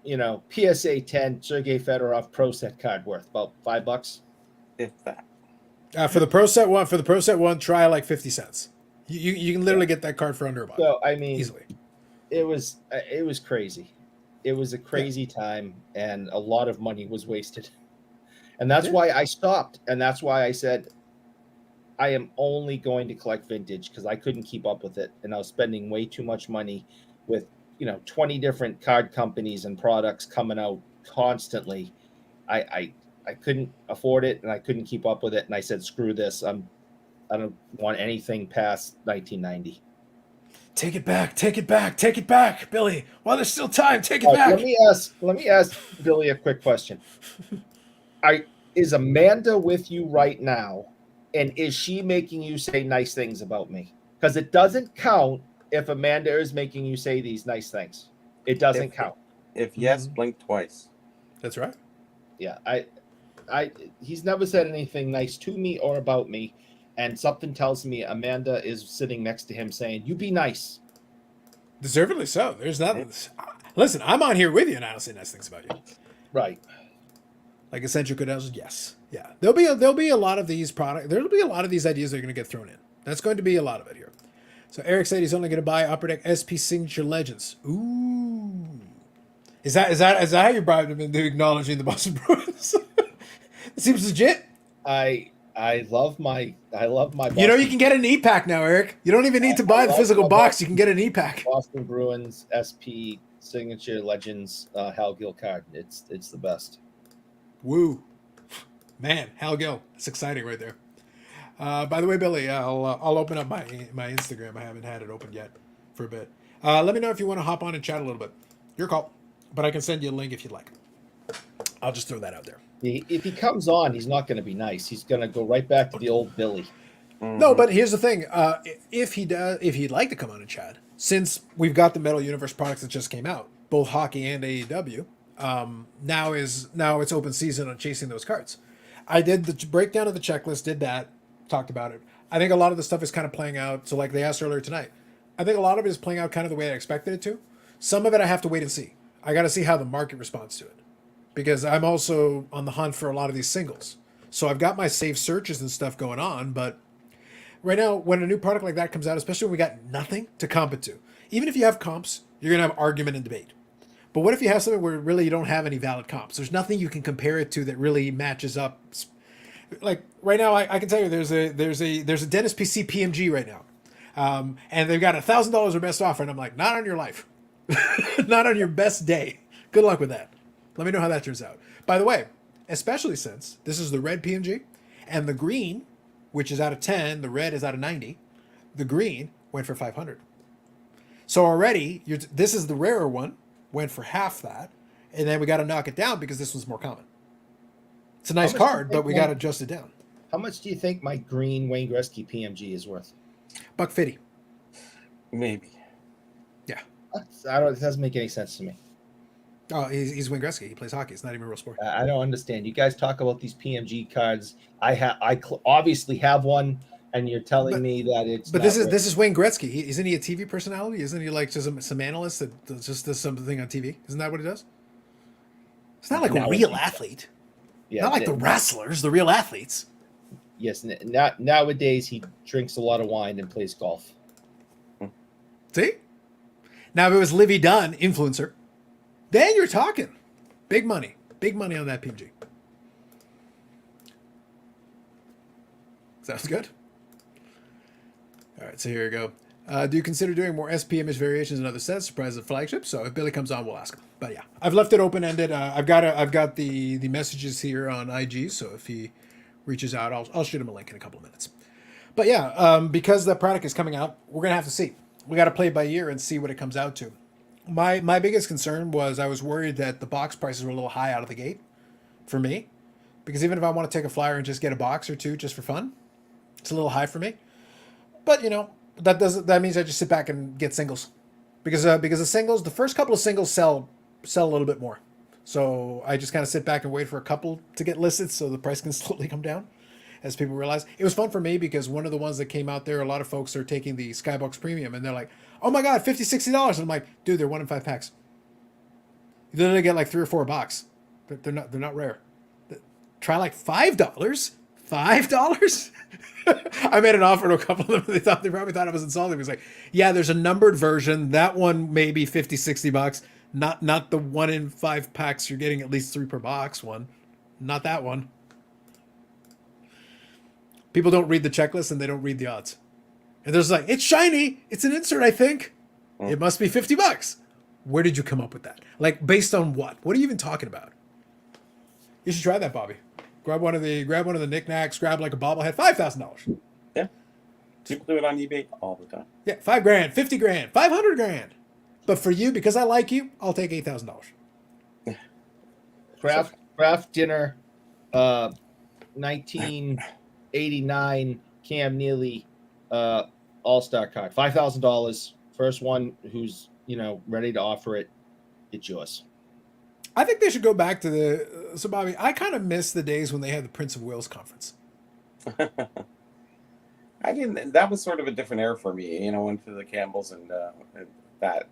S2: PSA 10 Sergei Fedorov Pro Set card worth? About $5,
S3: if that.
S1: For the Pro Set one, try like 50 cents. You can literally get that card for under $1.
S2: So I mean,
S1: easily.
S2: It was crazy. It was a crazy time, and a lot of money was wasted. And that's why I stopped. And that's why I said, I am only going to collect vintage, because I couldn't keep up with it. And I was spending way too much money with, 20 different card companies and products coming out constantly. I couldn't afford it, and I couldn't keep up with it. And I said, screw this. I don't want anything past 1990.
S1: Take it back, Billy. While there's still time, take it back.
S2: Let me ask Billy a quick question. Is Amanda with you right now, and is she making you say nice things about me? Because it doesn't count if Amanda is making you say these nice things. It doesn't count.
S3: If yes, blink twice.
S1: That's right.
S2: Yeah, he's never said anything nice to me or about me. And something tells me Amanda is sitting next to him saying, "You be nice."
S1: Deservedly so. There's nothing. Listen, I'm on here with you, and I don't say nice things about you.
S2: Right.
S1: Like Essential Credentials, yes, yeah. There'll be a lot of these products. There'll be a lot of these ideas that are going to get thrown in. That's going to be a lot of it here. So Eric said he's only going to buy Upper Deck SP Signature Legends. Ooh, is that how you bribed him into acknowledging the Boston Bruins? It seems legit.
S2: I love my Boston,
S1: you can get an e-pack now, Eric. You don't even need to buy the physical box. You can get an e-pack.
S2: Boston Bruins SP Signature Legends Hal Gill card. It's the best.
S1: Woo, man, Hal Gill. That's exciting right there. By the way, Billy, I'll open up my Instagram. I haven't had it open yet for a bit. Let me know if you want to hop on and chat a little bit. Your call, but I can send you a link if you'd like. I'll just throw that out there.
S2: If he comes on, he's not going to be nice. He's going to go right back to the old Billy.
S1: Mm-hmm. No, but here's the thing: if he'd like to come on and chat, since we've got the Metal Universe products that just came out, both hockey and AEW, now it's open season on chasing those cards. I did the breakdown of the checklist, did that, talked about it. I think a lot of the stuff is kind of playing out. So like they asked earlier tonight, I think a lot of it is playing out kind of the way I expected it to. Some of it I have to wait and see. I got to see how the market responds to it, because I'm also on the hunt for a lot of these singles. So I've got my safe searches and stuff going on, but right now, when a new product like that comes out, especially when we got nothing to comp it to, even if you have comps, you're going to have argument and debate. But what if you have something where really you don't have any valid comps? There's nothing you can compare it to that really matches up. Like right now, I can tell you there's a Dennis PC PMG right now, and they've got $1,000 or best offer, and I'm like, not on your life, not on your best day. Good luck with that. Let me know how that turns out. By the way, especially since this is the red PMG, and the green, which is out of 10, the red is out of 90, the green went for 500. So already, this is the rarer one, went for half that, and then we got to knock it down because this one's more common. It's a nice card, but we got to adjust it down.
S2: How much do you think my green Wayne Gretzky PMG is worth?
S1: $150.
S3: Maybe.
S1: Yeah.
S2: It doesn't make any sense to me.
S1: Oh, he's Wayne Gretzky. He plays hockey. It's not even a real sport.
S2: I don't understand. You guys talk about these PMG cards. I obviously have one, and you're telling me that it's.
S1: But this is Wayne Gretzky. Isn't he a TV personality? Isn't he like just some analyst that just does something on TV? Isn't that what he does? It's not like a real athlete. Yeah, not like the wrestlers, the real athletes.
S2: Yes. Nowadays, he drinks a lot of wine and plays golf.
S1: See? Now, if it was Livy Dunn, influencer, then you're talking. Big money. Big money on that PMG. Sounds good. All right, so here we go. Do you consider doing more SP image variations in other sets, surprise the flagship? So if Billy comes on, we'll ask him. But yeah, I've left it open-ended. I've got the messages here on IG, so if he reaches out, I'll shoot him a link in a couple of minutes. But yeah, because the product is coming out, we're gonna have to see. We got to play it by ear and see what it comes out to. My biggest concern was I was worried that the box prices were a little high out of the gate for me, because even if I want to take a flyer and just get a box or two just for fun, it's a little high for me. But that means I just sit back and get singles, because the singles, the first couple of singles sell a little bit more. So I just kind of sit back and wait for a couple to get listed so the price can slowly come down as people realize. It was fun for me because one of the ones that came out there, a lot of folks are taking the Skybox Premium and they're like, oh my God, $50, $60. And I'm like, dude, they're 1 in 5 packs. You literally get like 3 or 4 a box. They're not rare. Try like $5. $5? I made an offer to a couple of them. They probably thought I was insulting. It was like, yeah, there's a numbered version. That one maybe $50, $60. Not the 1 in 5 packs. You're getting at least 3 per box one. Not that one. People don't read the checklist and they don't read the odds. And there's like, it's shiny. It's an insert, I think. It must be $50. Where did you come up with that? Like, based on what? What are you even talking about? You should try that, Bobby. Grab one of the knickknacks. Grab like a bobblehead. $5,000.
S3: Yeah. People do it on eBay all the time.
S1: Yeah, $5,000, $50,000, $500,000. But for you, because I like you, I'll take $8,000.
S2: Craft dinner, 1989 Cam Neely, All-Star card, $5,000. First one who's ready to offer it, it's yours.
S1: I think they should go back to so Bobby, I kind of miss the days when they had the Prince of Wales conference.
S3: I didn't. That was sort of a different era for me. Went to the Campbells and that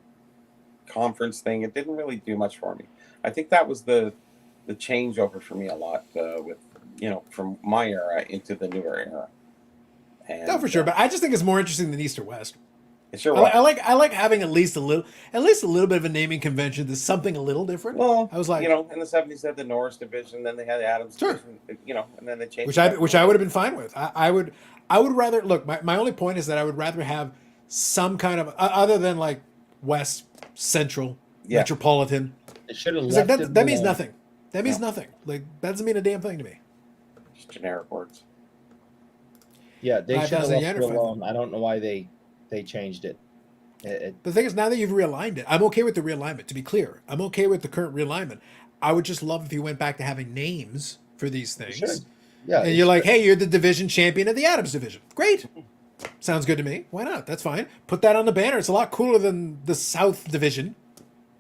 S3: conference thing. It didn't really do much for me. I think that was the changeover for me a lot with from my era into the newer era. And,
S1: no, for sure. But I just think it's more interesting than East or West.
S3: It sure was.
S1: I like having at least a little bit of a naming convention. There's something a little different.
S3: Well,
S1: I was like,
S3: in the 70s they had the Norris division, then they had the Adams division, and then they changed.
S1: Which I would have been fine with. I would rather look. My only point is that I would rather have some kind of other than like West, Central, Metropolitan.
S2: It should have
S1: left
S2: like
S1: that means nothing. That means nothing. Like that doesn't mean a damn thing to me.
S3: Just generic words.
S2: Yeah, they should have left it
S1: $5,000
S2: alone. I don't know why they changed it.
S1: The thing is, now that you've realigned it, I'm okay with the realignment. To be clear, I'm okay with the current realignment. I would just love if you went back to having names for these things.
S2: Sure. Yeah,
S1: and you're like, hey, you're the division champion of the Adams division. Great. Sounds good to me. Why not? That's fine. Put that on the banner. It's a lot cooler than the South division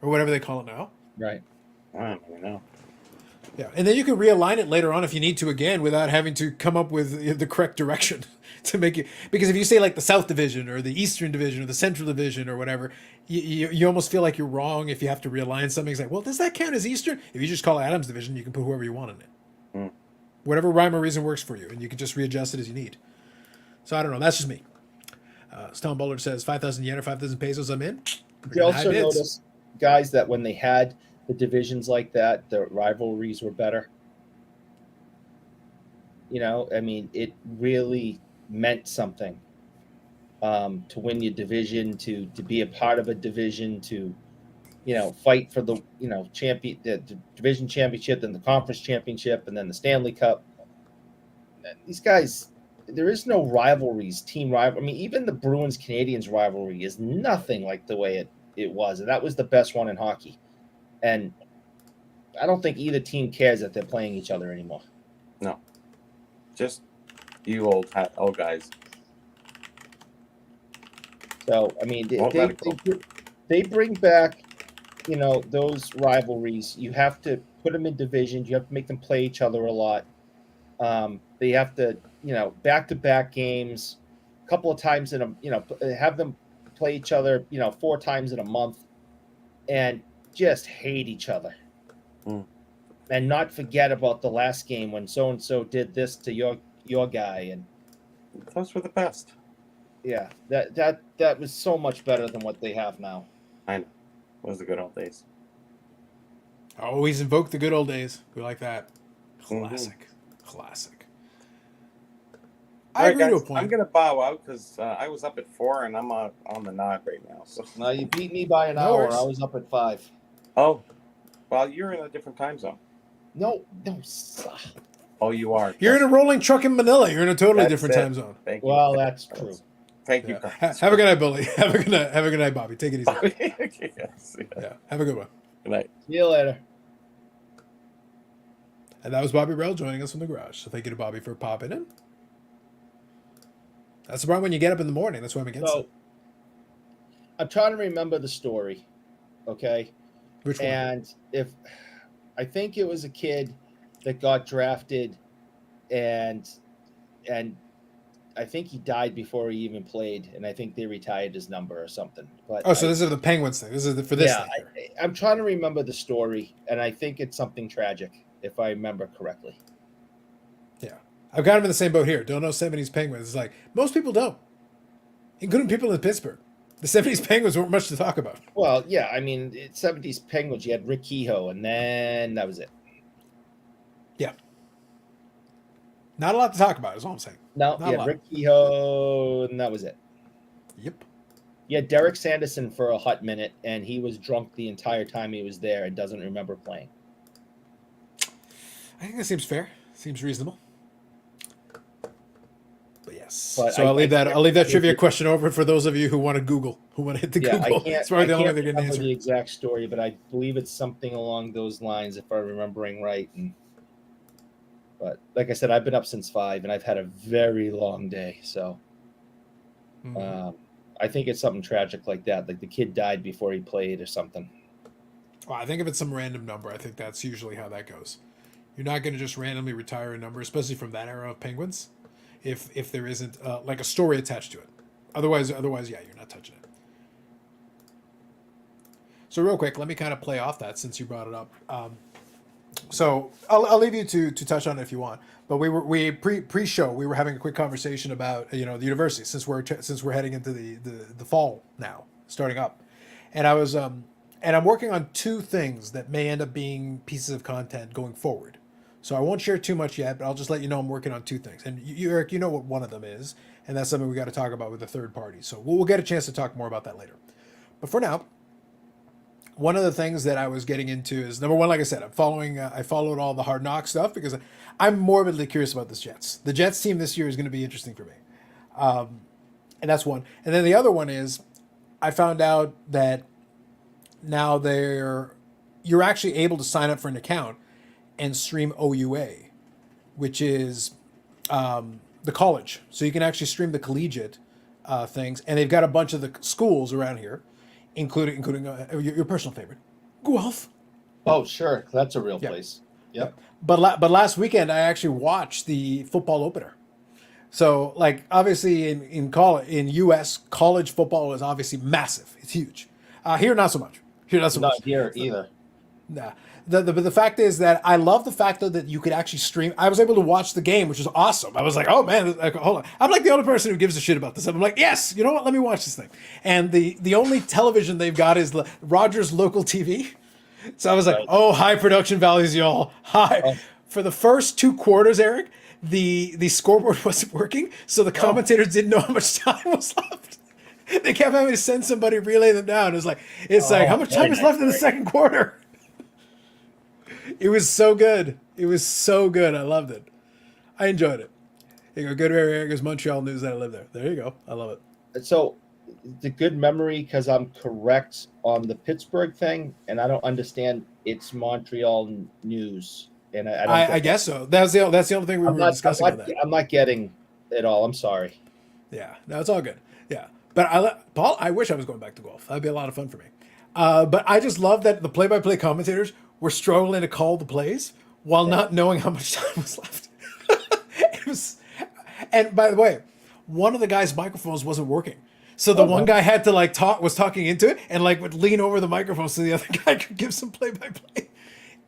S1: or whatever they call it now.
S2: Right.
S3: I don't even know.
S1: Yeah, and then you can realign it later on if you need to again without having to come up with the correct direction to make it. Because if you say like the South Division or the Eastern Division or the Central Division or whatever, you almost feel like you're wrong if you have to realign something. It's like, well, does that count as Eastern? If you just call it Adams Division, you can put whoever you want in it. Whatever rhyme or reason works for you, and you can just readjust it as you need. So I don't know. That's just me. Stone Bullard says 5,000 yen or 5,000 pesos. I'm in.
S2: You also notice, guys, that when they had the divisions like that, the rivalries were better. It really meant something to win your division, to be a part of a division, to fight for the champion, the division championship, then the conference championship, and then the Stanley Cup. These guys, there is no rivalries, team rival. Even the Bruins Canadians rivalry is nothing like the way it was, and that was the best one in hockey. And I don't think either team cares that they're playing each other anymore.
S3: No, just you old guys.
S2: So they bring back, those rivalries. You have to put them in divisions. You have to make them play each other a lot. They have to, back-to-back games, a couple of times have them play each other, 4 times in a month, and just hate each other. And not forget about the last game when so-and-so did this to your guy. And
S3: those were the best.
S2: Yeah, that was so much better than what they have now.
S3: I know. It was the good old days.
S1: Always invoke the good old days. We like that. Classic. Classic. I agree to a point.
S3: I'm going to bow out because I was up at 4 and I'm on the nod right now. So
S2: now you beat me by an hour. I was up at 5.
S3: Oh, well, you're in a different time zone.
S2: No.
S3: Oh, you are.
S1: You're in a rolling truck in Manila. You're in a totally different time zone.
S3: Thank you.
S2: Well, that's true.
S3: Thank you.
S1: Have a good night, Billy. Have a good night, Bobby. Take it easy.
S3: Yes.
S1: Yeah. Have a good one.
S3: Good night.
S2: See you later.
S1: And that was Bobby Rell joining us from the garage. So thank you to Bobby for popping in. That's the problem when you get up in the morning. That's why I'm against it.
S2: I'm trying to remember the story. Okay.
S1: Which one?
S2: And I think it was a kid that got drafted and I think he died before he even played, and I think they retired his number or something. But
S1: so this is the Penguins thing. This is for this thing here.
S2: I'm trying to remember the story, and I think it's something tragic, if I remember correctly.
S1: Yeah. I've got him in the same boat here. Don't know 70s Penguins. It's like, most people don't, including people in Pittsburgh. The 70s Penguins weren't much to talk about.
S2: Well, yeah, I mean, 70s Penguins, you had Rick Kehoe, and then that was it.
S1: Yeah. Not a lot to talk about, is all I'm saying.
S2: No, yeah, Rick Kehoe, and that was it.
S1: Yep.
S2: Yeah, Derek Sanderson for a hot minute, and he was drunk the entire time he was there and doesn't remember playing.
S1: I think that seems fair. Seems reasonable. But yes.
S2: But
S1: so I'll leave that trivia question over for those of you who want to Google, who want to hit the Google.
S2: It's probably the only way they're going to answer the exact story, but I believe it's something along those lines, if I'm remembering right. But like I said, I've been up since 5, and I've had a very long day. So I think it's something tragic like that. Like the kid died before he played or something.
S1: Well, I think if it's some random number, I think that's usually how that goes. You're not going to just randomly retire a number, especially from that era of Penguins, if there isn't like a story attached to it. Otherwise, yeah, you're not touching it. So real quick, let me kind of play off that since you brought it up. So I'll leave you to touch on it if you want. But pre-show we were having a quick conversation about the university since we're heading into the fall now, starting up, and I was and I'm working on 2 things that may end up being pieces of content going forward. So I won't share too much yet, but I'll just let you know I'm working on 2 things. And you Eric, you know what one of them is, and that's something we got to talk about with a third party. So we'll get a chance to talk more about that later. But for now, one of the things that I was getting into is, number one, like I said, I followed all the Hard Knock stuff because I'm morbidly curious about this Jets. The Jets team this year is going to be interesting for me. And that's one. And then the other one is I found out that now you're actually able to sign up for an account and stream OUA, which is the college. So you can actually stream the collegiate things. And they've got a bunch of the schools around here, including your personal favorite, Guelph.
S2: Oh, sure. That's a real place. Yep.
S1: But last weekend, I actually watched the football opener. So, like, obviously in U.S., college football is obviously massive. It's huge. Here, not so much.
S2: Not here either.
S1: Nah. The fact is that I love the fact though that you could actually stream. I was able to watch the game, which was awesome. I was like, oh man, hold on. I'm like the only person who gives a shit about this. I'm like, yes, you know what? Let me watch this thing. And the only television they've got is Rogers local TV. So I was like, oh, high production values, y'all. High. Oh. For the first 2 quarters, Eric, the scoreboard wasn't working, so the commentators didn't know how much time was left. They kept having to send somebody relay them down. It's like how much time is left in the second quarter? It was so good. It was so good. I loved it. I enjoyed it. You go, good Eric goes Montreal news that I live there. There you go. I love it.
S2: So the good memory, because I'm correct on the Pittsburgh thing, and I don't understand it's Montreal news. And I
S1: guess so. That's the only thing we were discussing on that.
S2: I'm not getting it all. I'm sorry.
S1: Yeah, no, it's all good. Yeah, but Paul, I wish I was going back to golf. That'd be a lot of fun for me. But I just love that the play-by-play commentators were struggling to call the plays while not knowing how much time was left. And by the way, one of the guys' microphones wasn't working. So the one guy had to was talking into it and would lean over the microphone so the other guy could give some play-by-play.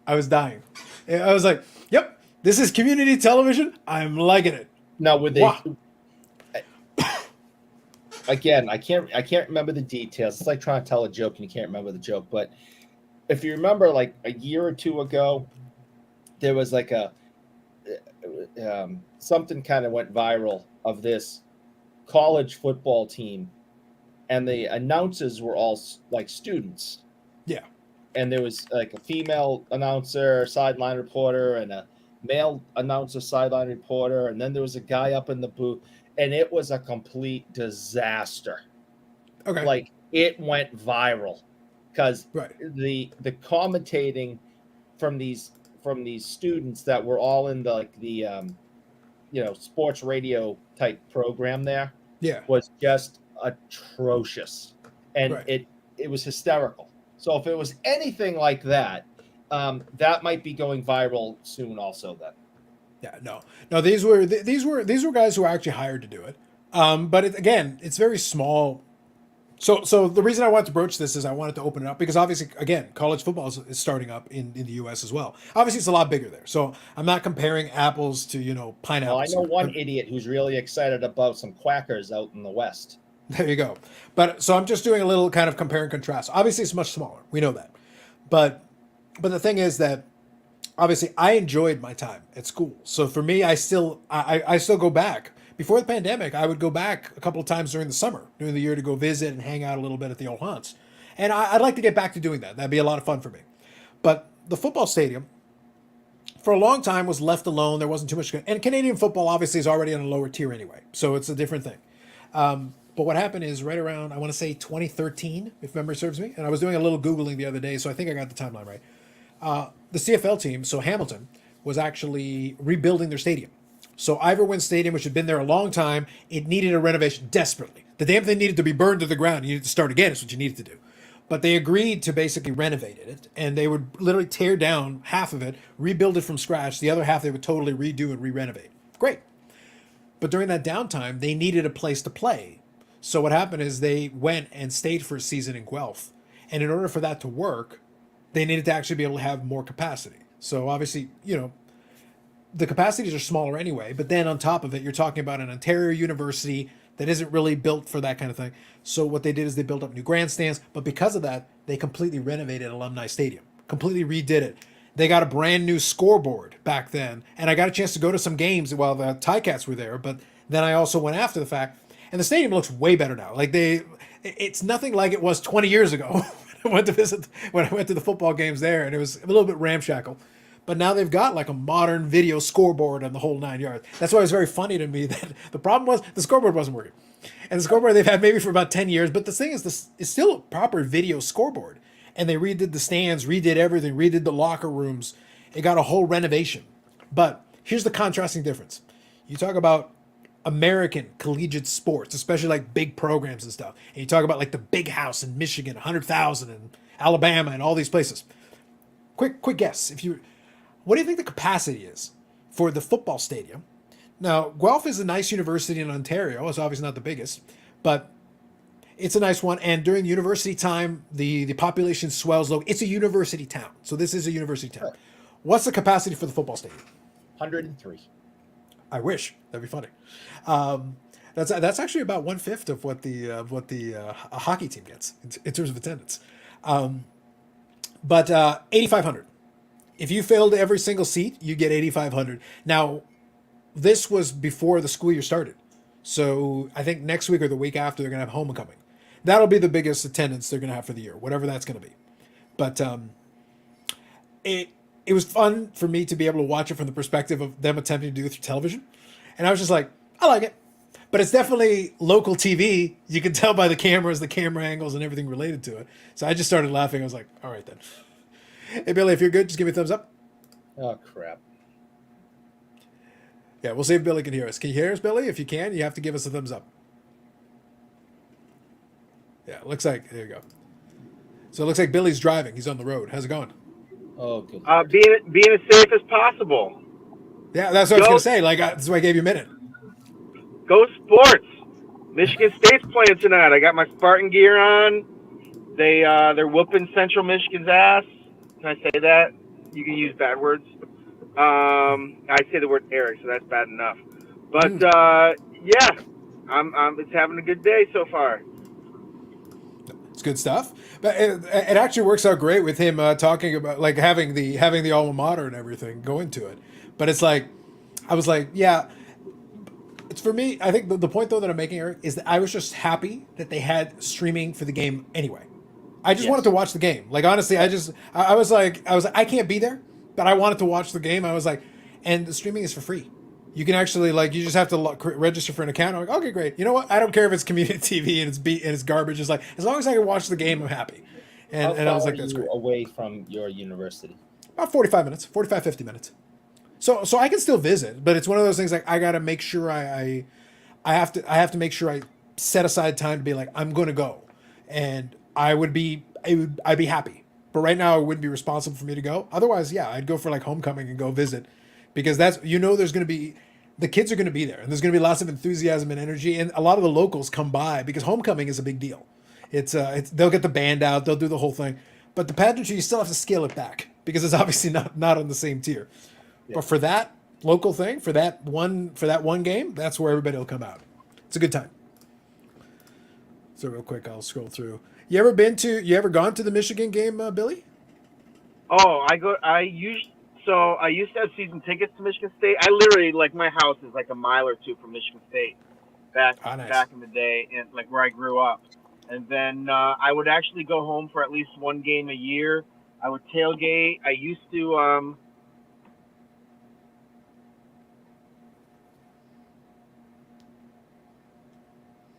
S1: I was dying. I was like, yep, this is community television. I'm liking it.
S2: Now, would they... Again, I can't remember the details. It's like trying to tell a joke and you can't remember the joke. But if you remember, like a year or 2 ago, there was like something kind of went viral of this college football team, and the announcers were all like students.
S1: Yeah.
S2: And there was like a female announcer, sideline reporter, and a male announcer, sideline reporter, and then there was a guy up in the booth. And it was a complete disaster.
S1: Okay.
S2: Like it went viral because the commentating from from these students that were all in the sports radio type program there
S1: Yeah.
S2: was just atrocious, and
S1: Right.
S2: it was hysterical. So if it was anything like that, that might be going viral soon. Also, then.
S1: Yeah, no. These were guys who were actually hired to do it. But again, it's very small. So the reason I wanted to broach this is I wanted to open it up because obviously, again, college football is starting up in the U.S. as well. Obviously, it's a lot bigger there. So I'm not comparing apples to pineapples.
S2: Well, I know one idiot who's really excited about some quackers out in the West.
S1: There you go. But so I'm just doing a little kind of compare and contrast. Obviously, it's much smaller. We know that. But the thing is that obviously I enjoyed my time at school. So for me, I still go back. Before the pandemic, I would go back a couple of times during the summer, during the year to go visit and hang out a little bit at the old haunts. And I'd like to get back to doing that. That'd be a lot of fun for me. But the football stadium, for a long time, was left alone. There wasn't too much. And Canadian football obviously is already on a lower tier anyway. So it's a different thing. But what happened is right around, I want to say 2013, if memory serves me. And I was doing a little Googling the other day, so I think I got the timeline right. The CFL team, so Hamilton, was actually rebuilding their stadium. So Ivor Wynne Stadium, which had been there a long time, it needed a renovation desperately. The damn thing needed to be burned to the ground. You needed to start again. Is what you needed to do. But they agreed to basically renovate it, and they would literally tear down half of it, rebuild it from scratch. The other half they would totally redo and re-renovate. Great. But during that downtime, they needed a place to play. So what happened is they went and stayed for a season in Guelph. And in order for that to work, they needed to actually be able to have more capacity. So obviously, the capacities are smaller anyway, but then on top of it, you're talking about an Ontario university that isn't really built for that kind of thing. So what they did is they built up new grandstands, but because of that, they completely renovated Alumni Stadium, completely redid it. They got a brand new scoreboard back then, and I got a chance to go to some games while the Ticats were there, but then I also went after the fact, and the stadium looks way better now. It's nothing like it was 20 years ago when I went to the football games there, and it was a little bit ramshackle. But now they've got like a modern video scoreboard on the whole 9 yards. That's why it was very funny to me that the problem was the scoreboard wasn't working. And the scoreboard they've had maybe for about 10 years. But the thing is, this is still a proper video scoreboard. And they redid the stands, redid everything, redid the locker rooms. It got a whole renovation. But here's the contrasting difference. You talk about American collegiate sports, especially like big programs and stuff. And you talk about like the Big House in Michigan, 100,000 in Alabama and all these places. Quick guess. What do you think the capacity is for the football stadium? Now, Guelph is a nice university in Ontario. It's obviously not the biggest, but it's a nice one. And during university time, the population swells low. It's a university town. So this is a university town.
S2: Right.
S1: What's the capacity for the football stadium?
S2: 103.
S1: I wish. That'd be funny. That's actually about 1/5 of what the hockey team gets in terms of attendance. But 8,500. If you filled every single seat, you get 8,500. Now, this was before the school year started. So I think next week or the week after, they're going to have homecoming. That'll be the biggest attendance they're going to have for the year, whatever that's going to be. But it was fun for me to be able to watch it from the perspective of them attempting to do it through television. And I was just like, I like it. But it's definitely local TV. You can tell by the cameras, the camera angles, and everything related to it. So I just started laughing. I was like, all right then. Hey, Billy, if you're good, just give me a thumbs up.
S2: Oh, crap.
S1: Yeah, we'll see if Billy can hear us. Can you hear us, Billy? If you can, you have to give us a thumbs up. Yeah, it looks like, there you go. So it looks like Billy's driving. He's on the road. How's it going?
S2: Oh, good.
S4: Being as safe as possible.
S1: Yeah, that's what I was going to say. That's why I gave you a minute.
S4: Go sports. Michigan State's playing tonight. I got my Spartan gear on. They're whooping Central Michigan's ass. Can I say that? You can use bad words. I say the word Eric, so that's bad enough. But yeah, it's having a good day so far.
S1: It's good stuff. But it actually works out great with him talking about like having the alma mater and everything going to it. But it's like, I was like, yeah. It's for me. I think the point though that I'm making, Eric, is that I was just happy that they had streaming for the game anyway. I just wanted to watch the game. Like honestly, I was like, I can't be there, but I wanted to watch the game. I was like, and the streaming is for free. You can actually you just have to register for an account. I'm like, okay, great. You know what? I don't care if it's community TV and it's garbage. It's like as long as I can watch the game, I'm happy. And I was like, that's great.
S2: Away from your university?
S1: About 45 minutes, 45, 50 minutes. So I can still visit, but it's one of those things like I got to make sure I have to make sure I set aside time to be like, I'm going to go. And I'd be happy. But right now it wouldn't be responsible for me to go. Otherwise, yeah, I'd go for like homecoming and go visit, because there's going to be, the kids are going to be there, and there's going to be lots of enthusiasm and energy, and a lot of the locals come by because homecoming is a big deal. It's they'll get the band out, they'll do the whole thing, but the pageantry you still have to scale it back because it's obviously not on the same tier. Yeah. But for that local thing, for that one game, that's where everybody will come out. It's a good time. So real quick, I'll scroll through. You ever gone to the Michigan game, Billy?
S4: Oh, I used to have season tickets to Michigan State. I literally, like, my house is like a mile or two from Michigan State back in the day, and like where I grew up. And then I would actually go home for at least one game a year. I would tailgate. I used to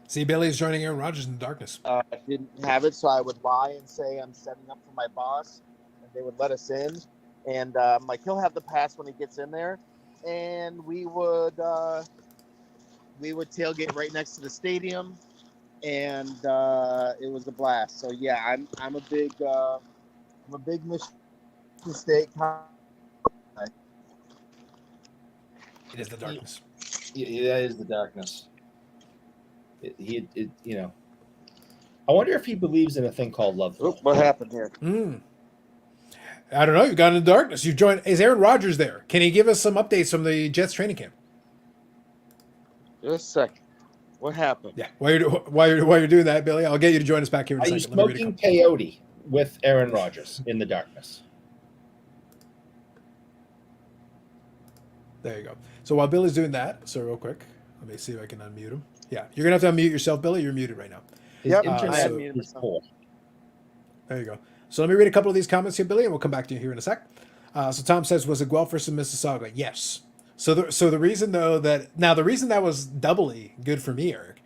S1: See, Billy's joining Aaron Rodgers in the darkness.
S5: I didn't have it, so I would lie and say I'm setting up for my boss, and they would let us in. And like, he'll have the pass when he gets in there, and we would tailgate right next to the stadium, and it was a blast. So yeah, I'm a big Michigan State.
S1: It is the darkness.
S2: Yeah, that is the darkness. I wonder if he believes in a thing called love.
S5: Oops, what happened here?
S1: I don't know. You've gone in the darkness. You joined. Is Aaron Rodgers there? Can he give us some updates from the Jets training camp?
S5: Just a second. What happened?
S1: Yeah. While you're doing that, Billy, I'll get you to join us back here in a
S2: Are
S1: second.
S2: you smoking peyote with Aaron Rodgers in the darkness?
S1: There you go. So while Billy's doing that, so real quick, let me see if I can unmute him. Yeah, you're gonna have to unmute yourself, Billy. You're muted right now.
S5: Yep,
S2: internet
S5: is
S2: poor.
S1: There you go. So let me read a couple of these comments here, Billy, and we'll come back to you here in a sec. So Tom says, was it Guelph versus Mississauga? Yes. So the reason the reason that was doubly good for me, Eric,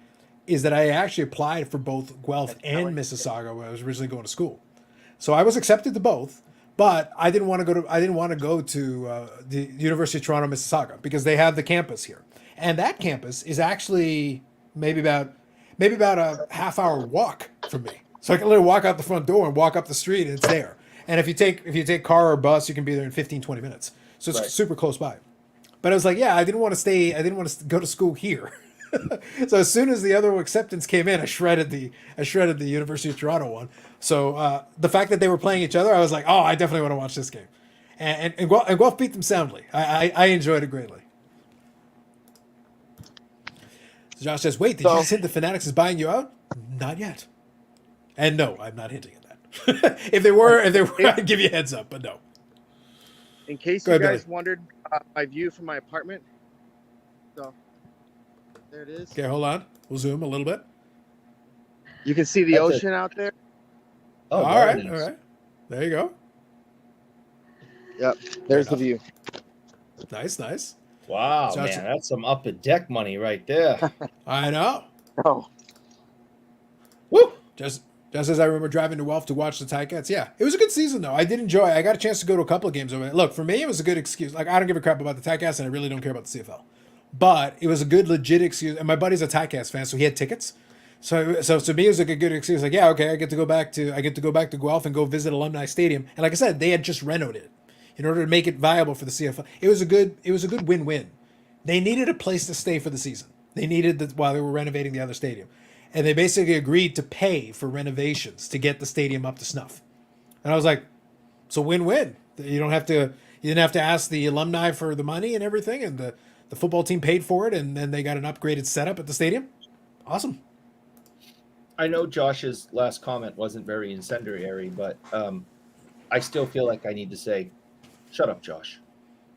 S1: is that I actually applied for both Guelph and Mississauga when I was originally going to school. So I was accepted to both, but I didn't want to go to the University of Toronto, Mississauga, because they have the campus here, and that campus is actually maybe about a half-hour walk from me. So I can literally walk out the front door and walk up the street, and it's there. And if you take car or bus, you can be there in 15, 20 minutes. So it's super close by. But I was like, yeah, I didn't want to go to school here. So as soon as the other acceptance came in, I shredded the University of Toronto one. So the fact that they were playing each other, I was like, oh, I definitely want to watch this game. And Guelph beat them soundly. I enjoyed it greatly. So Josh says, wait, did you just hint the Fanatics is buying you out? Not yet. And no, I'm not hinting at that. if they were, I'd give you a heads up, but no.
S5: In case
S1: Go
S5: you
S1: ahead,
S5: guys wondered, my view from my apartment. So there it is.
S1: Okay, hold on. We'll zoom a little bit.
S5: You can see the ocean out there.
S2: Oh,
S1: all right. There you go.
S5: Yep, there's the view.
S1: Nice.
S2: Wow,
S1: Josh,
S2: man, that's some up and deck money right there.
S1: I know.
S5: Oh,
S1: Woo! Just as I remember driving to Guelph to watch the Ticats. Yeah, it was a good season though. I did enjoy it. I got a chance to go to a couple of games over it. Look, for me, it was a good excuse. Like, I don't give a crap about the Ticats, and I really don't care about the CFL. But it was a good, legit excuse. And my buddy's a Ticats fan, so he had tickets. So to me, it was like a good excuse. Like, yeah, okay, I get to go back to Guelph and go visit Alumni Stadium. And like I said, they had just renovated it in order to make it viable for the CFL. It was a good win-win. They needed a place to stay for the season. They needed while they were renovating the other stadium. And they basically agreed to pay for renovations to get the stadium up to snuff. And I was like, it's a win-win. You didn't have to ask the alumni for the money and everything, and the football team paid for it, and then they got an upgraded setup at the stadium. Awesome.
S2: I know Josh's last comment wasn't very incendiary, but I still feel like I need to say, shut up, Josh.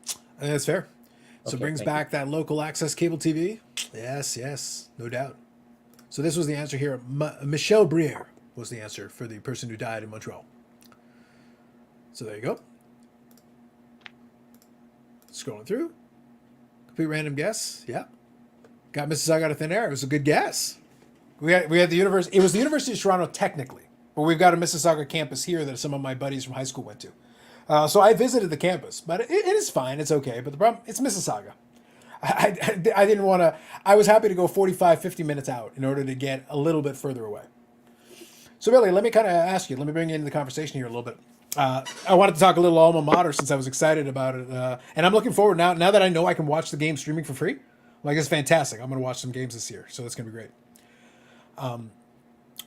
S1: I think that's fair. So
S2: Okay,
S1: brings back that local access cable TV. Yes, no doubt. So this was the answer here. Michel Briere was the answer for the person who died in Montreal. So there you go. Scrolling through. Complete random guess. Yeah. Got Mississauga out of thin air. It was a good guess. We had the university. It was the University of Toronto technically, but we've got a Mississauga campus here that some of my buddies from high school went to. So I visited the campus, but it is fine. It's okay. But the problem, it's Mississauga. I didn't want to. I was happy to go 45, 50 minutes out in order to get a little bit further away. So Billy, let me kind of ask you. Let me bring you into the conversation here a little bit. I wanted to talk a little alma mater since I was excited about it, and I'm looking forward now. Now that I know I can watch the game streaming for free, like it's fantastic. I'm going to watch some games this year, so that's going to be great.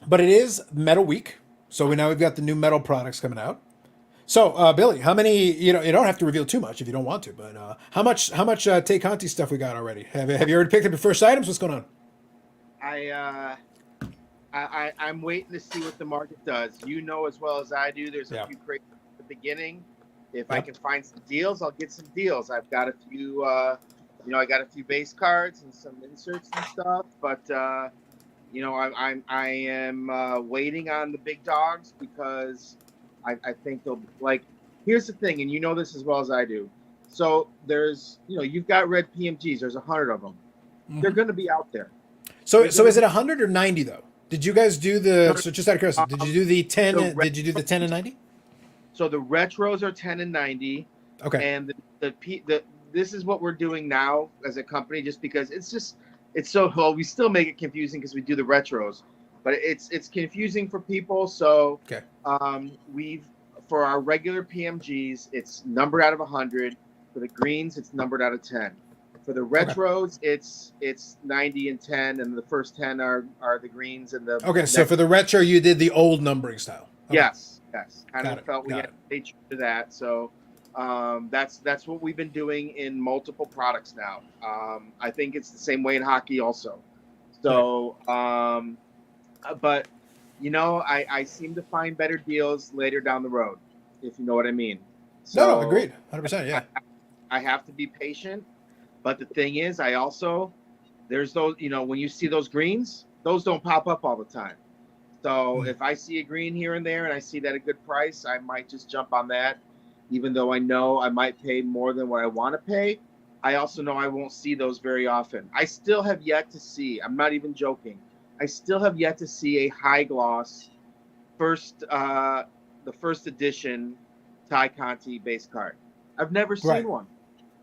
S1: But it is Metal Week, so we've got the new Metal products coming out. So, Billy, how many? You don't have to reveal too much if you don't want to, but how much Tay Conti stuff we got already? Have you already picked up your first items? What's going on?
S6: I'm waiting to see what the market does. You know as well as I do. There's a few crates at the beginning. If I can find some deals, I'll get some deals. I've got a few, I got a few base cards and some inserts and stuff. But I am waiting on the big dogs because I think they'll like. Here's the thing, and you know this as well as I do. So there's, you've got red PMGs. There's 100 of them. Mm-hmm. They're going to be out there.
S1: So is it 100 or 90 though? Did you guys do so just out of curiosity, did you do the 10? Did you do the 10 and 90?
S6: So the retros are 10 and 90.
S1: Okay.
S6: And this is what we're doing now as a company, just because it's so well. We still make it confusing because we do the retros, but it's confusing for people. So
S1: okay.
S6: For our regular PMGs, it's numbered out of 100. For the greens, it's numbered out of 10. For the retros, it's 90 and 10, and the first 10 are the greens and the.
S1: Okay, so for the retro, you did the old numbering style. Okay.
S6: Yes. Kind of felt we had to stay true to that. So that's what we've been doing in multiple products now. I think it's the same way in hockey also. So, but I seem to find better deals later down the road, if you know what I mean.
S1: So, no, agreed, 100%. Yeah.
S6: I have to be patient. But the thing is, there's those, when you see those greens, those don't pop up all the time. So if I see a green here and there and I see that at a good price, I might just jump on that, even though I know I might pay more than what I want to pay. I also know I won't see those very often. I still have yet to see, I'm not even joking, I still have yet to see a high gloss the first edition Ty Conti base card. I've never seen one.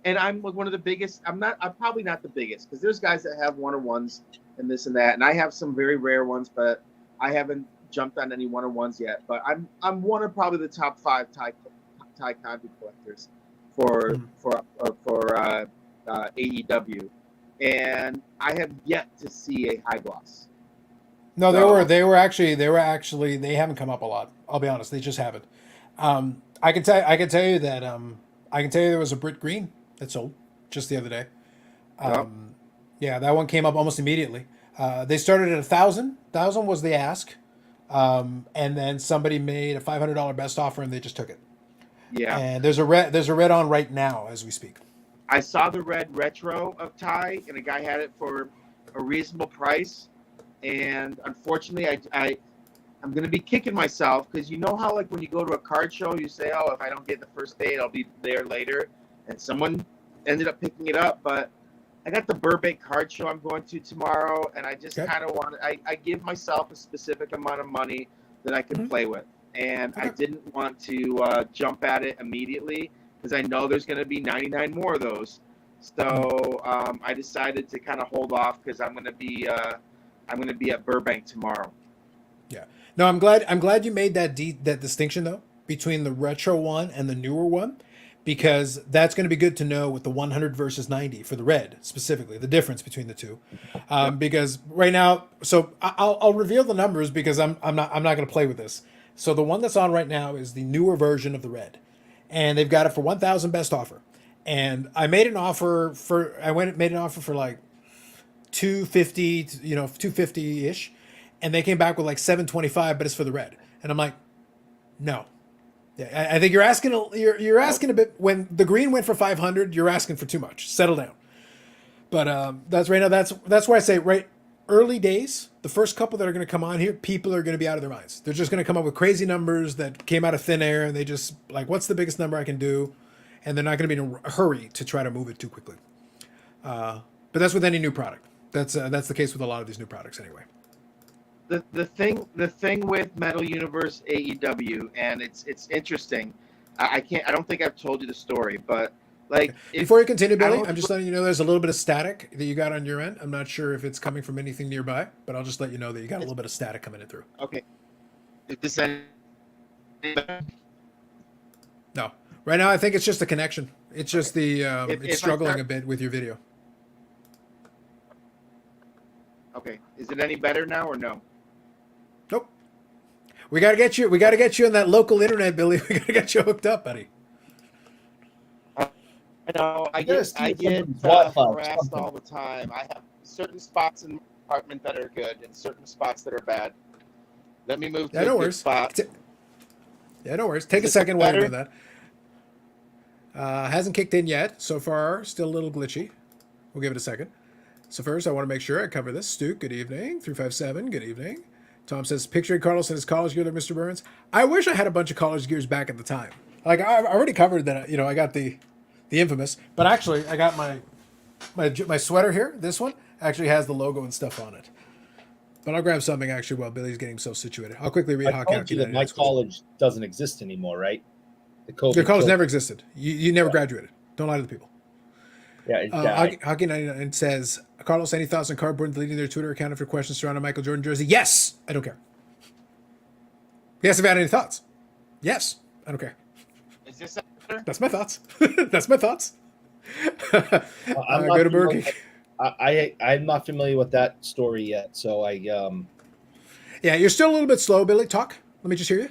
S6: And I'm one of the biggest. I'm probably not the biggest, because there's guys that have 1-on-1s and this and that, and I have some very rare ones, but I haven't jumped on any 1-on-1s yet. But I'm one of probably the top 5 Ty Conti collectors for AEW, and I have yet to see a high gloss.
S1: No, they haven't come up a lot. I'll be honest, they just haven't. I can tell you there was a Brit Green that sold just the other day. Yeah, that one came up almost immediately. They started at 1,000. 1,000 was the ask, and then somebody made a $500 best offer, and they just took it.
S6: Yeah.
S1: And there's a red on right now as we speak.
S6: I saw the red retro of Ty, and a guy had it for a reasonable price. And unfortunately, I'm going to be kicking myself, because you know how, like, when you go to a card show, you say, oh, if I don't get the first date, I'll be there later. And someone ended up picking it up. But I got the Burbank card show I'm going to tomorrow, and I just kind of want to, I give myself a specific amount of money that I can play with. And I didn't want to jump at it immediately, because I know there's going to be 99 more of those. So I decided to kind of hold off, because I'm going to be at Burbank tomorrow.
S1: Yeah. No, I'm glad you made that distinction though between the retro one and the newer one, because that's going to be good to know with the 100 versus 90 for the red specifically, the difference between the two. Because right now, so I'll reveal the numbers, because I'm not going to play with this. So the one that's on right now is the newer version of the red, and they've got it for 1,000 best offer. And I made an offer for like 250, 250-ish. And they came back with like 725, but it's for the red. And I'm like, no. Yeah, I think you're asking a bit. When the green went for 500, you're asking for too much. Settle down. But that's right now. That's why I say early days. The first couple that are going to come on here, people are going to be out of their minds. They're just going to come up with crazy numbers that came out of thin air, and they just like, what's the biggest number I can do? And they're not going to be in a hurry to try to move it too quickly. But that's with any new product. That's the case with a lot of these new products anyway.
S6: The thing with Metal Universe AEW, and it's interesting. I can't. I don't think I've told you the story, but like
S1: Before you continue,
S6: I
S1: Billy,
S6: don't-
S1: I'm just letting you know there's a little bit of static that you got on your end. I'm not sure if it's coming from anything nearby, but I'll just let you know that you got a little bit of static coming in through.
S6: Okay. Is this any better?
S1: No, right now I think it's just the connection. It's just the
S6: If
S1: it's
S6: I
S1: struggling
S6: start-
S1: a bit with your video.
S6: Okay. Is it any better now or no?
S1: Nope. We gotta get you. We gotta get you on that local internet, Billy. We gotta get you hooked up, buddy.
S6: I know. I
S2: gotta
S6: get
S2: see somebody's
S6: harassed
S2: Wi-Fi.
S6: all the time. I have certain spots in my apartment that are good and certain spots that are bad. Let me move to
S1: Yeah,
S6: a
S1: no
S6: good
S1: worries.
S6: spot.
S1: Yeah, no worries. Take a
S6: Is it
S1: second while you're
S6: better?
S1: doing that. Hasn't kicked in yet. So far, still a little glitchy. We'll give it a second. So first, I want to make sure I cover this. Stu, good evening. 357, good evening. Tom says, picturing Carlos in his college gear, Mr. Burns. I wish I had a bunch of college gears back at the time. Like, I already covered that, you know, I got the infamous. But actually, I got my sweater here. This one actually has the logo and stuff on it. But I'll grab something actually while Billy's getting himself situated. I'll quickly read
S2: I
S1: Hockey
S2: told you that
S1: 99
S2: my
S1: Expo.
S2: college doesn't exist anymore, right? The COVID.
S1: Your college
S2: killed-
S1: never existed. You never graduated. Don't lie to the people.
S2: Yeah, it died.
S1: Hockey 99 says, Carlos, any thoughts on Cardboard deleting their Twitter account after questions surrounding Michael Jordan jersey? Yes! I don't care. Yes, if you had any thoughts. Yes, I don't care.
S6: Is this better?
S1: That's my thoughts. That's my thoughts.
S2: I'm not
S1: Go to Burger
S2: familiar-
S1: King.
S2: I'm not familiar with that story yet, so I
S1: Yeah, you're still a little bit slow, Billy. Talk. Let me just hear you.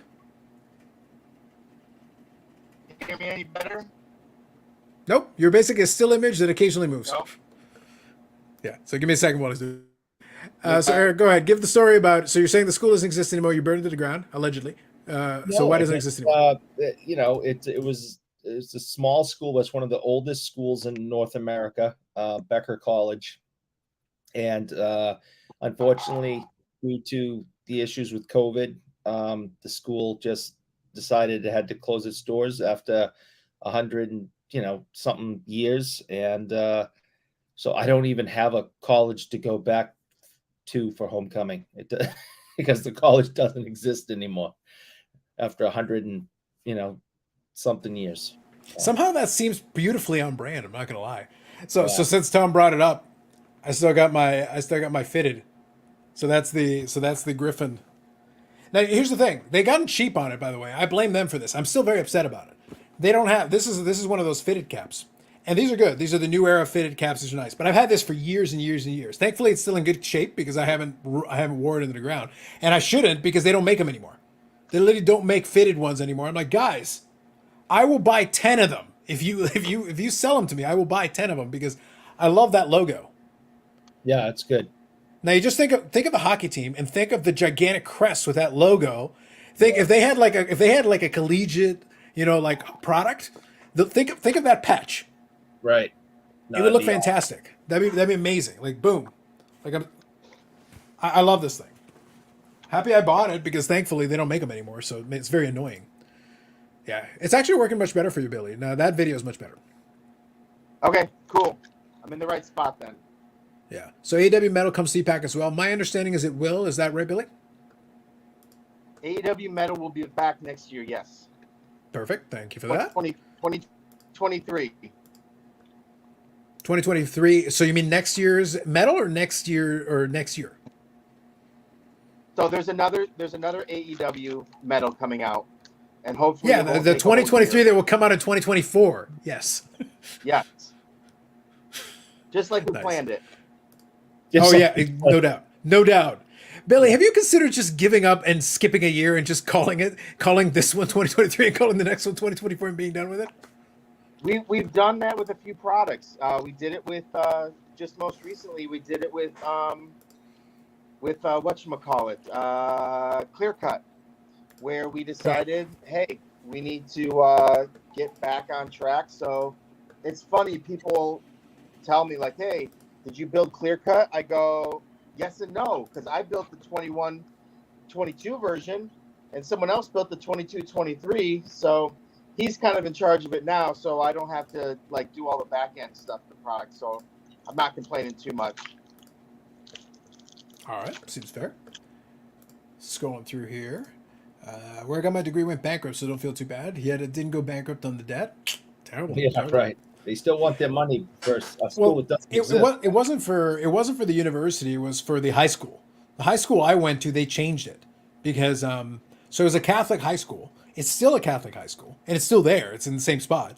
S6: Can you hear me any better?
S1: Nope. You're basically a still image that occasionally moves.
S6: No.
S1: Yeah, so give me a second while I do it. So Eric, go ahead. Give the story about. So you're saying the school doesn't exist anymore. You burned it to the ground, allegedly. So why doesn't it exist anymore?
S2: You know, it's a small school, but it's one of the oldest schools in North America, Becker College, and unfortunately, due to the issues with COVID, the school just decided it had to close its doors after 100 and something years, and so I don't even have a college to go back to for homecoming. Because the college doesn't exist anymore after 100 and something years.
S1: Somehow that seems beautifully on brand. I'm not gonna lie. So since Tom brought it up, I still got my fitted. So that's the Griffin. Now here's the thing. They gotten cheap on it, by the way. I blame them for this. I'm still very upset about it. They don't have this is one of those fitted caps. And these are good. These are the new era fitted caps. These are nice. But I've had this for years and years and years. Thankfully, it's still in good shape because I haven't worn it into the ground, and I shouldn't because they don't make them anymore. They literally don't make fitted ones anymore. I'm like, guys, I will buy 10 of them if you sell them to me. I will buy 10 of them because I love that logo.
S2: Yeah, it's good.
S1: Now you just think of the hockey team and think of the gigantic crest with that logo. Think if they had like a collegiate product. Think of that patch.
S2: Right.
S1: It would look fantastic. That'd be amazing. Like boom. Like I love this thing. Happy I bought it because thankfully they don't make them anymore. So it's very annoying. Yeah, it's actually working much better for you, Billy. Now that video is much better.
S6: Okay, cool. I'm in the right spot then.
S1: Yeah. So AEW Metal comes CPAC as well. My understanding is it will. Is that right, Billy?
S6: AEW Metal will be back next year, yes.
S1: Perfect. Thank you for that.
S6: 2023.
S1: 2023. So you mean next year's Metal or next year?
S6: So there's another AEW Metal coming out, and hopefully
S1: Yeah, the 2023 that will come out in 2024. Yes.
S6: Yes. Just like we
S1: Nice.
S6: planned it.
S1: No doubt. No doubt. Billy, have you considered just giving up and skipping a year and just calling this one 2023 and calling the next one 2024 and being done with it?
S6: We've done that with a few products. We did it with just most recently. We did it with whatchamacallit, Clear Cut, where we decided, hey, we need to get back on track. So it's funny, people tell me like, hey, did you build Clear Cut? I go, yes and no, because I built the 21-22 version and someone else built the 22-23. So he's kind of in charge of it now, so I don't have to like do all the back end stuff to the product. So I'm not complaining too much.
S1: All right, seems fair. Scrolling through here. Where I got my degree went bankrupt, so don't feel too bad. Didn't go bankrupt on the debt. Terrible.
S2: Yeah,
S1: terrible.
S2: right. They still want their money for a school
S1: Well,
S2: that doesn't
S1: it
S2: exist.
S1: wasn't for the university. It was for the high school. The high school I went to, they changed it because so it was a Catholic high school. It's still a Catholic high school, and it's still there. It's in the same spot.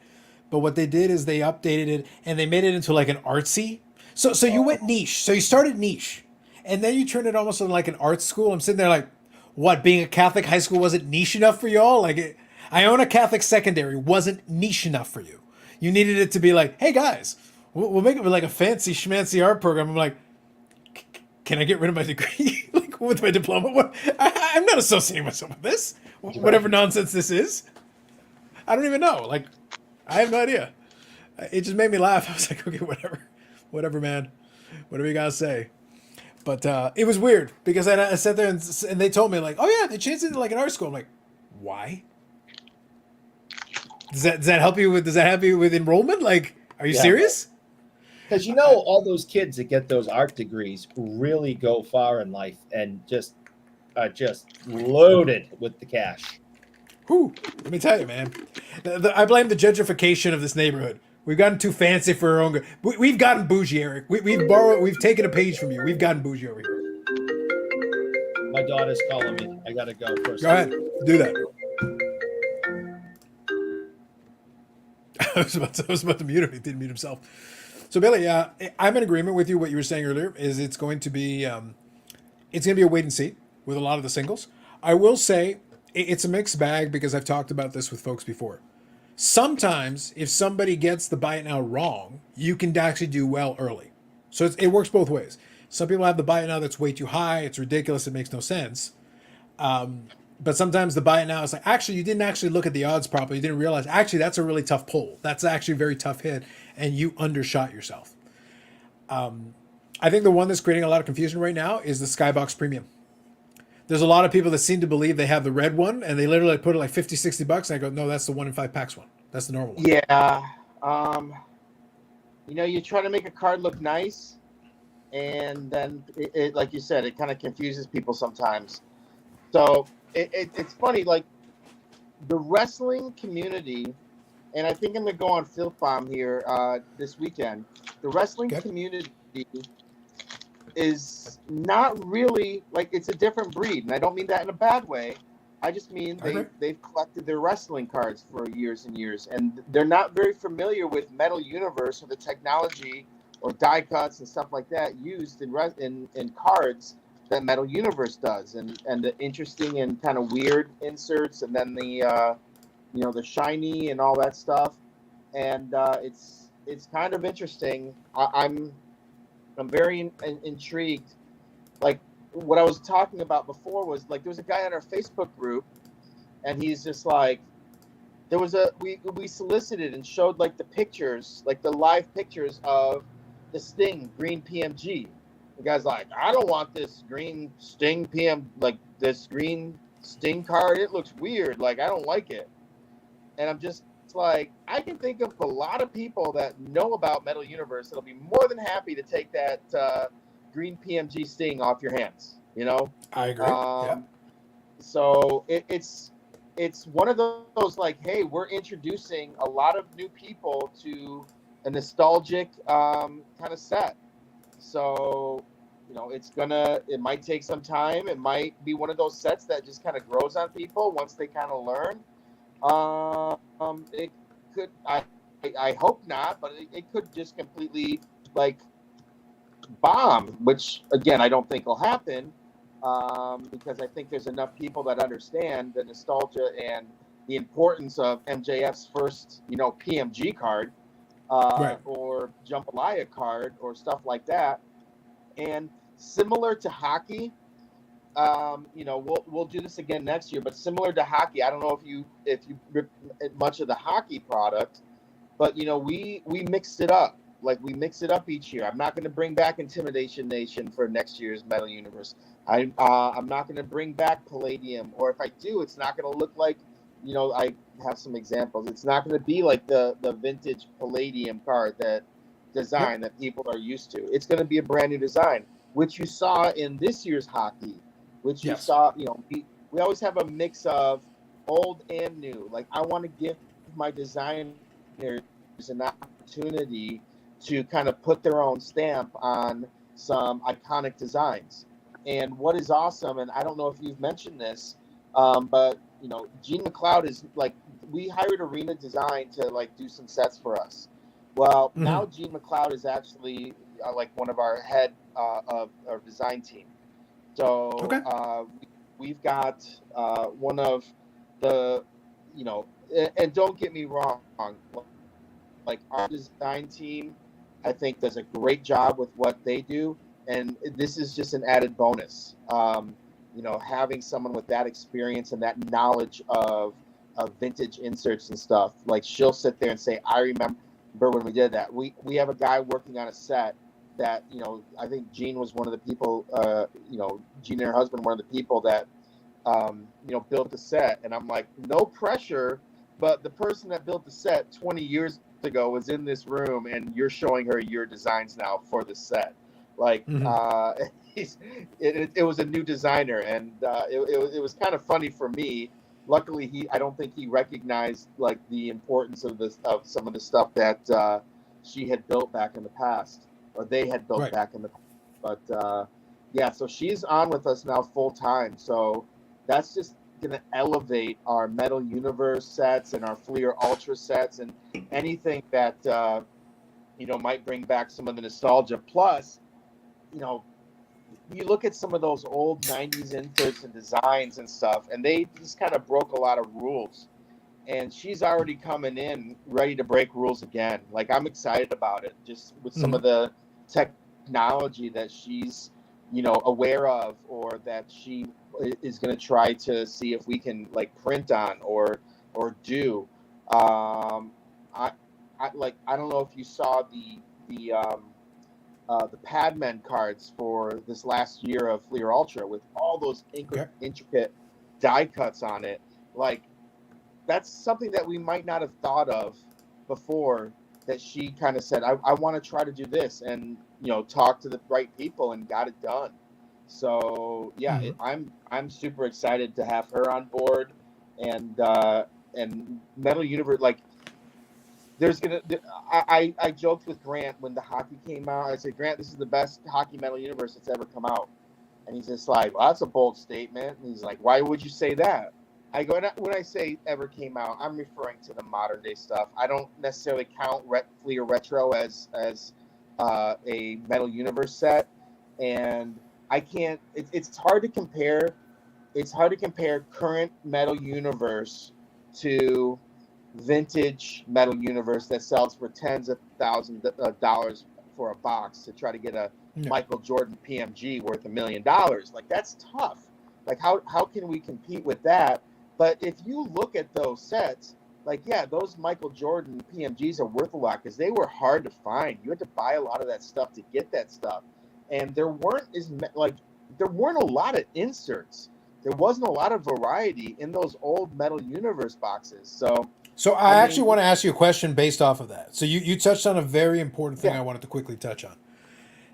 S1: But what they did is they updated it and they made it into like an artsy. So you went niche. So you started niche, and then you turned it almost into like an art school. I'm sitting there like, what? Being a Catholic high school wasn't niche enough for y'all? I own a Catholic secondary. Wasn't niche enough for you? You needed it to be like, hey guys, we'll make it like a fancy schmancy art program. I'm like, can I get rid of my degree like with my diploma? I'm not associating myself with this. Whatever nonsense this is, I don't even know. Like, I have no idea. It just made me laugh. I was like, okay, whatever, man, whatever you guys say. But it was weird because I sat there and they told me like, oh yeah, they changed it to like an art school. I'm like, why? Does that help you with enrollment? Like, are you serious?
S2: Because all those kids that get those art degrees really go far in life and just are just loaded with the cash.
S1: Whew, let me tell you, man. I blame the gentrification of this neighborhood. We've gotten too fancy for our own good. We've gotten bougie, Eric. We've taken a page from you. We've gotten bougie over here.
S2: My daughter's calling me. I gotta go first.
S1: Go ahead, do that. I was about to mute him. He didn't mute himself. So Billy, I'm in agreement with you. What you were saying earlier is it's going to be a wait and see with a lot of the singles. I will say it's a mixed bag because I've talked about this with folks before. Sometimes if somebody gets the buy it now wrong, you can actually do well early. So it works both ways. Some people have the buy it now that's way too high. It's ridiculous. It makes no sense. But sometimes the buy it now is like, actually, you didn't actually look at the odds properly. You didn't realize, actually, that's a really tough pull. That's actually a very tough hit, and you undershot yourself. I think the one that's creating a lot of confusion right now is the Skybox Premium. There's a lot of people that seem to believe they have the red one, and they literally put it like $50, $60, and I go, no, that's the 1 in 5 packs one. That's the normal one.
S5: Yeah. You try to make a card look nice, and then, it like you said, it kind of confuses people sometimes. So it's funny, like the wrestling community, and I think I'm going to go on Filth Bomb here this weekend. The wrestling community is not really, like, it's a different breed. And I don't mean that in a bad way. I just mean they've collected their wrestling cards for years and years. And they're not very familiar with Metal Universe or the technology or die cuts and stuff like that used in cards that Metal Universe does, and the interesting and kind of weird inserts, and then the the shiny and all that stuff, and it's kind of interesting. I'm very intrigued. Like what I was talking about before was like there was a guy on our Facebook group, and he's just like, we solicited and showed like the pictures, like the live pictures of the Sting green PMG. The guy's like, I don't want this green Sting like this green Sting card. It looks weird. Like, I don't like it. And I'm just like, I can think of a lot of people that know about Metal Universe that'll be more than happy to take that green PMG Sting off your hands.
S1: I agree. Yeah.
S5: So it's one of those like, hey, we're introducing a lot of new people to a nostalgic kind of set. So, it might take some time. It might be one of those sets that just kind of grows on people once they kind of learn. It could, I hope not, but it could just completely like bomb, which again, I don't think will happen. Because I think there's enough people that understand the nostalgia and the importance of MJF's first, PMG card. Or jambalaya card or stuff like that. And similar to hockey, we'll do this again next year, but similar to hockey, I don't know if you rip much of the hockey product, but we mixed it up. Like we mix it up each year. I'm not going to bring back Intimidation Nation for next year's Metal Universe. I'm not going to bring back Palladium, or if I do, it's not going to look like, I have some examples. It's not going to be like the vintage Palladium card design that people are used to. It's going to be a brand new design, which you saw in this year's hockey, which you saw, we always have a mix of old and new. Like I want to give my designers an opportunity to kind of put their own stamp on some iconic designs. And what is awesome, and I don't know if you've mentioned this, but you know, Gene McLeod is like, we hired Arena Design to like do some sets for us. Well, now Gene McLeod is actually like one of our head of our design team. So we've got one of the, you know, and don't get me wrong, like our design team, I think does a great job with what they do, and this is just an added bonus. You know, having someone with that experience and that knowledge of vintage inserts and stuff, like she'll sit there and say, I remember when we did that. We have a guy working on a set that, you know, I think Jean was one of the people, you know, Jean and her husband, one of the people that, you know, built the set. And I'm like, no pressure, but the person that built the set 20 years ago was in this room and you're showing her your designs now for the set. Like, it was a new designer, and it was kind of funny for me. Luckily, I don't think he recognized like the importance of this, of some of the stuff that she had built back in the past, or they had built back in the past. But yeah, so she's on with us now full time. So that's just gonna elevate our Metal Universe sets and our Fleer Ultra sets and anything that you know, might bring back some of the nostalgia. Plus, you know, you look at some of those old 90s inserts and designs and stuff, and they just kind of broke a lot of rules. And she's already coming in ready to break rules again. Like, I'm excited about it, just with some of the technology that she's, you know, aware of, or that she is going to try to see if we can like print on or do. I don't know if you saw the Padmen cards for this last year of Fleer Ultra with all those intricate die cuts on it. Like, that's something that we might not have thought of before, that she kind of said, I want to try to do this, and, you know, talk to the right people and got it done. So yeah, I'm super excited to have her on board, and Metal Universe, like, there's gonna. I joked with Grant when the hockey came out. I said, Grant, this is the best hockey Metal Universe that's ever come out. And he's just like, well, that's a bold statement. And he's like, why would you say that? I go, when I say ever came out, I'm referring to the modern day stuff. I don't necessarily count Fleer Retro as a Metal Universe set, and I can't. It's hard to compare. It's hard to compare current Metal Universe to vintage Metal Universe that sells for tens of thousands of dollars for a box to try to get a Michael Jordan PMG worth $1 million. Like, that's tough. Like, how can we compete with that? But if you look at those sets, like, yeah, those Michael Jordan PMGs are worth a lot because they were hard to find. You had to buy a lot of that stuff to get that stuff, and there weren't a lot of inserts. There wasn't a lot of variety in those old Metal Universe boxes.
S1: So I actually want to ask you a question based off of that. So you touched on a very important thing I wanted to quickly touch on.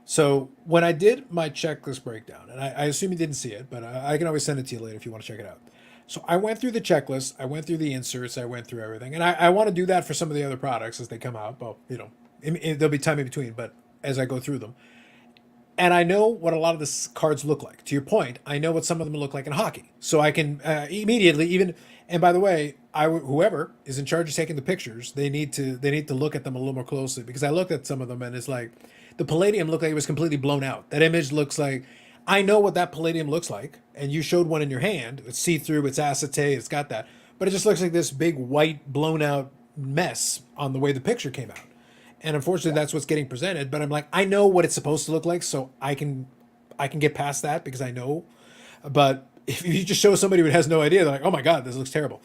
S1: So when I did my checklist breakdown, and I assume you didn't see it, but I can always send it to you later if you want to check it out. So I went through the checklist, I went through the inserts, I went through everything. And I want to do that for some of the other products as they come out. Well, you know, there'll be time in between, but as I go through them. And I know what a lot of the cards look like. To your point, I know what some of them look like in hockey. So I can immediately even. And by the way, whoever is in charge of taking the pictures, they need to look at them a little more closely, because I looked at some of them and it's like the Palladium looked like it was completely blown out. That image looks like, I know what that Palladium looks like, and you showed one in your hand. It's see-through, it's acetate, it's got that, but it just looks like this big white blown out mess on the way the picture came out. And unfortunately, that's what's getting presented. But I'm like, I know what it's supposed to look like, so I can get past that because I know. But if you just show somebody who has no idea, they're like, oh my God, this looks terrible.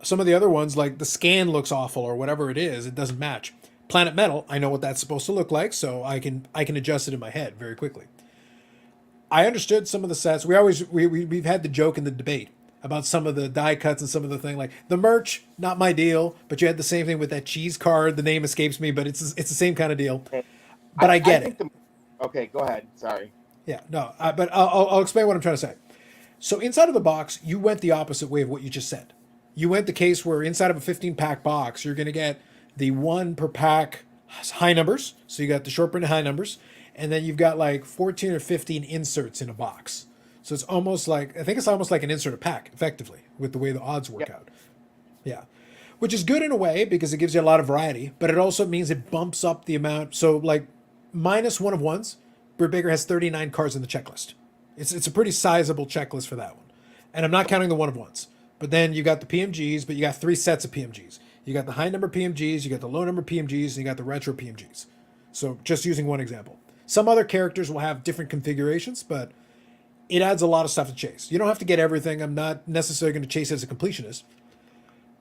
S1: Some of the other ones, like the scan looks awful or whatever it is, it doesn't match. Planet Metal, I know what that's supposed to look like, so I can adjust it in my head very quickly. I understood some of the sets. We've had the joke in the debate about some of the die cuts and some of the thing, like the merch, not my deal. But you had the same thing with that cheese card. The name escapes me, but it's the same kind of deal. But I get it.
S5: Okay, go ahead. Sorry.
S1: Yeah, no, but I'll explain what I'm trying to say. So inside of the box, you went the opposite way of what you just said. You went the case where inside of a 15-pack box, you're going to get the one per pack high numbers. So you got the short printed high numbers, and then you've got like 14 or 15 inserts in a box. So it's almost like, I think it's almost like an insert a pack, effectively, with the way the odds work out. Yeah. Which is good in a way because it gives you a lot of variety, but it also means it bumps up the amount. So like minus one of ones, Britt Baker has 39 cards in the checklist. It's a pretty sizable checklist for that one. And I'm not counting the one of ones. But then you got the PMGs, but you got 3 sets of PMGs. You got the high number PMGs, you got the low number PMGs, and you got the retro PMGs. So just using one example. Some other characters will have different configurations, but it adds a lot of stuff to chase. You don't have to get everything. I'm not necessarily going to chase it as a completionist,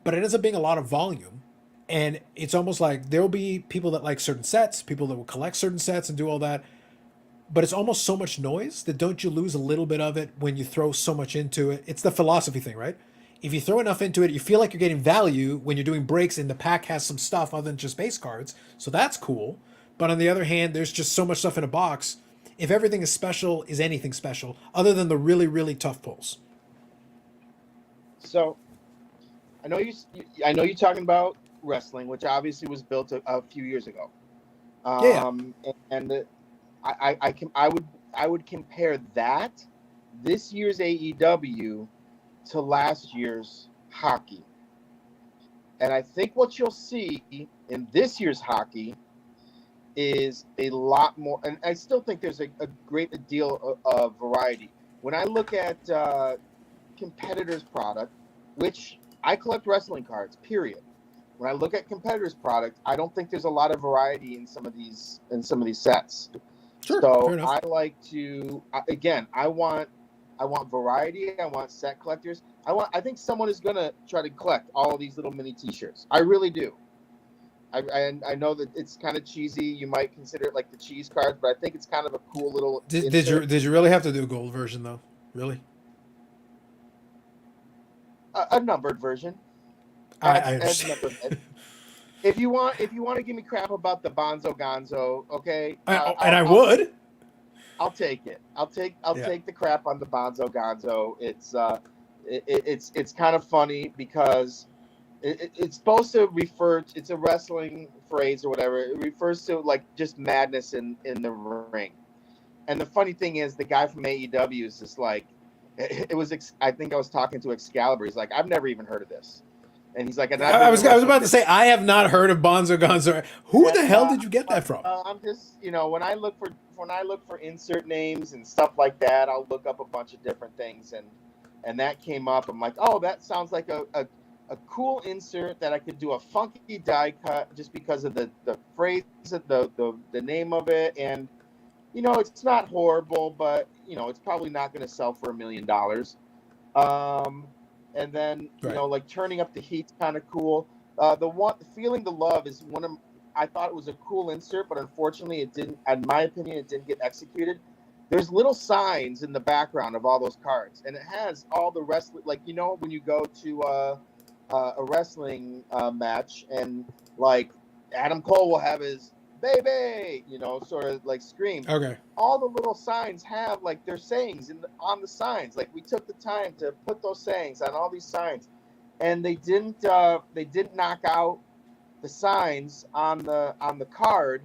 S1: but it ends up being a lot of volume. And it's almost like there'll be people that like certain sets, people that will collect certain sets and do all that. But it's almost so much noise that don't you lose a little bit of it when you throw so much into it? It's the philosophy thing, right? If you throw enough into it, you feel like you're getting value when you're doing breaks and the pack has some stuff other than just base cards. So that's cool. But on the other hand, there's just so much stuff in a box. If everything is special, is anything special other than the really, really tough pulls?
S5: So I know you're talking about wrestling, which obviously was built a few years ago. And I would compare that this year's AEW to last year's hockey. And I think what you'll see in this year's hockey is a lot more, and I still think there's a great deal of variety. When I look at competitors' product, which I collect wrestling cards, period. When I look at competitors' product, I don't think there's a lot of variety in some of these sets.
S1: Sure,
S5: so I like to I want variety. I want set collectors. I think someone is gonna try to collect all of these little mini T-shirts. I really do. I know that it's kind of cheesy. You might consider it like the cheese cards, but I think it's kind of a cool little.
S1: Did you really have to do a gold version though? Really?
S5: A numbered version.
S1: I understand.
S5: If you want to give me crap about the Bonzo Gonzo, okay.
S1: I would.
S5: I'll take it. I'll take the crap on the Bonzo Gonzo. It's kind of funny because it's supposed to refer. It's a wrestling phrase or whatever. It refers to like just madness in the ring. And the funny thing is, the guy from AEW is just like, it was. I think I was talking to Excalibur. He's like, I've never even heard of this. And he's like, I was
S1: about to say, I have not heard of Bonzo Gonzo. Who the hell did you get that from?
S5: I'm just, when I look for insert names and stuff like that, I'll look up a bunch of different things, and that came up. I'm like, oh, that sounds like a cool insert that I could do a funky die cut just because of the phrase, the name of it, and it's not horrible, but it's probably not going to sell for $1 million. And then, like turning up the heat's kind of cool. Feeling the love is I thought it was a cool insert, but unfortunately it didn't, in my opinion, it didn't get executed. There's little signs in the background of all those cards, and it has all the wrestling, like, when you go to a wrestling match and like Adam Cole will have his baby, sort of like scream.
S1: Okay.
S5: All the little signs have like their sayings on the signs. Like we took the time to put those sayings on all these signs, and they didn't knock out the signs on the card,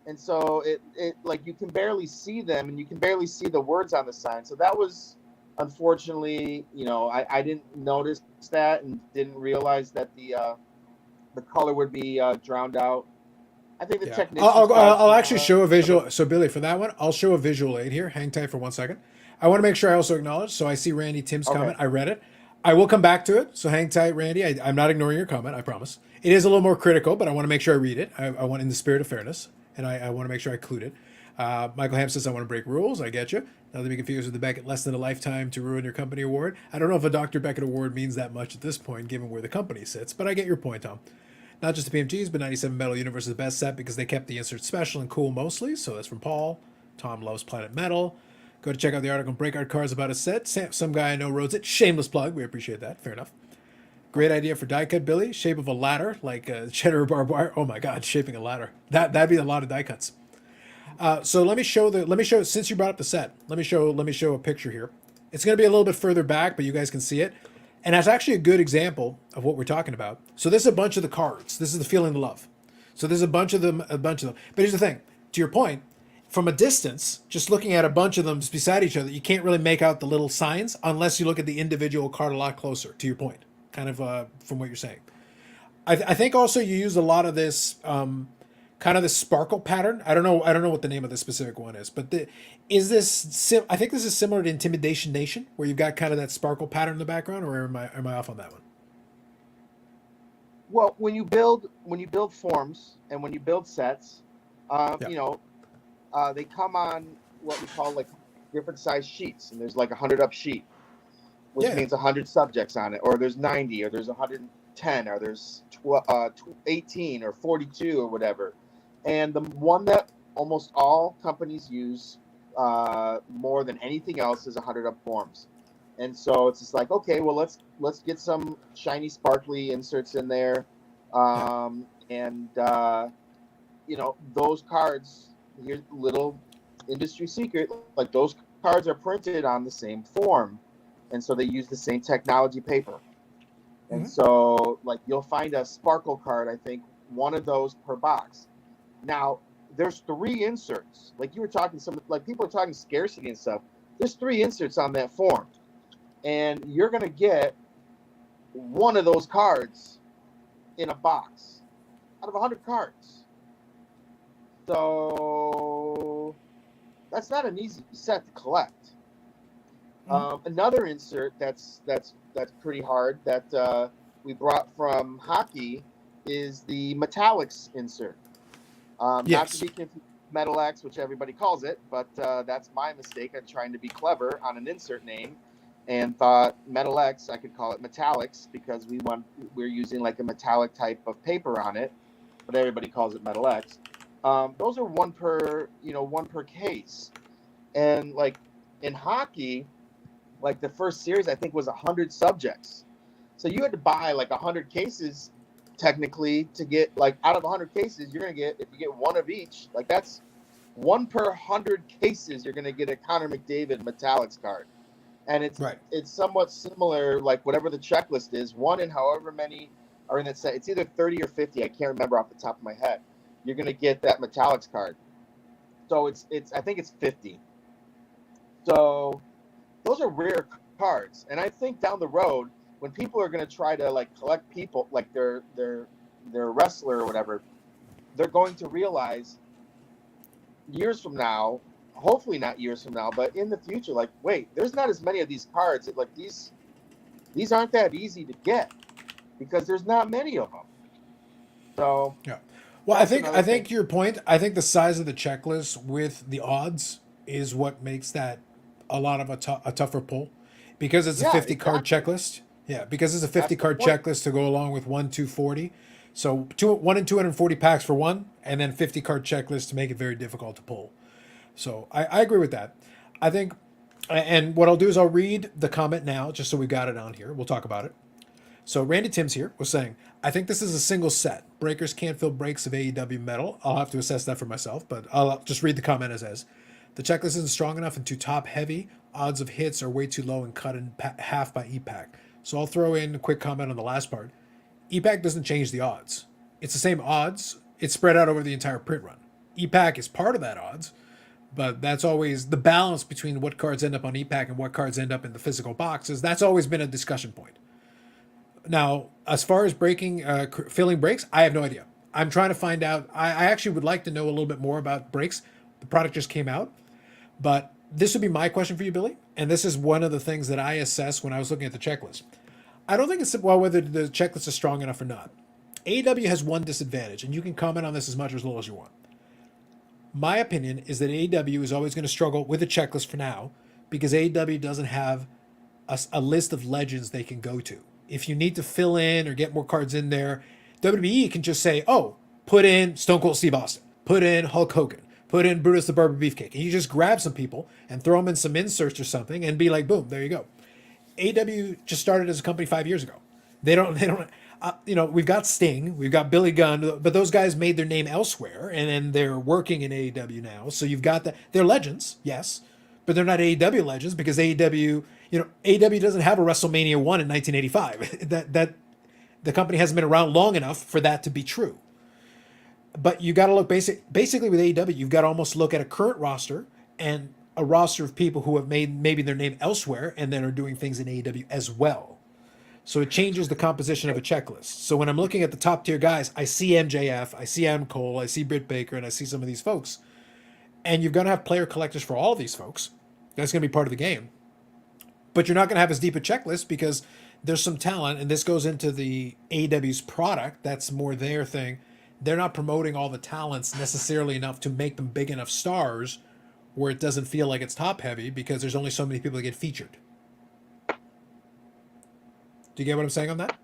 S5: and so it like you can barely see them and you can barely see the words on the sign. So that was unfortunately, I didn't notice that and didn't realize that the color would be drowned out. I think the technician.
S1: I'll actually show a visual. So Billy, for that one, I'll show a visual aid here. Hang tight for 1 second. I want to make sure I also acknowledge. So I see Randy Tim's comment. I read it. I will come back to it. So hang tight, Randy. I'm not ignoring your comment. I promise. It is a little more critical, but I want to make sure I read it. I want in the spirit of fairness, and I want to make sure I include it. Michael Ham says, I want to break rules. I get you. Not to be confused with the Beckett less than a lifetime to ruin your company award. I don't know if a Dr. Beckett award means that much at this point, given where the company sits, but I get your point, Tom. Not just the PMGs, but 97 Metal Universe is the best set because they kept the insert special and cool mostly. So that's from Paul. Tom loves Planet Metal. Go to check out the article on Breakout Cards about a set. Some guy I know wrote it. Shameless plug. We appreciate that. Fair enough. Great idea for die cut, Billy. Shape of a ladder, like cheddar barbed wire. Oh my God, shaping a ladder. That'd be a lot of die cuts. So let me show since you brought up the set. Let me show a picture here. It's going to be a little bit further back, but you guys can see it. And that's actually a good example of what we're talking about. So this is a bunch of the cards. This is the feeling of love. So there's a bunch of them. But here's the thing. To your point, from a distance, just looking at a bunch of them beside each other, you can't really make out the little signs unless you look at the individual card a lot closer, to your point, kind of from what you're saying. I think also you use a lot of this kind of this sparkle pattern. I don't know what the name of the specific one is, but I think this is similar to Intimidation Nation, where you've got kind of that sparkle pattern in the background, or am I off on that one?
S5: Well, when you build forms and when you build sets, they come on what we call like different size sheets, and there's like 100 up sheet, which means 100 subjects on it, or there's 90, or there's 110, or there's 18 or 42 or whatever. And the one that almost all companies use more than anything else is 100 up forms. And so it's just like, okay, well, let's get some shiny, sparkly inserts in there. Those cards, here's a little industry secret, like those cards are printed on the same form. And so they use the same technology paper. And so like you'll find a sparkle card, I think, one of those per box. Now, there's 3 inserts. Like you were talking, people are talking scarcity and stuff. There's 3 inserts on that form. And you're going to get one of those cards in a box out of 100 cards. So that's not an easy set to collect. Another insert that's pretty hard that we brought from hockey is the Metallics insert. Not to be confused with Metal X, which everybody calls it, but that's my mistake. I'm trying to be clever on an insert name and thought Metal X, I could call it Metallics because we're using like a metallic type of paper on it, but everybody calls it Metal X. Those are one per case. And like in hockey, like the first series, I think was 100 subjects. So you had to buy like 100 cases technically to get like out of 100 cases, you're going to get, if you get one of each, like that's 1 per 100 cases, you're going to get a Connor McDavid Metallics card. And it's somewhat similar, like whatever the checklist is, 1 in however many are in that set. It's either 30 or 50. I can't remember off the top of my head. You're going to get that Metallics card. So I think it's 50. So those are rare cards. And I think down the road, when people are going to try to like collect people, like their wrestler or whatever, they're going to realize years from now, hopefully not years from now, but in the future, like, wait, there's not as many of these cards. Like these aren't that easy to get because there's not many of them. So
S1: yeah. Well, I think your point. I think the size of the checklist with the odds is what makes that a lot of a tougher pull, because it's a 50 card checklist. Yeah, because it's a 50 card checklist to go along with 1 240. So 1 in 240 packs for 1, and then 50 card checklist to make it very difficult to pull. So I agree with that. I think, and what I'll do is I'll read the comment now, just so we got it on here. We'll talk about it. So Randy Timms here was saying, I think this is a single set. Breakers can't fill breaks of AEW Metal. I'll have to assess that for myself, but I'll just read the comment as is. The checklist isn't strong enough and too top heavy. Odds of hits are way too low and cut in half by EPAC. So I'll throw in a quick comment on the last part. EPAC doesn't change the odds. It's the same odds. It's spread out over the entire print run. EPAC is part of that odds, but that's always the balance between what cards end up on EPAC and what cards end up in the physical boxes. That's always been a discussion point. Now, as far as filling breaks, I have no idea. I'm trying to find out. I actually would like to know a little bit more about breaks. The product just came out, but this would be my question for you, Billy. And this is one of the things that I assessed when I was looking at the checklist. I don't think it's whether the checklist is strong enough or not. AEW has one disadvantage, and you can comment on this as much or as little as you want. My opinion is that AEW is always going to struggle with a checklist for now because AEW doesn't have a list of legends they can go to. If you need to fill in or get more cards in there, WWE can just say, oh, put in Stone Cold Steve Austin, put in Hulk Hogan, put in Brutus the Barber Beefcake. And you just grab some people and throw them in some inserts or something and be like, boom, there you go. AEW just started as a company 5 years ago. They don't, we've got Sting, we've got Billy Gunn, but those guys made their name elsewhere and then they're working in AEW now. So you've got they're legends, yes, but they're not AEW legends because AEW, AEW doesn't have a WrestleMania 1 in 1985. that the company hasn't been around long enough for that to be true. But you got to look basically with AEW, you've got to almost look at a current roster and a roster of people who have made maybe their name elsewhere and then are doing things in AEW as well. So it changes the composition of a checklist. So when I'm looking at the top tier guys, I see MJF, I see Adam Cole, I see Britt Baker, and I see some of these folks. And you're going to have player collectors for all of these folks. That's going to be part of the game. But you're not going to have as deep a checklist because there's some talent, and this goes into the AEW's product. That's more their thing. They're not promoting all the talents necessarily enough to make them big enough stars where it doesn't feel like it's top heavy because there's only so many people that get featured. Do you get what I'm saying on that?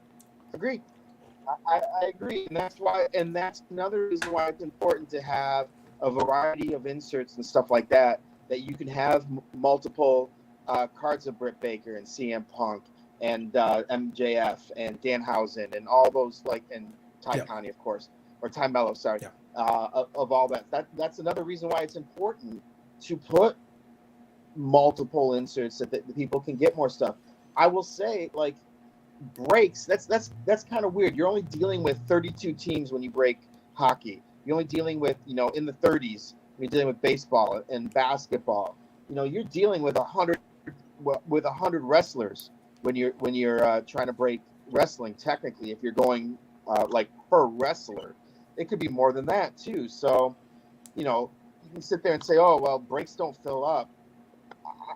S5: Agree. I agree, and that's another reason why it's important to have a variety of inserts and stuff like that. That you can have multiple cards of Britt Baker and CM Punk and MJF and Danhausen and all those and Ty Conti, of course, or Ty Mello, sorry, of all that. That's another reason why it's important to put multiple inserts so that the people can get more stuff. I will say, breaks, that's kind of weird. You're only dealing with 32 teams when you break hockey. You're only dealing with, in the 30s, you're dealing with baseball and basketball. You're dealing with 100 wrestlers when you're trying to break wrestling. Technically, if you're going per wrestler, it could be more than that too. So, you can sit there and say, oh, well, breaks don't fill up.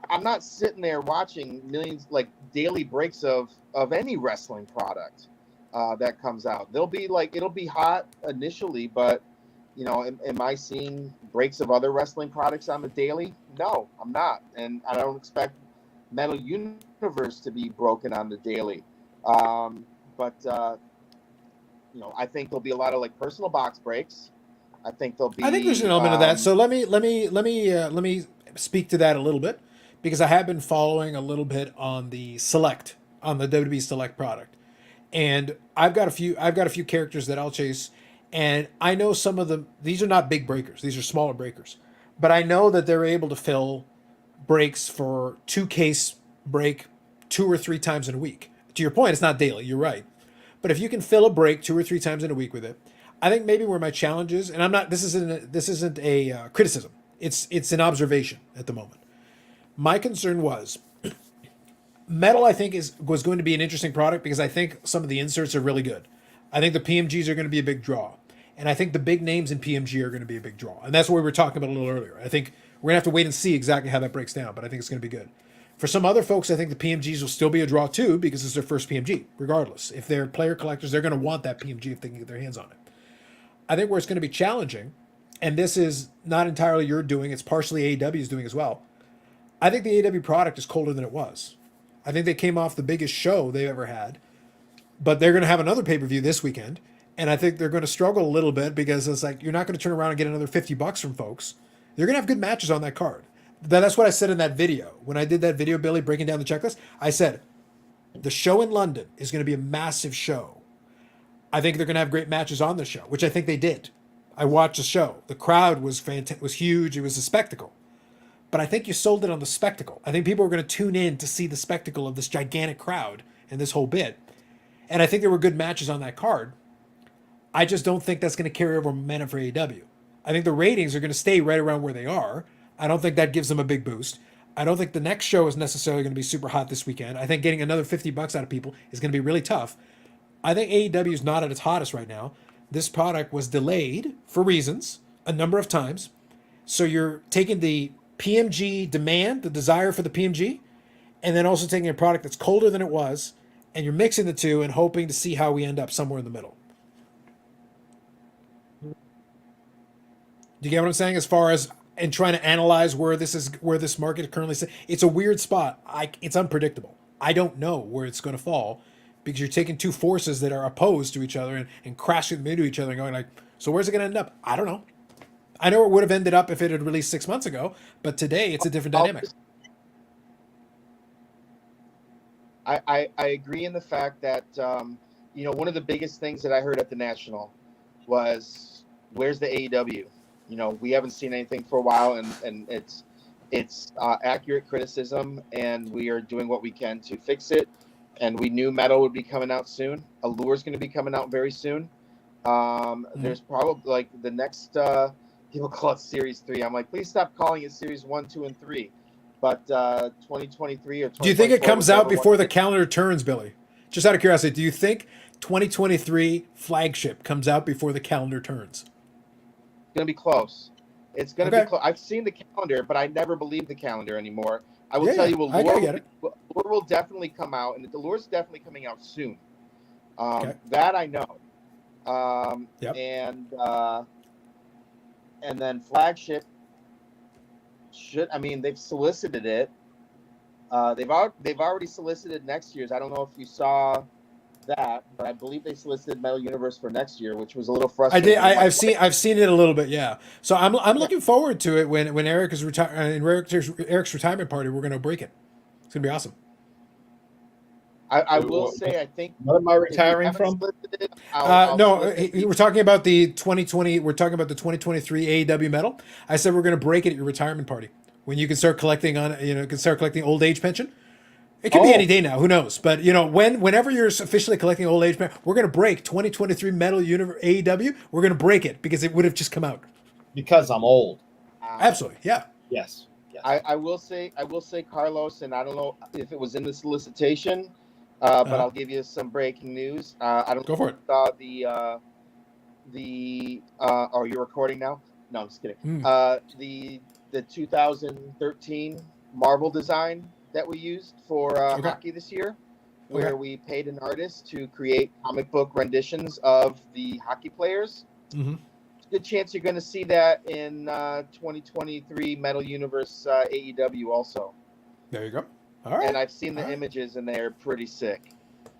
S5: I'm not sitting there watching millions, daily breaks of any wrestling product that comes out. They'll be it'll be hot initially, but am I seeing breaks of other wrestling products on the daily? No, I'm not. And I don't expect Metal Universe to be broken on the daily. But I think there'll be a lot of personal box breaks. I think there's
S1: an element of that. So let me speak to that a little bit, because I have been following a little bit on the WWE Select product, and I've got a few characters that I'll chase, and I know some of them. These are not big breakers; these are smaller breakers, but I know that they're able to fill breaks for 2-case break 2 or 3 times in a week. To your point, it's not daily. You're right, but if you can fill a break 2 or 3 times in a week with it, I think maybe where my challenge is, and I'm not. This isn't a criticism. It's an observation at the moment. My concern was Metal, I think, was going to be an interesting product because I think some of the inserts are really good. I think the PMGs are going to be a big draw. And I think the big names in PMG are going to be a big draw. And that's what we were talking about a little earlier. I think we're going to have to wait and see exactly how that breaks down, but I think it's going to be good. For some other folks, I think the PMGs will still be a draw too because it's their first PMG, regardless. If they're player collectors, they're going to want that PMG if they can get their hands on it. I think where it's going to be challenging, and this is not entirely your doing, it's partially AEW's doing as well. I think the AEW product is colder than it was. I think they came off the biggest show they've ever had, but they're going to have another pay-per-view this weekend, and I think they're going to struggle a little bit because it's you're not going to turn around and get another $50 from folks. They're going to have good matches on that card. That's what I said in that video. When I did that video, Billy, breaking down the checklist, I said, the show in London is going to be a massive show. I think they're going to have great matches on the show, which I think they did. I watched the show. The crowd was was huge. It was a spectacle. But I think you sold it on the spectacle. I think people were going to tune in to see the spectacle of this gigantic crowd and this whole bit. And I think there were good matches on that card. I just don't think that's going to carry over momentum for AEW. I think the ratings are going to stay right around where they are. I don't think that gives them a big boost. I don't think the next show is necessarily going to be super hot this weekend. I think getting another $50 out of people is going to be really tough. I think AEW is not at its hottest right now. This product was delayed for reasons a number of times. So you're taking the PMG demand, the desire for the PMG, and then also taking a product that's colder than it was, and you're mixing the two and hoping to see how we end up somewhere in the middle. Do you get what I'm saying? As far as and trying to analyze where this market currently sits, it's a weird spot. It's unpredictable. I don't know where it's going to fall because you're taking two forces that are opposed to each other and crashing them into each other and going so where's it going to end up? I don't know. I know it would have ended up if it had released 6 months ago, but today it's a different dynamic.
S5: I agree in the fact that, one of the biggest things that I heard at the National was, where's the AEW? We haven't seen anything for a while, and it's It's accurate criticism, and we are doing what we can to fix it. And we knew Metal would be coming out soon. Allure's going to be coming out very soon. There's probably like the next people call it Series 3. I'm like, please stop calling it Series 1, 2, and 3. But 2023 or 2024.
S1: Do you think it comes out
S5: whichever
S1: before
S5: one-
S1: the calendar turns, Billy? Just out of curiosity, do you think 2023 flagship comes out before the calendar turns?
S5: It's going to be close. It's going to
S1: Okay.
S5: be close. I've seen the calendar, but I never believe the calendar anymore. I will
S1: Yeah,
S5: tell
S1: yeah.
S5: you,
S1: I get it.
S5: Allure will definitely come out, and the Allure's definitely coming out soon.
S1: Okay.
S5: That I know.
S1: Yep.
S5: And then flagship they've solicited it. They've already solicited next year's. I don't know if you saw that, but I believe they solicited Metal Universe for next year, which was a little
S1: I
S5: frustrating.
S1: did. I've seen it a little bit. Yeah. So I'm looking forward to it when Eric is in Eric's retirement party. We're going to break it. It's going to be awesome.
S5: I will say, I think.
S2: What am I
S5: if you
S2: retiring
S5: haven't
S2: from?
S5: solicited it, I'll
S1: No,
S5: solicit
S1: we're talking about the 2020. We're talking about the 2023 AEW Metal. I said we're going to break it at your retirement party when you can start collecting old age pension. It could be any day now. Who knows? But whenever you're officially collecting old age pension, we're going to break 2023 Metal Universe AEW. We're going to break it because it would have just come out.
S2: Because I'm old.
S1: Absolutely, yeah.
S2: Yes.
S5: I will say, Carlos, and I don't know if it was in the solicitation, but I'll give you some breaking news. I don't
S1: Go for it.
S5: saw oh, you're recording now? No, I'm just kidding. The 2013 Marvel design that we used for hockey this year, where we paid an artist to create comic book renditions of the hockey players.
S1: Mm-hmm.
S5: Good chance you're going to see that in 2023 Metal Universe AEW also.
S1: There you go. All right.
S5: And I've seen the images, and they're pretty sick.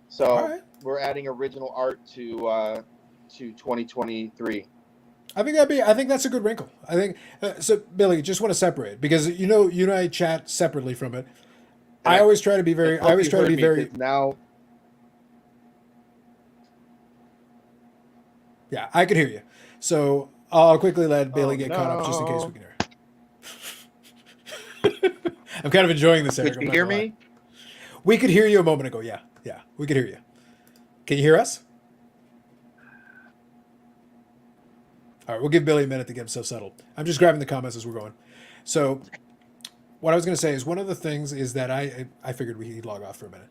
S5: So we're adding original art to 2023.
S1: I think that's a good wrinkle. I think so. Billy, just want to separate because you and I chat separately from it. I always try to be very. I always try to be very.
S5: Now.
S1: Yeah, I could hear you. So I'll quickly let Bailey get caught up just in case we can hear. I'm kind of enjoying this, Eric.
S5: Could you hear me?
S1: We could hear you a moment ago. Yeah, we could hear you. Can you hear us? All right, we'll give Billy a minute to get himself settled. I'm just grabbing the comments as we're going. So what I was going to say is one of the things is that I figured we'd log off for a minute.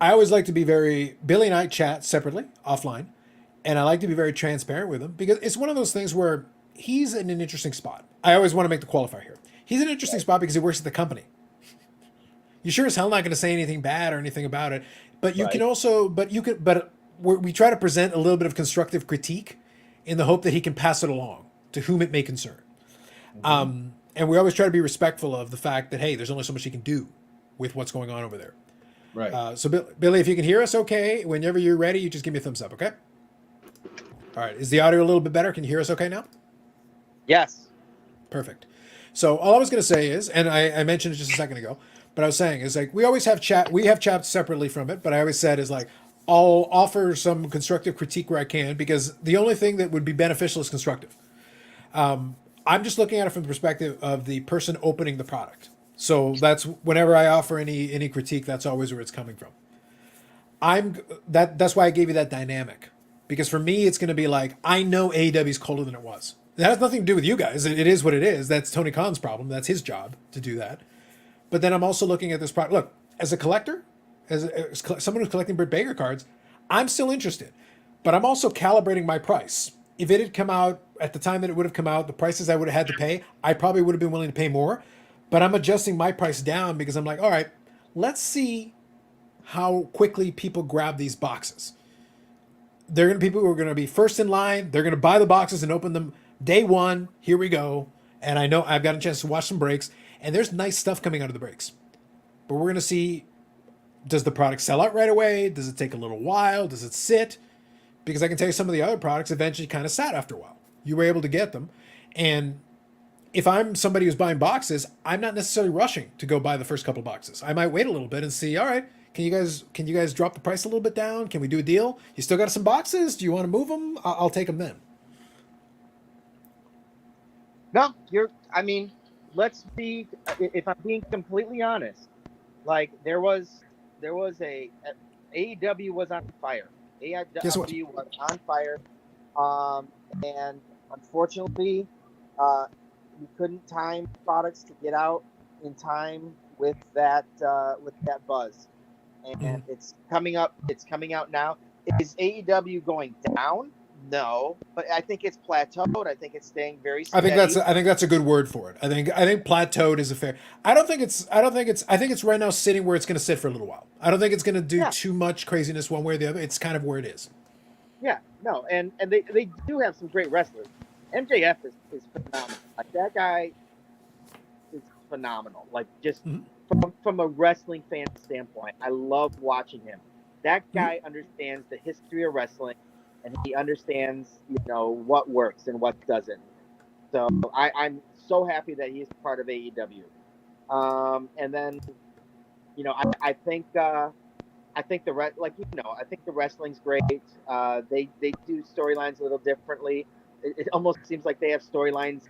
S1: I always like to be Billy and I chat separately, offline, and I like to be very transparent with him because it's one of those things where he's in an interesting spot. I always want to make the qualifier here. He's in an interesting spot because he works at the company. You sure as hell not going to say anything bad or anything about it, but you can also, we try to present a little bit of constructive critique in the hope that he can pass it along to whom it may concern. Mm-hmm. And we always try to be respectful of the fact that, hey, there's only so much he can do with what's going on over there.
S2: Right.
S1: So Billy, if you can hear us okay, whenever you're ready, you just give me a thumbs up, okay? All right. Is the audio a little bit better? Can you hear us okay now?
S5: Yes.
S1: Perfect. So all I was going to say is, and I mentioned it just a second ago, but I was saying is like, we always have chat. We have chat separately from it, but I always said is like, I'll offer some constructive critique where I can, because the only thing that would be beneficial is constructive. I'm just looking at it from the perspective of the person opening the product. So that's whenever I offer any critique, that's always where it's coming from. That's why I gave you that dynamic, because for me, it's going to be like, I know AEW is colder than it was. It has nothing to do with you guys. It is what it is. That's Tony Khan's problem. That's his job to do that. But then I'm also looking at this product. Look, as a collector, as someone who's collecting Britt Baker cards, I'm still interested, but I'm also calibrating my price. If it had come out at the time that it would have come out, the prices I would have had to pay, I probably would have been willing to pay more, but I'm adjusting my price down because I'm like, all right, let's see how quickly people grab these boxes. There are going to be people who are going to be first in line. They're going to buy the boxes and open them day one. Here we go. And I know I've got a chance to watch some breaks, and there's nice stuff coming out of the breaks, but we're going to see, does the product sell out right away? Does it take a little while? Does it sit? Because I can tell you some of the other products eventually kind of sat after a while. You were able to get them. And if I'm somebody who's buying boxes, I'm not necessarily rushing to go buy the first couple boxes. I might wait a little bit and see, all right, can you guys drop the price a little bit down? Can we do a deal? You still got some boxes? Do you want to move them? I'll take them then.
S5: No,
S7: let's be, if I'm being completely honest, like there was a AEW was on fire.
S1: Guess what?
S7: AEW was on fire, and unfortunately, you couldn't time products to get out in time with that buzz, and it's coming up. It's coming out now. Is AEW going down? No, but I think it's plateaued. I think it's staying very steady.
S1: I think that's a good word for it. I think plateaued is a fair. I think it's right now sitting where it's going to sit for a little while. I don't think it's going to do too much craziness one way or the other. It's kind of where it is.
S7: Yeah, no, and they do have some great wrestlers. MJF is phenomenal. Like that guy is phenomenal. Like just from a wrestling fan standpoint, I love watching him. That guy understands the history of wrestling, and he understands, what works and what doesn't. So I'm so happy that he's part of AEW. And then, I think the I think the wrestling's great. They do storylines a little differently. It almost seems like they have storylines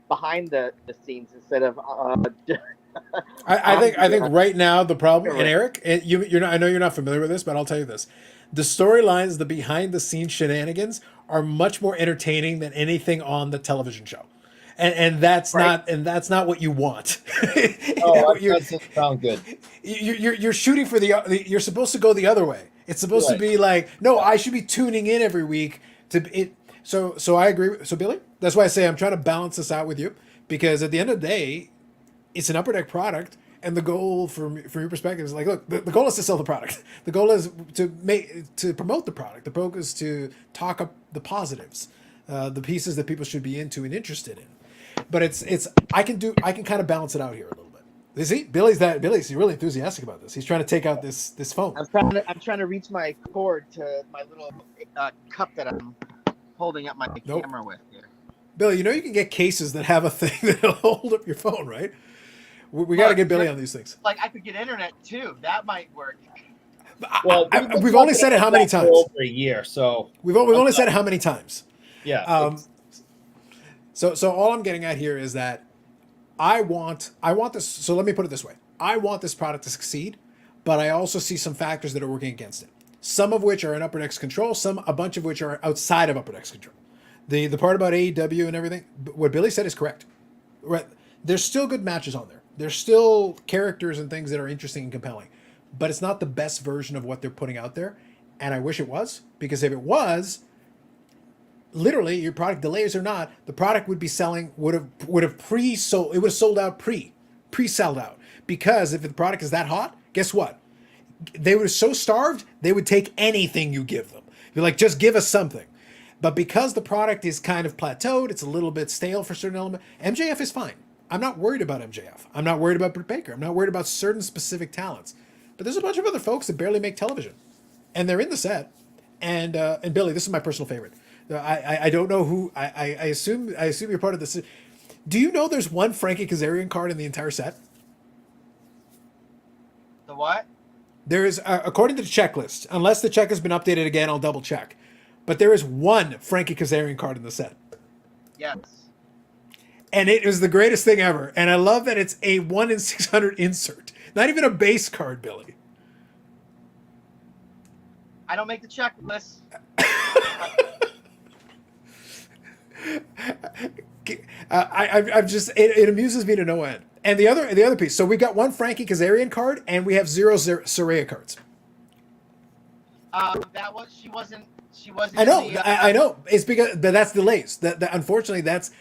S7: behind the scenes instead of.
S1: I think right now the problem, and Eric, you're not. I know you're not familiar with this, but I'll tell you this: the storylines, the behind the scenes shenanigans, are much more entertaining than anything on the television show, and that's not what you want.
S2: That doesn't sound good.
S1: You're shooting for you're supposed to go the other way. It's supposed to be like, no, I should be tuning in every week to it. So I agree. So Billy, that's why I say I'm trying to balance this out with you, because at the end of the day, it's an Upper Deck product, and the goal from your perspective is like, look, the goal is to sell the product. The goal is to promote the product. The goal is to talk up the positives, the pieces that people should be into and interested in. But I can kind of balance it out here a little bit. See, Billy's really enthusiastic about this. He's trying to take out this phone.
S7: I'm trying to reach my cord to my little cup that I'm holding up my camera with here.
S1: Billy, you can get cases that have a thing that'll hold up your phone, right? We got to get Billy on these things.
S7: Like I could get internet too. That might work.
S2: Well,
S1: we've only said it how many times?
S2: Over a year, so
S1: we've only said it how many times?
S2: Yeah.
S1: So all I'm getting at here is that I want this. So let me put it this way: I want this product to succeed, but I also see some factors that are working against it. Some of which are in Upper Deck's control. A bunch of which are outside of Upper Deck's control. The part about AEW and everything, what Billy said is correct. Right? There's still good matches on there. There's still characters and things that are interesting and compelling, but it's not the best version of what they're putting out there. And I wish it was, because if it was, literally, your product, delays or not, the product would be selling, would have pre-sold, it would have sold out pre-sold out. Because if the product is that hot, guess what? They were so starved, they would take anything you give them. You're like, just give us something. But because the product is kind of plateaued, it's a little bit stale for certain elements, MJF is fine. I'm not worried about MJF. I'm not worried about Britt Baker. I'm not worried about certain specific talents. But there's a bunch of other folks that barely make television. And they're in the set. And Billy, this is my personal favorite. I don't know who. I assume you're part of this. Do you know there's one Frankie Kazarian card in the entire set?
S7: The what?
S1: There is, according to the checklist, unless the check has been updated again, I'll double check. But there is one Frankie Kazarian card in the set.
S7: Yes.
S1: And it was the greatest thing ever. And I love that it's a 1 in 600 insert. Not even a base card, Billy.
S7: I don't make the checklist.
S1: I've just it amuses me to no end. And the other piece. So we've got one Frankie Kazarian card, and we have 0 Saraya cards.
S7: She wasn't.
S1: I know. I know. It's because that's delays. That unfortunately that's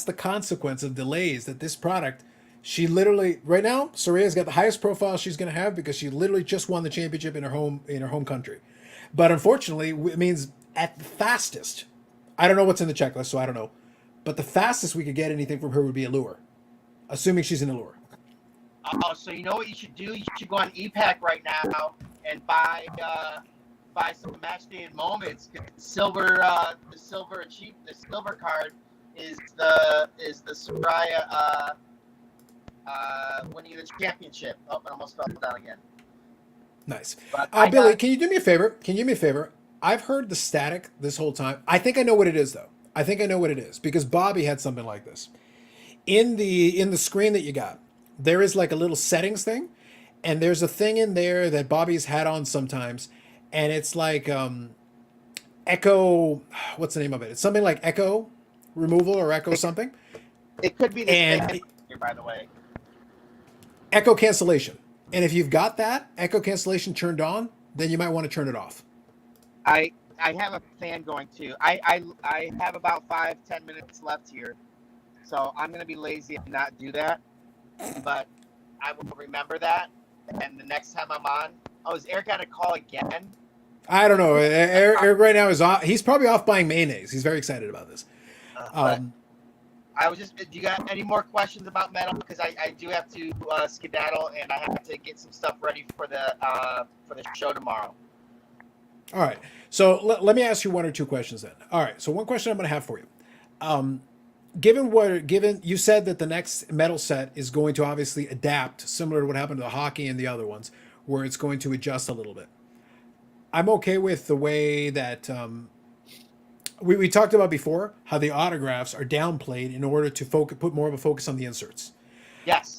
S1: the consequence of delays. That this product, she literally right now, Saraya's got the highest profile she's going to have because she literally just won the championship in her home country. But unfortunately, it means at the fastest, I don't know what's in the checklist, so I don't know. But the fastest we could get anything from her would be Allure, assuming she's in Allure.
S7: Oh, so you know what you should do? You should go on EPAC right now and buy some match day and moments. The silver card is the Saraya winning the championship. Oh, I almost fell down again.
S1: Nice. Billy, can you do me a favor? I've heard the static this whole time. I think I know what it is, though. I think I know what it is because Bobby had something like this. in the screen that you got, there is like a little settings thing, and there's a thing in there that Bobby's had on sometimes, and it's like echo. What's the name of it? It's something like echo removal or echo something,
S5: It could be this
S1: and
S5: thing here, by the way.
S1: echo cancellation. And if you've got that echo cancellation turned on, then you might want to turn it off.
S5: I have a fan going too. I have about 5-10 minutes left here, so I'm gonna be lazy and not do that. But I will remember that, and the next time I'm on. Oh, is Eric got a call again?
S1: I don't know. Eric right now is off. He's probably off buying mayonnaise. He's very excited about this.
S5: I was just. Do you got any more questions about metal? Because I do have to skedaddle, and I have to get some stuff ready for the show tomorrow.
S1: All right. So let me ask you one or two questions then. All right. So one question I'm going to have for you. Given you said that the next metal set is going to obviously adapt, similar to what happened to the hockey and the other ones, where it's going to adjust a little bit. I'm okay with the way that we talked about before, how the autographs are downplayed in order to put more of a focus on the inserts.
S5: Yes.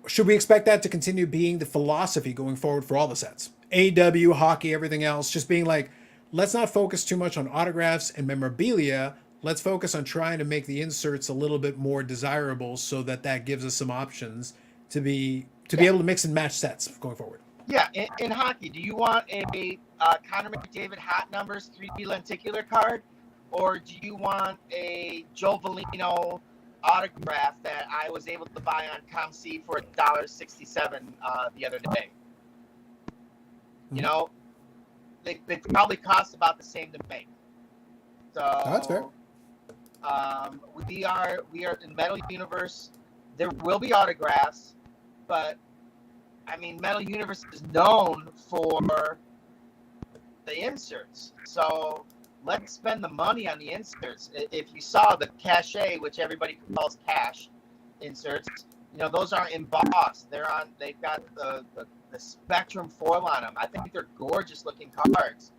S1: Should we expect that to continue being the philosophy going forward for all the sets? AEW, hockey, everything else, just being like, let's not focus too much on autographs and memorabilia. Let's focus on trying to make the inserts a little bit more desirable, so that gives us some options to be able to mix and match sets going forward.
S5: Yeah, in hockey, do you want a Connor McDavid hot numbers 3D lenticular card, or do you want a Joe Velino autograph that I was able to buy on ComC for $1.67 the other day? You know, they probably cost about the same to make. So
S1: That's fair.
S5: We are in Metal Universe. There will be autographs, but I mean, Metal Universe is known for the inserts. So let's spend the money on the inserts. If you saw the cachet, which everybody calls cash inserts, you know, those aren't embossed. They've got the Spectrum foil on them. I think they're gorgeous looking cards.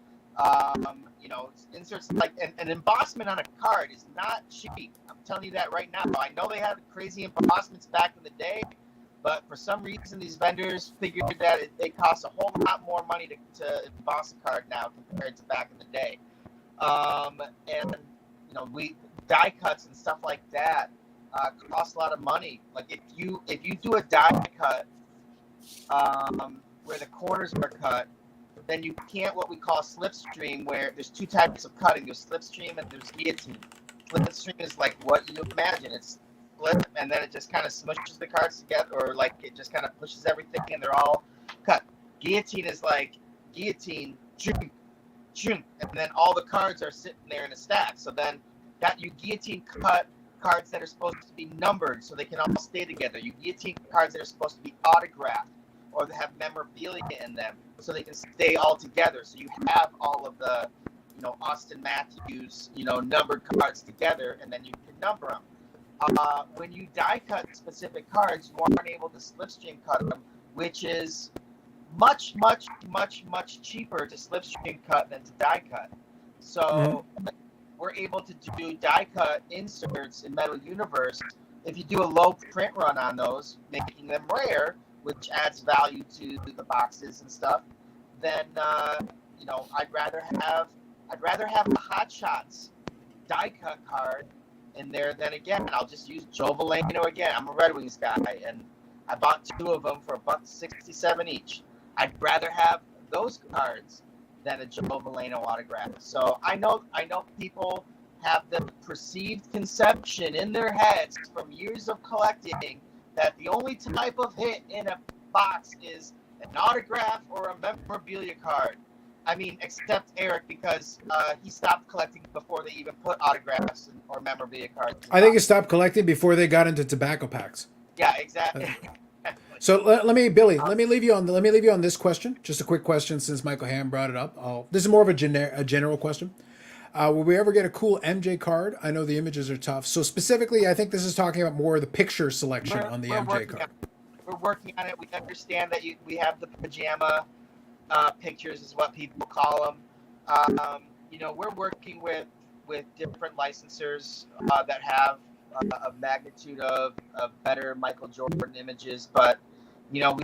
S5: You know, inserts like an embossment on a card is not cheap. I'm telling you that right now. I know they had crazy embossments back in the day, but for some reason these vendors figured that it costs a whole lot more money to emboss a card now compared to back in the day. And you know, die cuts and stuff like that cost a lot of money. Like if you do a die cut where the corners are cut, then you can't what we call slipstream, where there's two types of cutting. There's slipstream and there's guillotine. Slipstream is like what you imagine. It's split, and then it just kind of smushes the cards together, or like it just kind of pushes everything and they're all cut. Guillotine is like guillotine, chunk, chunk, and then all the cards are sitting there in a stack. So then you guillotine cut cards that are supposed to be numbered so they can all stay together. You guillotine cards that are supposed to be autographed or they have memorabilia in them so they can stay all together. So you have all of the, you know, Austin Matthews, you know, numbered cards together, and then you can number them. When you die cut specific cards, you aren't able to slipstream cut them, which is much, much, much, much cheaper to slipstream cut than to die cut. So we're able to do die cut inserts in Metal Universe. If you do a low print run on those, making them rare, which adds value to the boxes and stuff, then you know, I'd rather have a Hot Shots die cut card in there. Then again, I'll just use Joe Veleno again. I'm a Red Wings guy, and I bought 2 of them for $1.67 each. I'd rather have those cards than a Joe Veleno autograph. So I know people have the perceived conception in their heads from years of collecting that the only type of hit in a box is an autograph or a memorabilia card. I mean, except Eric, because he stopped collecting before they even put autographs or memorabilia cards.
S1: I think he stopped collecting before they got into tobacco packs.
S5: Yeah, exactly.
S1: So let me leave you on this question. Just a quick question, since Michael Ham brought it up. This is more of a general question. Will we ever get a cool MJ card? I know the images are tough. So specifically, I think this is talking about more of the picture selection on the MJ card.
S5: We're working on it. We understand that we have the pajama pictures, is what people call them. You know, we're working with different licensors that have a magnitude of better Michael Jordan images, but you know,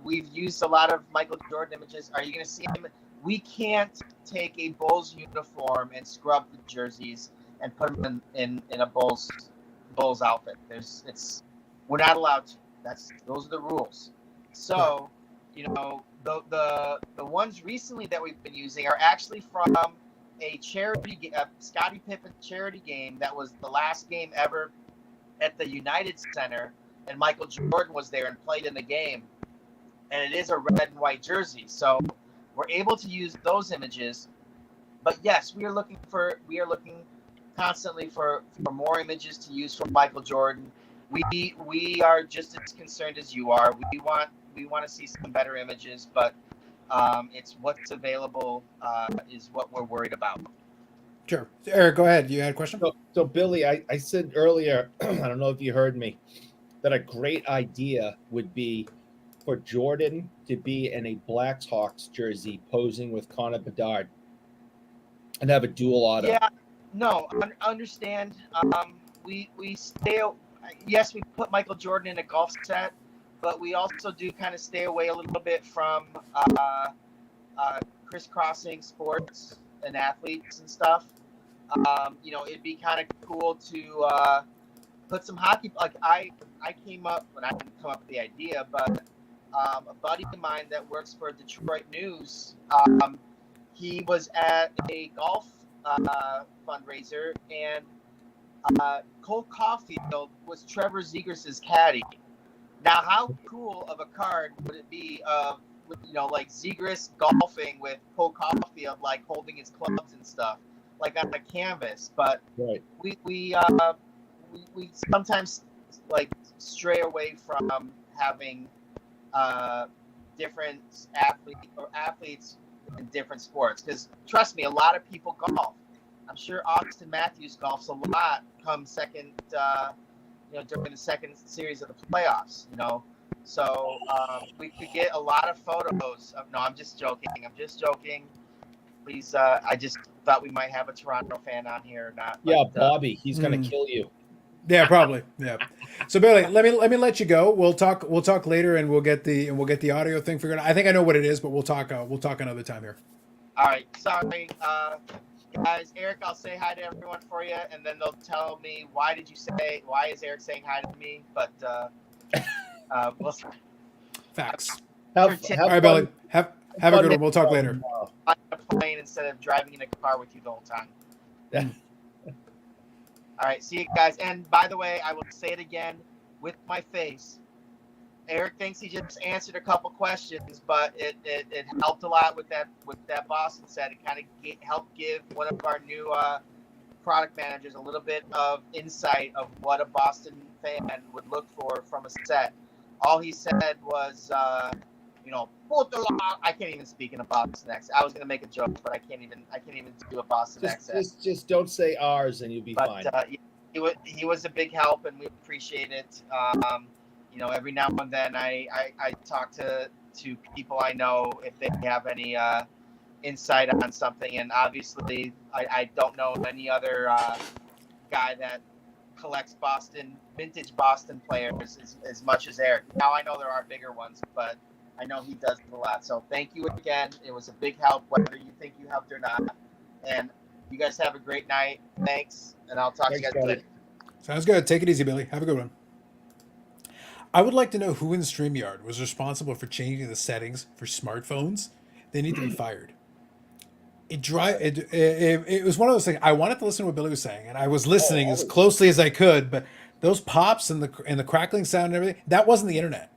S5: we've used a lot of Michael Jordan images. Are you going to see him? We can't take a Bulls uniform and scrub the jerseys and put them in a Bulls outfit. We're not allowed to. Those are the rules. So, you know, the ones recently that we've been using are actually from a Scottie Pippen charity game that was the last game ever at the United Center, and Michael Jordan was there and played in the game. And it is a red and white jersey, so we're able to use those images. But yes, we are looking constantly for more images to use from Michael Jordan. We are just as concerned as you are. We want to see some better images, but it's what's available is what we're worried about.
S1: Sure. Eric, go ahead. You had a question?
S2: So Billy, I said earlier, I don't know if you heard me, that a great idea would be for Jordan to be in a Blackhawks jersey posing with Connor Bedard and have a dual auto.
S5: Yeah, no, understand. We stay. Yes, we put Michael Jordan in a golf set, but we also do kind of stay away a little bit from crisscrossing sports and athletes and stuff. You know, it'd be kind of cool to put some hockey. Like I came up, when I didn't come up with the idea, but a buddy of mine that works for Detroit News, he was at a golf fundraiser, and Cole Caulfield was Trevor Zegras' caddy. Now, how cool of a card would it be of, you know, like Zegras golfing with Cole Caulfield, like holding his clubs and stuff, like on a canvas? But
S2: Right.
S5: we sometimes like stray away from having different athletes in different sports, because trust me, a lot of people golf. I'm sure Austin Matthews golfs a lot come second, you know, during the second series of the playoffs, you know. So we could get a lot of photos of, no, I'm just joking. Please, I just thought we might have a Toronto fan on here or not.
S2: Yeah,
S5: but,
S2: Bobby, he's gonna kill you.
S1: Yeah, probably. Yeah. So Billy, let me let you go. We'll talk later, and we'll get the audio thing figured out. I think I know what it is, but we'll talk another time here.
S5: All right. Sorry, guys. Eric, I'll say hi to everyone for you, and then they'll tell me why is Eric saying hi to me? But we'll
S1: Facts.
S2: Have
S1: All right, Billy. Have a good one. We'll talk later.
S5: on a plane instead of driving in a car with you the whole time.
S2: Yeah.
S5: All right, see you guys. And by the way, I will say it again with my face. Eric thinks he just answered a couple questions, but it helped a lot with that Boston set. It kind of helped give one of our new product managers a little bit of insight of what a Boston fan would look for from a set. All he said was, you know, I can't even speak in a Boston accent. I was gonna make a joke, but I can't even do a Boston accent.
S2: Just don't say ours, and you'll be fine.
S5: He was a big help, and we appreciate it. You know, every now and then I talk to people I know if they have any insight on something, and obviously I don't know any other guy that collects vintage Boston players as much as Eric. Now I know there are bigger ones, but I know he does a lot. So thank you again. It was a big help, whether you think you helped or not. And you guys have a great night. Thanks, and I'll talk to you guys later.
S1: Sounds good. Take it easy, Billy. Have a good one. I would like to know who in StreamYard was responsible for changing the settings for smartphones. They need to be fired. It was one of those things. I wanted to listen to what Billy was saying, and I was listening as closely as I could, but those pops and the crackling sound and everything, that wasn't the internet.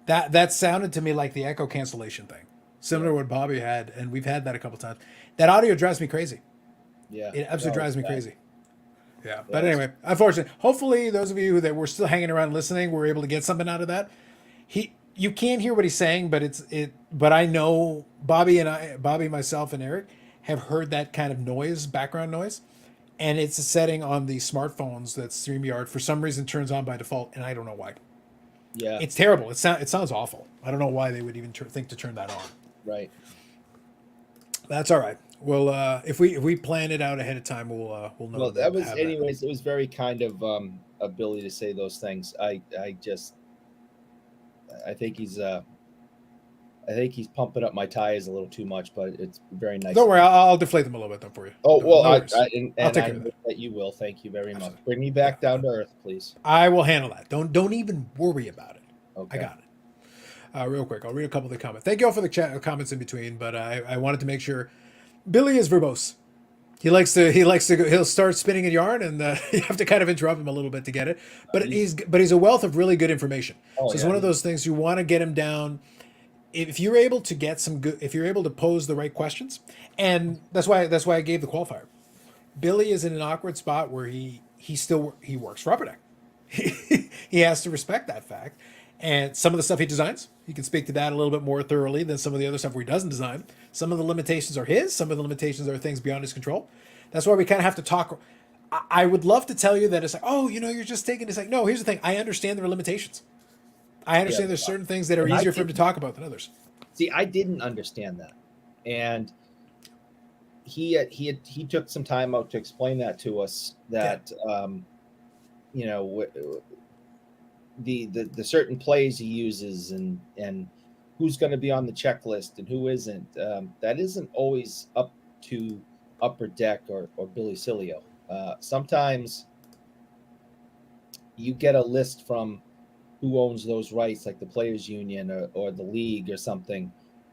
S1: That sounded to me like the echo cancellation thing, similar to what Bobby had, and we've had that a couple times. That audio drives me crazy. Yeah, it absolutely drives me crazy. Yeah, but anyway, unfortunately, hopefully those of you that were still hanging around listening were able to get something out of that. You can't hear what he's saying, but I know Bobby, myself, and Eric have heard that kind of noise, background noise, and it's a setting on the smartphones that StreamYard for some reason turns on by default, and I don't know why. Yeah, it's terrible. It sounds awful. I don't know why they would even think to turn that on.
S2: Right.
S1: That's all right. Well, if we plan it out ahead of time, we'll know.
S2: Well,
S1: to
S2: that was,
S1: have
S2: anyways. It was very kind of Billy to say those things. I think he's pumping up my tires a little too much, but it's very nice.
S1: Don't worry, I'll deflate them a little bit though for you.
S2: Oh, well,
S1: no
S2: I'll
S1: take
S2: I
S1: care of
S2: know that you will. Thank you very much.
S1: Absolutely.
S2: Bring me back down to earth, please.
S1: I will handle that. Don't even worry about it.
S2: Okay.
S1: I got it. Real quick, I'll read a couple of the comments. Thank you all for the comments in between, but I wanted to make sure. Billy is verbose. He likes to go, he'll start spinning a yarn, and you have to kind of interrupt him a little bit to get it. But he's a wealth of really good information. So it's one of those things you want to get him down. If you're able to get if you're able to pose the right questions, and that's why I gave the qualifier. Billy is in an awkward spot where he works for Upper Deck. He has to respect that fact. And some of the stuff he designs, he can speak to that a little bit more thoroughly than some of the other stuff where he doesn't design. Some of the limitations are his. Some of the limitations are things beyond his control. That's why we kind of have to talk. I would love to tell you that it's like, oh, you're just taking. It's like, no, here's the thing. I understand there are limitations. I understand there's certain things that are easier for him to talk about than others.
S2: See, I didn't understand that, and he took some time out to explain that to us. That the certain plays he uses and who's going to be on the checklist and who isn't. That isn't always up to Upper Deck or Billy Cilio. Sometimes you get a list from who owns those rights, like the players union or the league or something,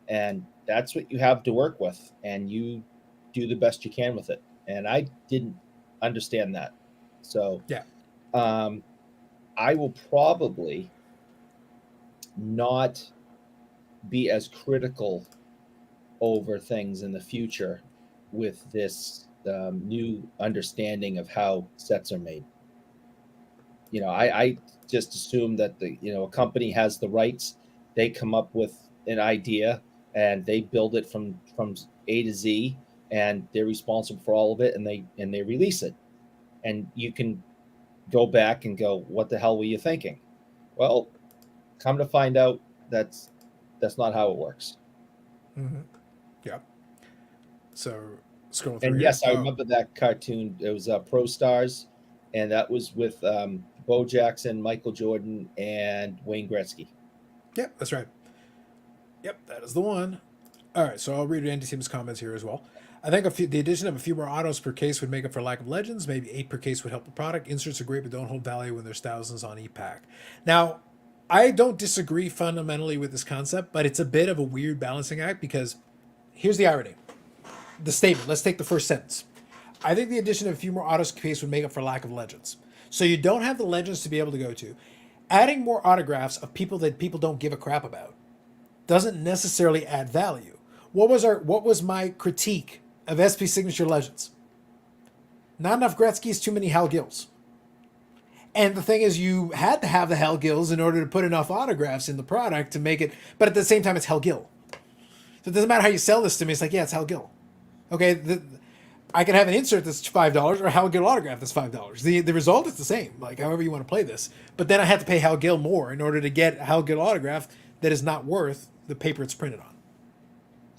S2: and that's what you have to work with, and you do the best you can with it. And I didn't understand that, so I will probably not be as critical over things in the future with this new understanding of how sets are made. I just assume that a company has the rights. They come up with an idea and they build it from A to Z, and they're responsible for all of it, and they release it. And you can go back and go, what the hell were you thinking? Well, come to find out that's not how it works.
S1: Mm-hmm. Yeah. So scroll through.
S2: And yes, I remember that cartoon. It was Pro Stars, and that was with Bo Jackson, Michael Jordan, and Wayne Gretzky.
S1: Yep, that's right. Yep, that is the one. All right, so I'll read Andy Tim's comments here as well. I think the addition of a few more autos per case would make up for lack of legends. Maybe 8 per case would help the product. Inserts are great, but don't hold value when there's thousands on e-pack. Now, I don't disagree fundamentally with this concept, but it's a bit of a weird balancing act because here's the irony. The statement, let's take the first sentence. I think the addition of a few more autos per case would make up for lack of legends. So you don't have the legends to be able to go to. Adding more autographs of people that people don't give a crap about doesn't necessarily add value. What was my critique of SP Signature Legends? Not enough Gretzky's, too many Hal Gills. And the thing is, you had to have the Hal Gills in order to put enough autographs in the product to make it, but at the same time, it's Hal Gill. So it doesn't matter how you sell this to me. It's like, yeah, it's Hal Gill. Okay, I can have an insert that's $5 or a Hal Gill autograph that's $5. The result is the same, like however you want to play this. But then I have to pay Hal Gill more in order to get a Hal Gill autograph that is not worth the paper it's printed on.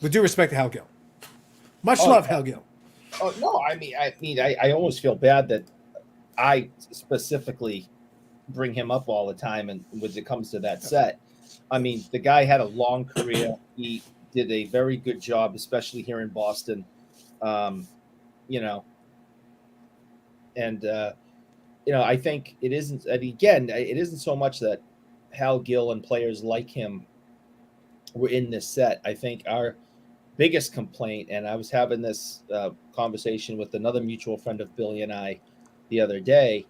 S1: With due respect to Hal Gill. Much love, Hal Gill.
S2: Oh no, I almost feel bad that I specifically bring him up all the time, and when it comes to that set, I mean, the guy had a long career. He did a very good job, especially here in Boston. I think it isn't. And again, it isn't so much that Hal Gill and players like him were in this set. I think our biggest complaint, and I was having this conversation with another mutual friend of Billy and I the other day,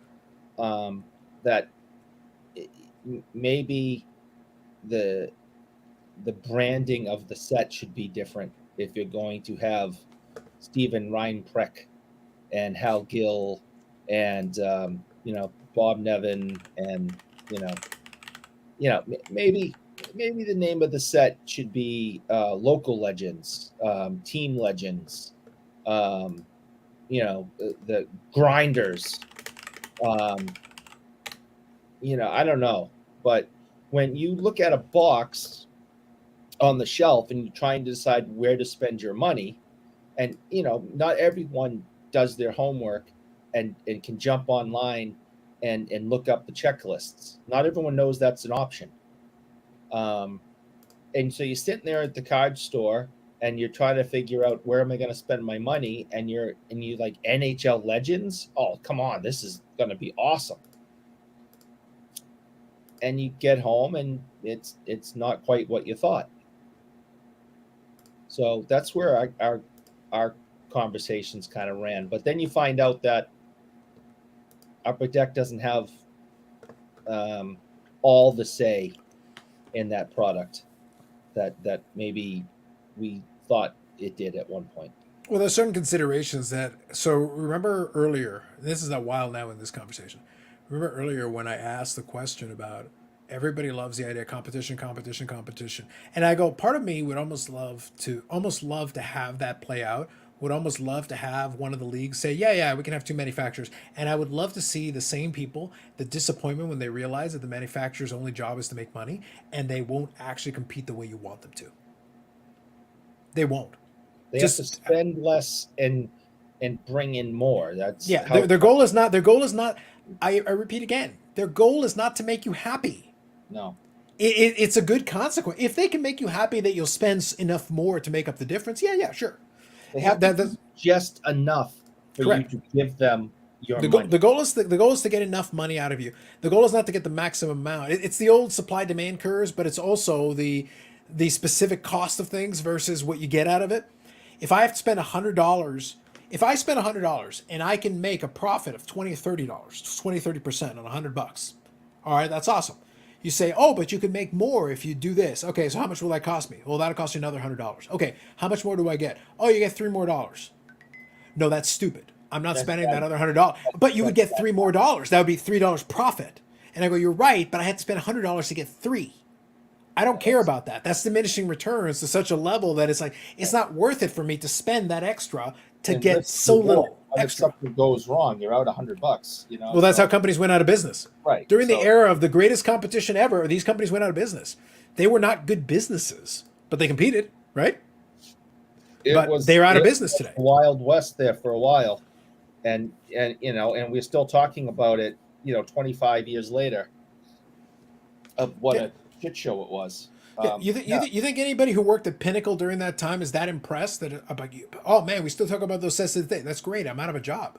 S2: that maybe the branding of the set should be different if you're going to have Steven Reinprecht and Hal Gill and Bob Nevin and maybe the name of the set should be local legends, team legends, the grinders. I don't know, but when you look at a box on the shelf and you're trying to decide where to spend your money, And not everyone does their homework and can jump online and look up the checklists. Not everyone knows that's an option. And so you're sitting there at the card store and you're trying to figure out where am I going to spend my money, and you like NHL Legends. Oh, come on, this is going to be awesome. And you get home and it's not quite what you thought. So that's where our conversations kind of ran. But then you find out that Upper Deck doesn't have all the say in that product that maybe we thought it did at one point.
S1: Well, there's certain considerations that. So remember earlier. This is a while now in this conversation. Remember earlier when I asked the question about everybody loves the idea of competition, and I go, part of me would almost love to have that play out. Would almost love to have one of the leagues say, yeah, we can have two manufacturers. And I would love to see the same people, the disappointment when they realize that the manufacturer's only job is to make money and they won't actually compete the way you want them to. They won't.
S2: They have to spend less and bring in more. That's
S1: their goal is not. I repeat again. Their goal is not to make you happy.
S2: No.
S1: It's a good consequence. If they can make you happy that you'll spend enough more to make up the difference, yeah, sure.
S2: They have to just enough for
S1: correct.
S2: You to give them your
S1: money.
S2: The
S1: goal is to get enough money out of you. The goal is not to get the maximum amount. It's the old supply-demand curves, but it's also the specific cost of things versus what you get out of it. If I have to spend $100, if I spend $100 and I can make a profit of $20 or $30, 30% on $100, all right, that's awesome. You say, oh, but you can make more if you do this. Okay, so how much will that cost me? Well, that'll cost you another $100. Okay, how much more do I get? Oh, you get $3 more. No, that's stupid. I'm not spending that other $100. But you would get $3 more. That would be $3 profit. And I go, you're right, but I had to spend $100 to get $3. I don't care about that. That's diminishing returns to such a level that it's like, it's not worth it for me to spend that extra to get so little extra.
S2: If something goes wrong, you're out $100.
S1: Well, that's how companies went out of business.
S2: Right.
S1: During the era of the greatest competition ever, these companies went out of business. They were not good businesses, but they competed, right? They're out of business today.
S2: Wild West there for a while, and we're still talking about it. 25 years later, of what a shit show it was.
S1: You think anybody who worked at Pinnacle during that time is that impressed about you? Oh man, we still talk about those sets of the day. That's great. I'm out of a job.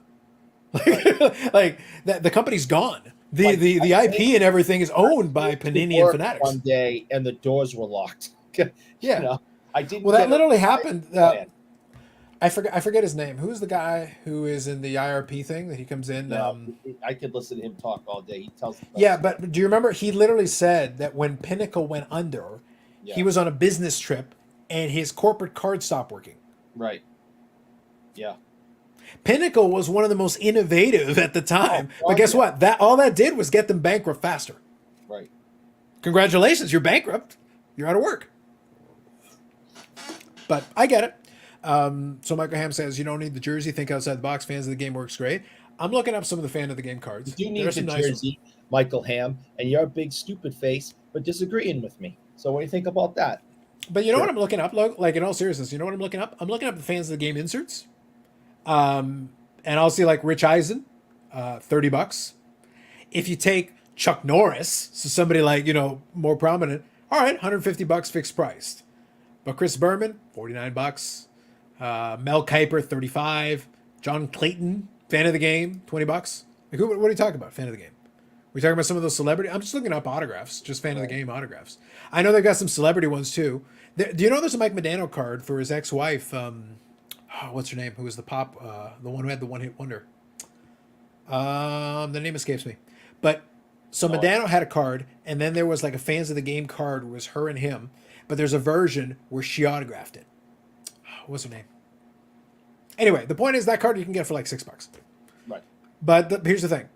S1: Like that, the company's gone. The IP and everything is owned by Panini and Fanatics.
S2: One day, and the doors were locked.
S1: Yeah,
S2: I didn't.
S1: Well, that literally happened. I forget his name. Who's the guy who is in the IRP thing that he comes in?
S2: No, I could listen to him talk all day. He tells.
S1: But do you remember? He literally said that when Pinnacle went under, he was on a business trip and his corporate card stopped working.
S2: Right. Yeah.
S1: Pinnacle was one of the most innovative at the time, but guess what? All that did was get them bankrupt faster.
S2: Right.
S1: Congratulations, you're bankrupt. You're out of work. But I get it. So Michael Ham says, you don't need the jersey. Think outside the box. Fans of the game works great. I'm looking up some of the fan of the game cards.
S2: You do need the jersey, Michael Ham, and you're a big stupid face, but disagreeing with me. So what do you think about that?
S1: But you know what I'm looking up? Like in all seriousness, you know what I'm looking up? I'm looking up the fans of the game inserts. And I'll see like Rich Eisen, $30. If you take Chuck Norris, so somebody like, more prominent, all right, $150 fixed priced. But Chris Berman, $49. Mel Kiper, $35. John Clayton, fan of the game, $20. Like, what are you talking about, fan of the game? We talking about some of those celebrity? I'm just looking up autographs, just fan of the game autographs. I know they've got some celebrity ones too. Do you know there's a Mike Modano card for his ex-wife? What's her name? Who was the pop? The one who had the one-hit wonder. The name escapes me. But so Modano had a card, and then there was like a fans of the game card was her and him. But there's a version where she autographed it. What's her name? Anyway, the point is that card you can get for like $6.
S2: Right.
S1: But here's the thing.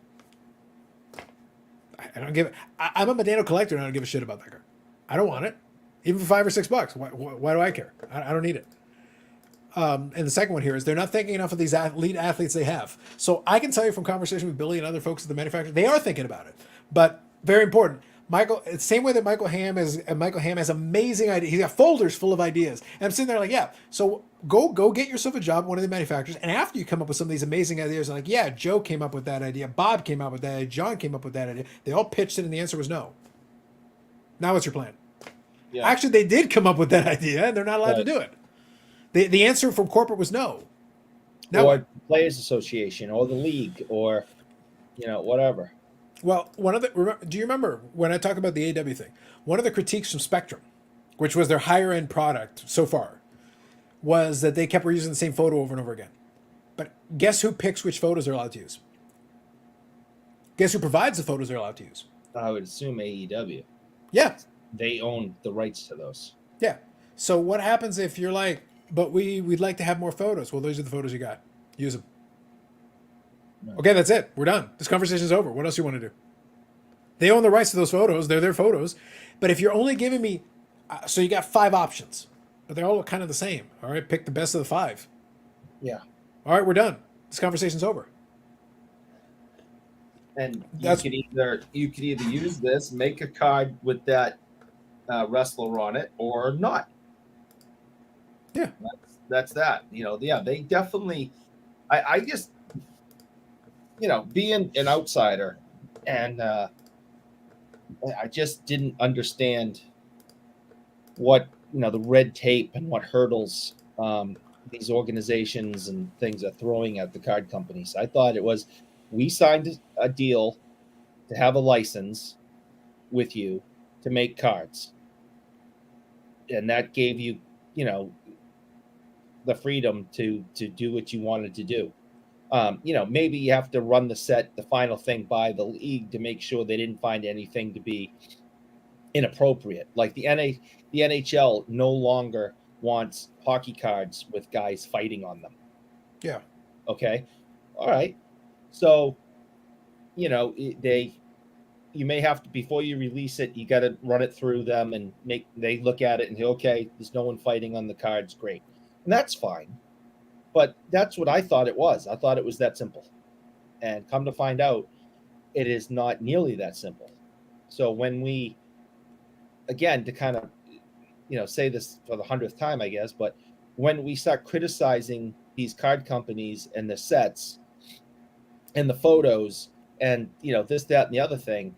S1: I don't give it. I'm a Modano collector, and I don't give a shit about that card. I don't want it, even for $5 or $6. Why do I care? I don't need it. And the second one here is they're not thinking enough of these elite athletes they have. So I can tell you from conversation with Billy and other folks at the manufacturer, they are thinking about it. But very important, Michael, it's the same way that Michael Hamm has amazing ideas. He's got folders full of ideas. And I'm sitting there like, yeah, so go get yourself a job at one of the manufacturers. And after you come up with some of these amazing ideas, like, yeah, Joe came up with that idea, Bob came up with that idea, John came up with that idea. They all pitched it and the answer was no. Now what's your plan?
S2: Yeah.
S1: Actually, they did come up with that idea and they're not allowed to do it. The answer from corporate was no. Now,
S2: or Players Association or the league or, whatever.
S1: well, do you remember when I talk about the AEW thing? One of the critiques from Spectrum, which was their higher end product so far, was that they kept reusing the same photo over and over again. But guess who picks which photos they're allowed to use? Guess who provides the photos they're allowed to use?
S2: I would assume AEW.
S1: Yeah.
S2: They own the rights to those.
S1: Yeah. So what happens if you're like, but we'd like to have more photos? Well, those are the photos you got. Use them.
S2: Right.
S1: Okay, that's it. We're done. This conversation's over. What else do you want to do? They own the rights to those photos. They're their photos. But if you're only giving me, so you got 5 options, but they all look kind of the same. All right, pick the best of the 5.
S2: Yeah.
S1: All right, we're done. This conversation's over.
S2: And
S1: That's-
S2: you could either use this, make a card with that wrestler on it, or not.
S1: Yeah.
S2: That's that. They definitely. I just, being an outsider, and I just didn't understand what the red tape and what hurdles these organizations and things are throwing at the card companies. I thought it was, we signed a deal to have a license with you to make cards, and that gave you the freedom to do what you wanted to do. Maybe you have to run the final thing by the league to make sure they didn't find anything to be inappropriate. Like the NHL no longer wants hockey cards with guys fighting on them.
S1: Yeah.
S2: Okay. All right. So, you may have to, before you release it, you got to run it through them and they look at it and say, okay, there's no one fighting on the cards. Great. And that's fine. But that's what I thought it was. I thought it was that simple. And come to find out, it is not nearly that simple. So when we, again, to kind of, say this for the 100th time, I guess, but when we start criticizing these card companies and the sets and the photos and, this, that, and the other thing,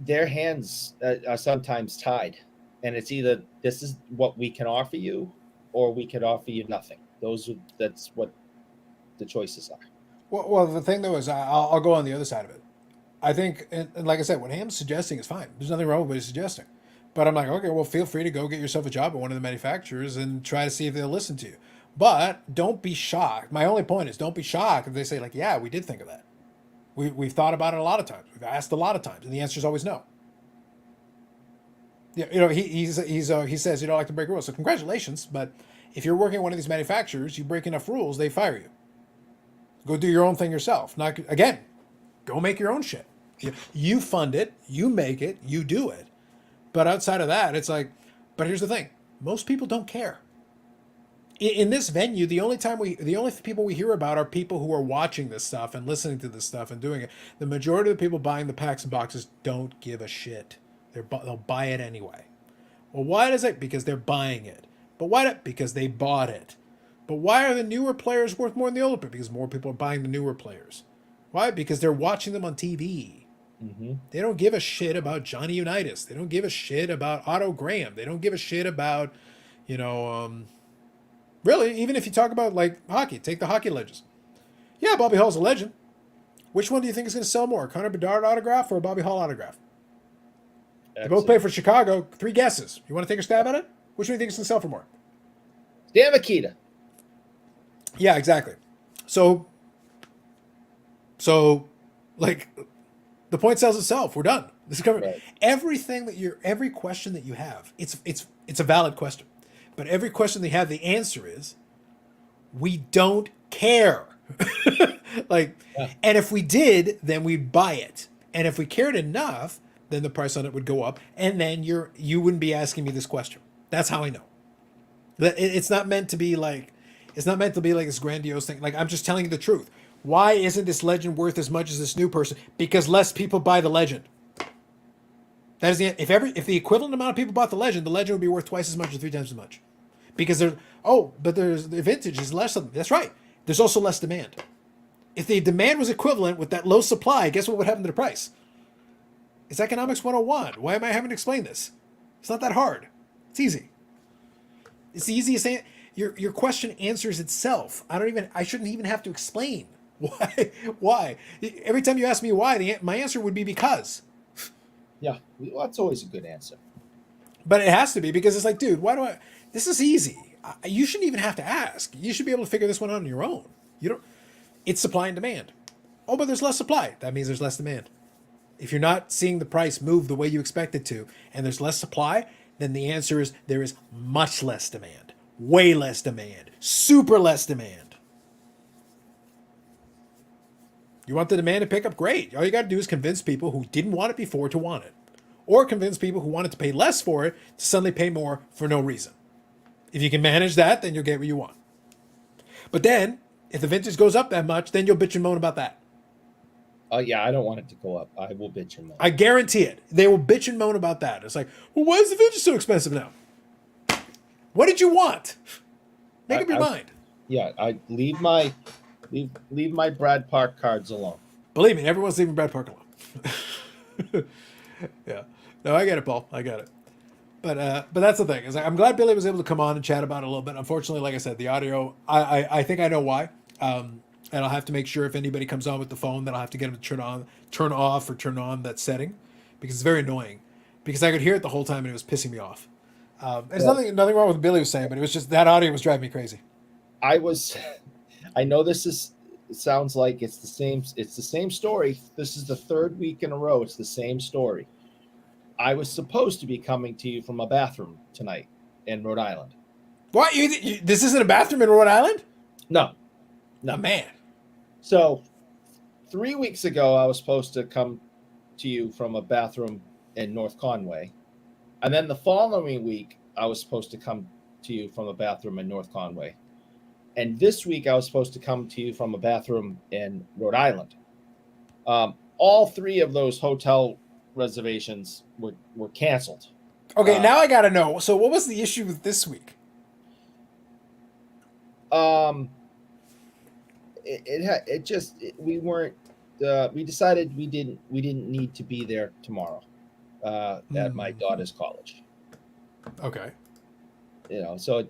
S2: their hands are sometimes tied. And it's either this is what we can offer you, or we could offer you nothing. That's what the choices are.
S1: Well, the thing though is, I'll go on the other side of it. I think, and like I said, what Ham's suggesting is fine. There's nothing wrong with what he's suggesting. But I'm like, okay, well, feel free to go get yourself a job at one of the manufacturers and try to see if they'll listen to you. But don't be shocked. My only point is, don't be shocked if they say, like, yeah, we did think of that. We've thought about it a lot of times. We've asked a lot of times, and the answer is always no. Yeah, he says you don't like to break rules. So congratulations, but if you're working at one of these manufacturers, you break enough rules, they fire you. Go do your own thing yourself. Go make your own shit. You fund it, you make it, you do it. But outside of that, it's like, but here's the thing. Most people don't care. In this venue, the only people we hear about are people who are watching this stuff and listening to this stuff and doing it. The majority of the people buying the packs and boxes don't give a shit. They'll buy it anyway. Well, why is it? Because they're buying it. But why? Because they bought it. But why are the newer players worth more than the older players? Because more people are buying the newer players. Why? Because they're watching them on TV.
S2: Mm-hmm.
S1: They don't give a shit about Johnny Unitas. They don't give a shit about Otto Graham. They don't give a shit about, really, even if you talk about like hockey, take the hockey legends. Yeah, Bobby Hall's a legend. Which one do you think is going to sell more, Connor Bedard autograph or a Bobby Hall autograph? They both play for Chicago. 3 guesses. You want to take a stab at it? Which one do you think is going to sell for more?
S2: Dan Makita.
S1: Yeah, exactly. So, like, the point sells itself. We're done. This is covered.
S2: Right.
S1: Every question that you have, it's a valid question. But every question they have, the answer is, we don't care. And if we did, then we'd buy it. And if we cared enough, then the price on it would go up, and then you wouldn't be asking me this question. That's how I know. It's not meant to be like this grandiose thing. Like, I'm just telling you the truth. Why isn't this legend worth as much as this new person? Because less people buy the legend. That is the if the equivalent amount of people bought the legend would be worth twice as much or 3 times as much. Because there's the vintage is less of them. That's right. There's also less demand. If the demand was equivalent with that low supply, guess what would happen to the price? It's economics 101. Why am I having to explain this? It's not that hard. It's easy. It's the easiest thing. Your question answers itself. I shouldn't even have to explain why. Why? Every time you ask me why, my answer would be because.
S2: Yeah, well, that's always a good answer.
S1: But it has to be because it's like, dude, why do I? This is easy. You shouldn't even have to ask. You should be able to figure this one out on your own. You don't. It's supply and demand. Oh, but there's less supply. That means there's less demand. If you're not seeing the price move the way you expect it to, and there's less supply, then the answer is there is much less demand. Way less demand. Super less demand. You want the demand to pick up? Great. All you got to do is convince people who didn't want it before to want it. Or convince people who wanted to pay less for it to suddenly pay more for no reason. If you can manage that, then you'll get what you want. But then, if the vintage goes up that much, then you'll bitch and moan about that.
S2: Yeah, I don't want it to go up. I will bitch and moan.
S1: I guarantee it. They will bitch and moan about that. It's like, well, why is the vintage so expensive now? What did you want? Make up your mind.
S2: Yeah, I leave my Brad Park cards alone.
S1: Believe me, everyone's leaving Brad Park alone. Yeah. No, I get it, Paul. I get it. But that's the thing. Is I'm glad Billy was able to come on and chat about it a little bit. Unfortunately, like I said, the audio, I think I know why. And I'll have to make sure if anybody comes on with the phone that I'll have to get them to turn off or turn on that setting because it's very annoying. Because I could hear it the whole time and it was pissing me off. There's nothing wrong with what Billy was saying, but it was just that audio was driving me crazy.
S2: I know it sounds like it's the same story. This is the 3rd week in a row. It's the same story. I was supposed to be coming to you from a bathroom tonight in Rhode Island.
S1: What? This isn't a bathroom in Rhode Island?
S2: No.
S1: Oh, man.
S2: So 3 weeks ago, I was supposed to come to you from a bathroom in North Conway. And then the following week, I was supposed to come to you from a bathroom in North Conway. And this week, I was supposed to come to you from a bathroom in Rhode Island. All 3 of those hotel reservations were canceled.
S1: Okay, now I got to know. So what was the issue with this week?
S2: We decided we didn't need to be there tomorrow at my daughter's college.
S1: Okay.
S2: So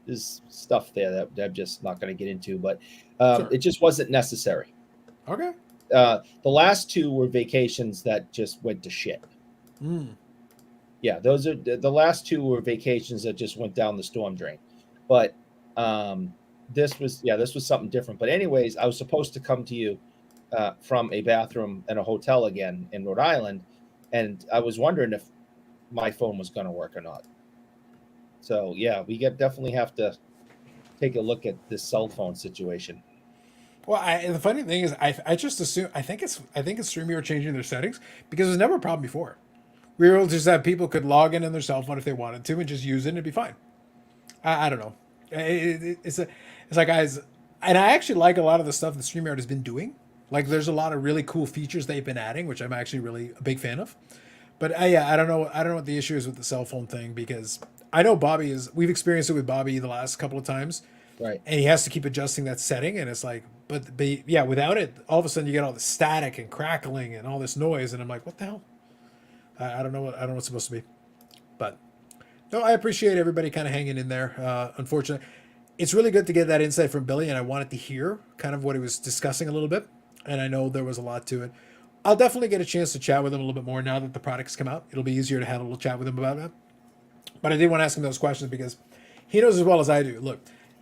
S2: there's stuff there that I'm just not going to get into, but
S1: Sure.
S2: It just wasn't necessary.
S1: Okay.
S2: The last 2 were vacations that just went to shit. Yeah, those are the last 2 were vacations that just went down the storm drain. But this was something different. But anyways, I was supposed to come to you from a bathroom in a hotel again in Rhode Island, and I was wondering if my phone was going to work or not. So yeah, we definitely have to take a look at this cell phone situation.
S1: Well, the funny thing is, I just assume I think it's StreamYard changing their settings because it was never a problem before. We were able to just have people could log in on their cell phone if they wanted to and just use it and it'd be fine. I don't know. It's like, guys, and I actually like a lot of the stuff that StreamYard has been doing. Like, there's a lot of really cool features they've been adding, which I'm actually really a big fan of. But I don't know what the issue is with the cell phone thing because I know we've experienced it with Bobby the last couple of times.
S2: Right.
S1: And he has to keep adjusting that setting, and it's like, but yeah, without it, all of a sudden you get all the static and crackling and all this noise, and I'm like, what the hell? I don't know what's supposed to be, but no, I appreciate everybody kind of hanging in there. Unfortunately, it's really good to get that insight from Billy, and I wanted to hear kind of what he was discussing a little bit, and I know there was a lot to it. I'll definitely get a chance to chat with him a little bit more now that the product's come out. It'll be easier to have a little chat with him about that. But I did want to ask him those questions because he knows as well as I do. Look,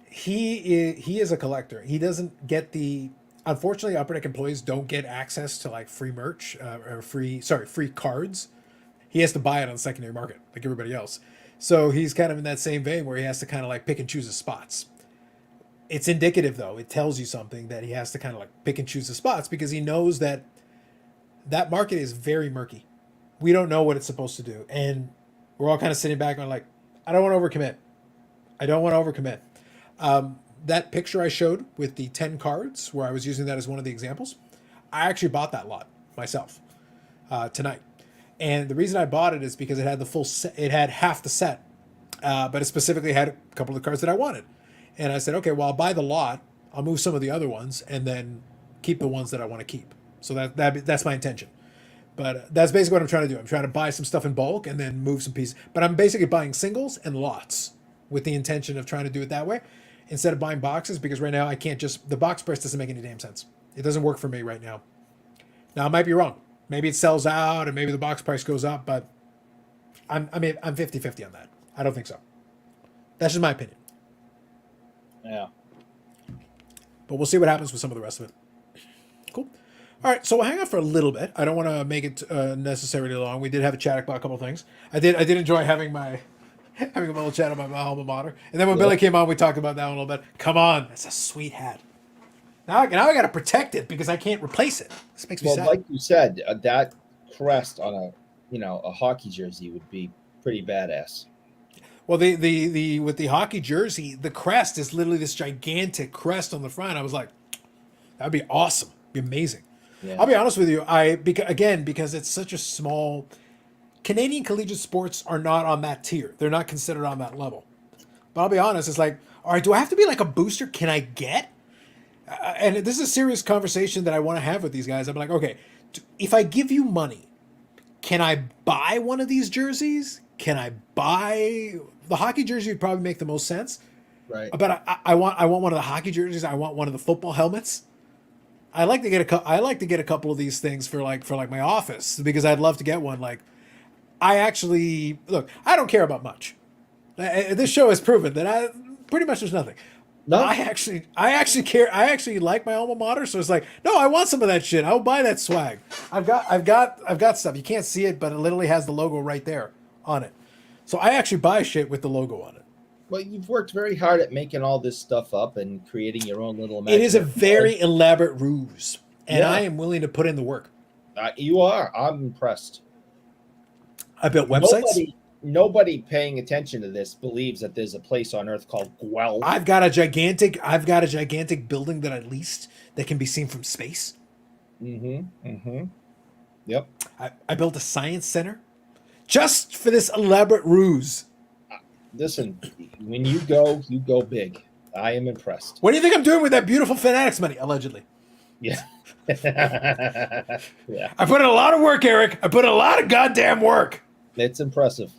S1: he is a collector. He doesn't get unfortunately, Upper Deck employees don't get access to like free merch or free cards. He has to buy it on the secondary market like everybody else. So he's kind of in that same vein where he has to kind of like pick and choose his spots. It's indicative though. It tells you something that he has to kind of like pick and choose the spots because he knows that market is very murky. We don't know what it's supposed to do. And we're all kind of sitting back and like, I don't want to overcommit. that picture I showed with the 10 cards, where I was using that as one of the examples, I actually bought that lot myself tonight. And the reason I bought it is because it had the full set, it had half the set, but it specifically had a couple of the cards that I wanted. And I said, okay, well, I'll buy the lot, I'll move some of the other ones, and then keep the ones that I want to keep. So that's my intention. But that's basically what I'm trying to do. I'm trying to buy some stuff in bulk and then move some pieces. But I'm basically buying singles and lots with the intention of trying to do it that way instead of buying boxes, because right now I can't just, the box price doesn't make any damn sense. It doesn't work for me right now. Now I might be wrong. Maybe it sells out and maybe the box price goes up, but I'm 50-50 on that. I don't think so. That's just my opinion.
S2: Yeah.
S1: But we'll see what happens with some of the rest of it. Cool. All right, so we'll hang out for a little bit. I don't want to make it necessarily long. We did have a chat about a couple of things. I did enjoy having a little chat about my alma mater. And then when Billy came on, we talked about that a little bit. Come on, that's a sweet hat. Now I got to protect it because I can't replace it. This makes me sad.
S2: Like you said, that crest on a hockey jersey would be pretty badass.
S1: Well, the with the hockey jersey, the crest is literally this gigantic crest on the front. I was like, that'd be awesome. Be amazing. Yeah. I'll be honest with you. Because it's such a small, Canadian collegiate sports are not on that tier. They're not considered on that level. But I'll be honest. It's like, all right, do I have to be like a booster? Can I get? And this is a serious conversation that I want to have with these guys. I'm like, okay, if I give you money, can I buy one of these jerseys? Can I buy the hockey jersey? Would probably make the most sense.
S2: Right.
S1: But I want one of the hockey jerseys. I want one of the football helmets. I like to get a couple of these things for my office because I'd love to get one. Like, I actually look. I don't care about much. This show has proven that pretty much there's nothing. No, I actually care. I actually like my alma mater, so it's like, no, I want some of that shit. I'll buy that swag. I've got stuff. You can't see it, but it literally has the logo right there on it. So I actually buy shit with the logo on it.
S2: Well, you've worked very hard at making all this stuff up and creating your own little.
S1: It is a very elaborate ruse, and I am willing to put in the work.
S2: You are. I'm impressed.
S1: I built websites.
S2: Nobody paying attention to this believes that there's a place on Earth called Guelph.
S1: I've got a gigantic building that I leased that can be seen from space.
S2: Yep.
S1: I built a science center just for this elaborate ruse.
S2: Listen, when you go big. I am impressed.
S1: What do you think I'm doing with that beautiful Fanatics money, allegedly?
S2: Yeah. Yeah.
S1: I put in a lot of work, Eric. I put in a lot of goddamn work.
S2: It's impressive.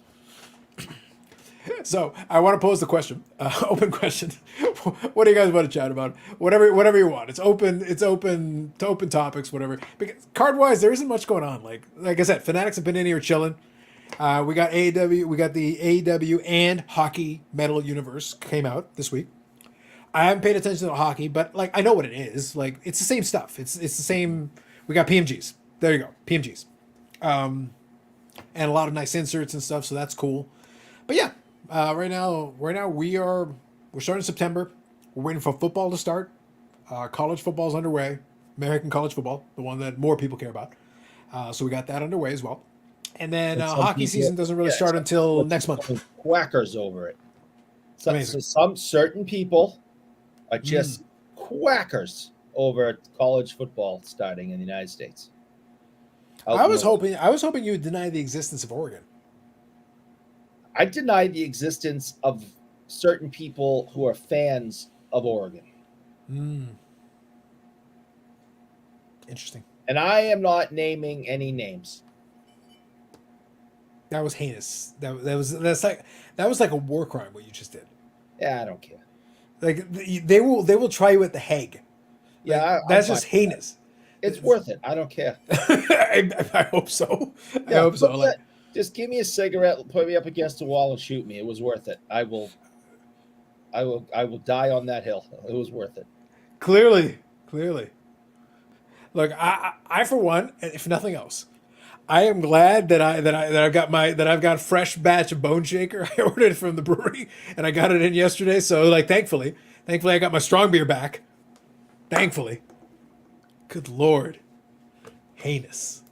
S1: So I want to pose the question, open question. What do you guys want to chat about? Whatever you want. It's open to open topics, whatever. Because card wise, there isn't much going on. Like I said, Fanatics have been in here chilling. We got AEW. We got the AEW and Hockey Metal Universe came out this week. I haven't paid attention to hockey, but I know what it is. Like, it's the same stuff. It's the same. We got PMGs. There you go, PMGs, and a lot of nice inserts and stuff. So that's cool. But yeah, right now we're starting September. We're waiting for football to start. College football is underway. American college football, the one that more people care about. So we got that underway as well. And then hockey season doesn't really start until next month.
S2: Quackers over it. So some certain people are just quackers over college football starting in the United States.
S1: I was hoping you would deny the existence of Oregon.
S2: I deny the existence of certain people who are fans of Oregon.
S1: Interesting.
S2: And I am not naming any names.
S1: That was heinous. That was like a war crime what you just did.
S2: Yeah, I don't care.
S1: Like they will try you at the Hague.
S2: Yeah,
S1: that's just heinous.
S2: It's worth it. I don't care.
S1: I hope so.
S2: Yeah,
S1: I hope so.
S2: Just give me a cigarette, put me up against the wall, and shoot me. It was worth it. I will die on that hill. It was worth it.
S1: Clearly. Look, I for one, if nothing else, I am glad that I've got a fresh batch of Bone Shaker. I ordered it from the brewery and I got it in yesterday. So thankfully I got my strong beer back. Thankfully. Good Lord. Heinous.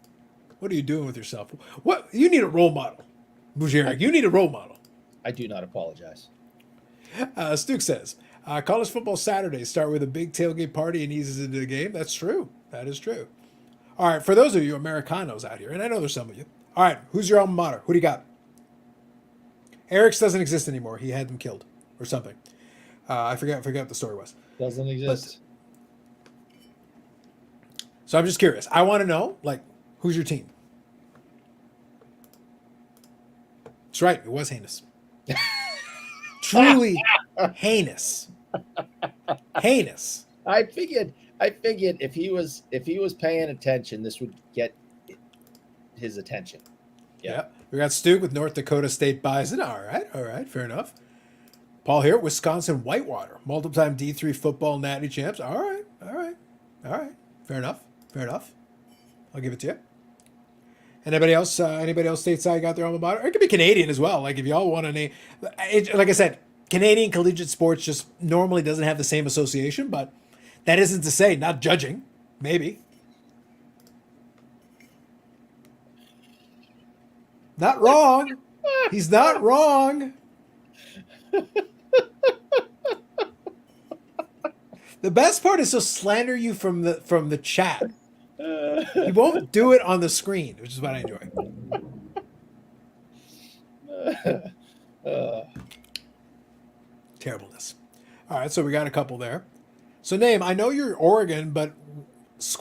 S1: What are you doing with yourself? What you need a role model. Bujeric, you need a role model.
S2: I do not apologize.
S1: Stuke says, College football Saturdays start with a big tailgate party and eases into the game. That's true. That is true. All right, for those of you Americanos out here, and I know there's some of you. All right, who's your alma mater? Who do you got? Eric's doesn't exist anymore. He had them killed or something. I forgot what the story was.
S2: Doesn't exist.
S1: So I'm just curious. I want to know, like, who's your team? That's right. It was heinous. Truly heinous. Heinous.
S2: I figured if he was paying attention, this would get his attention.
S1: Yeah. We got Stu with North Dakota State Bison. All right, fair enough. Paul here, Wisconsin Whitewater, multiple-time D3 football natty champs. All right. Fair enough. I'll give it to you. Anybody else stateside got their alma mater? Or it could be Canadian as well. Like if y'all want to name, like I said, Canadian collegiate sports just normally doesn't have the same association, but that isn't to say not judging. Maybe. Not wrong. He's not wrong. The best part is he'll slander you from the chat. He won't do it on the screen, which is what I enjoy. Terribleness. All right, so we got a couple there. So name, I know you're Oregon, but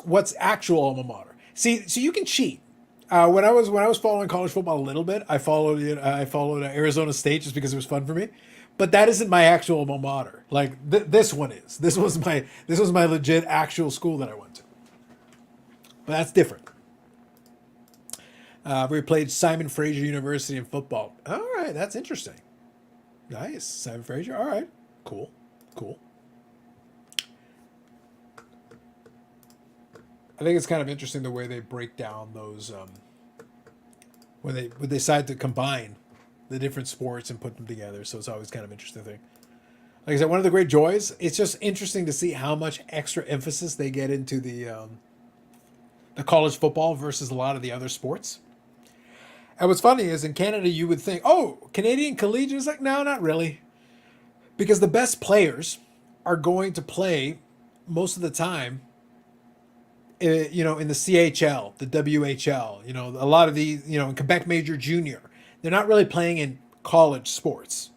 S1: what's actual alma mater? See, so you can cheat. When I was following college football a little bit, I followed Arizona State just because it was fun for me. But that isn't my actual alma mater. Like this one is. This was my legit actual school that I went to. But that's different. We played Simon Fraser University in football. All right, that's interesting. Nice, Simon Fraser. All right, cool. I think it's kind of interesting the way they break down those when they decide to combine the different sports and put them together. So it's always kind of interesting thing. Like I said, one of the great joys. It's just interesting to see how much extra emphasis they get into the college football versus a lot of the other sports. And what's funny is in Canada, you would think, oh, Canadian collegiate is like, no, not really, because the best players are going to play most of the time. In the CHL, the WHL, a lot of the, in Quebec Major Junior, they're not really playing in college sports.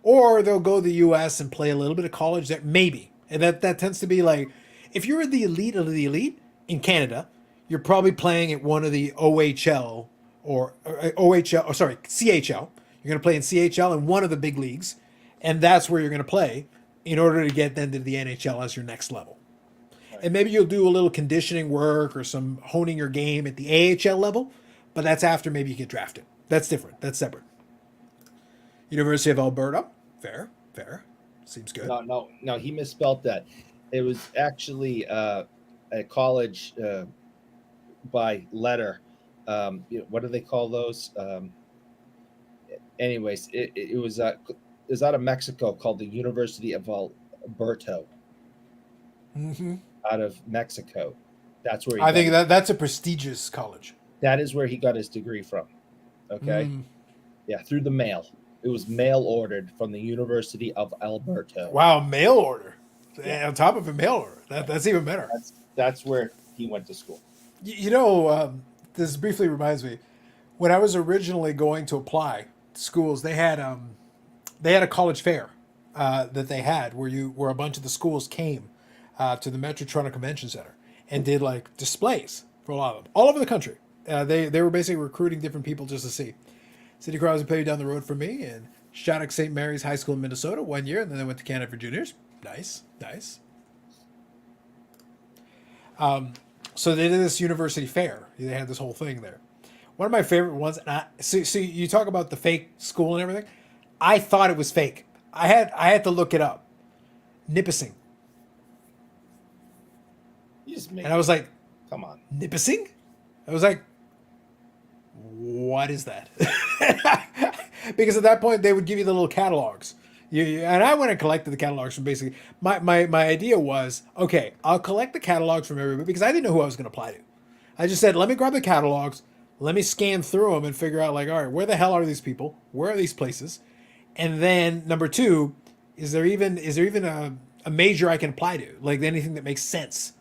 S1: Or they'll go to the U.S. and play a little bit of college there, maybe. And that tends to be like, if you're the elite of the elite in Canada, you're probably playing at one of the CHL. You're going to play in CHL in one of the big leagues, and that's where you're going to play in order to get then to the NHL as your next level. And maybe you'll do a little conditioning work or some honing your game at the AHL level, but that's after maybe you get drafted. That's different. That's separate. University of Alberta. Fair. Seems good.
S2: No, he misspelled that. It was actually a college by letter. What do they call those? Anyways, it was out of Mexico called the University of Alberta.
S1: Mm-hmm.
S2: Out of Mexico. That's where
S1: I think that's a prestigious college.
S2: That is where he got his degree from. Okay. Yeah, through the mail. It was mail ordered from the University of Alberta.
S1: Wow, mail order. Yeah. On top of a mail order. That's even better.
S2: That's where he went to school.
S1: This briefly reminds me, when I was originally going to apply to schools, they had a college fair that they had where a bunch of the schools came to the Metro Toronto Convention Center and did like displays for a lot of them all over the country. They were basically recruiting different people just to see. City Crosby played down the road from me in Shattuck St. Mary's High School in Minnesota 1 year, and then they went to Canada for juniors. Nice. So they did this university fair. They had this whole thing there. One of my favorite ones, and so you talk about the fake school and everything. I thought it was fake. I had to look it up. Nipissing. And I was like,
S2: come on.
S1: Nipissing? I was like, what is that? Because at that point, they would give you the little catalogs. And I went and collected the catalogs from basically, my idea was, okay, I'll collect the catalogs from everybody because I didn't know who I was going to apply to. I just said, let me grab the catalogs, let me scan through them and figure out like, all right, where the hell are these people? Where are these places? And then number two, Is there even a major I can apply to? Like anything that makes sense?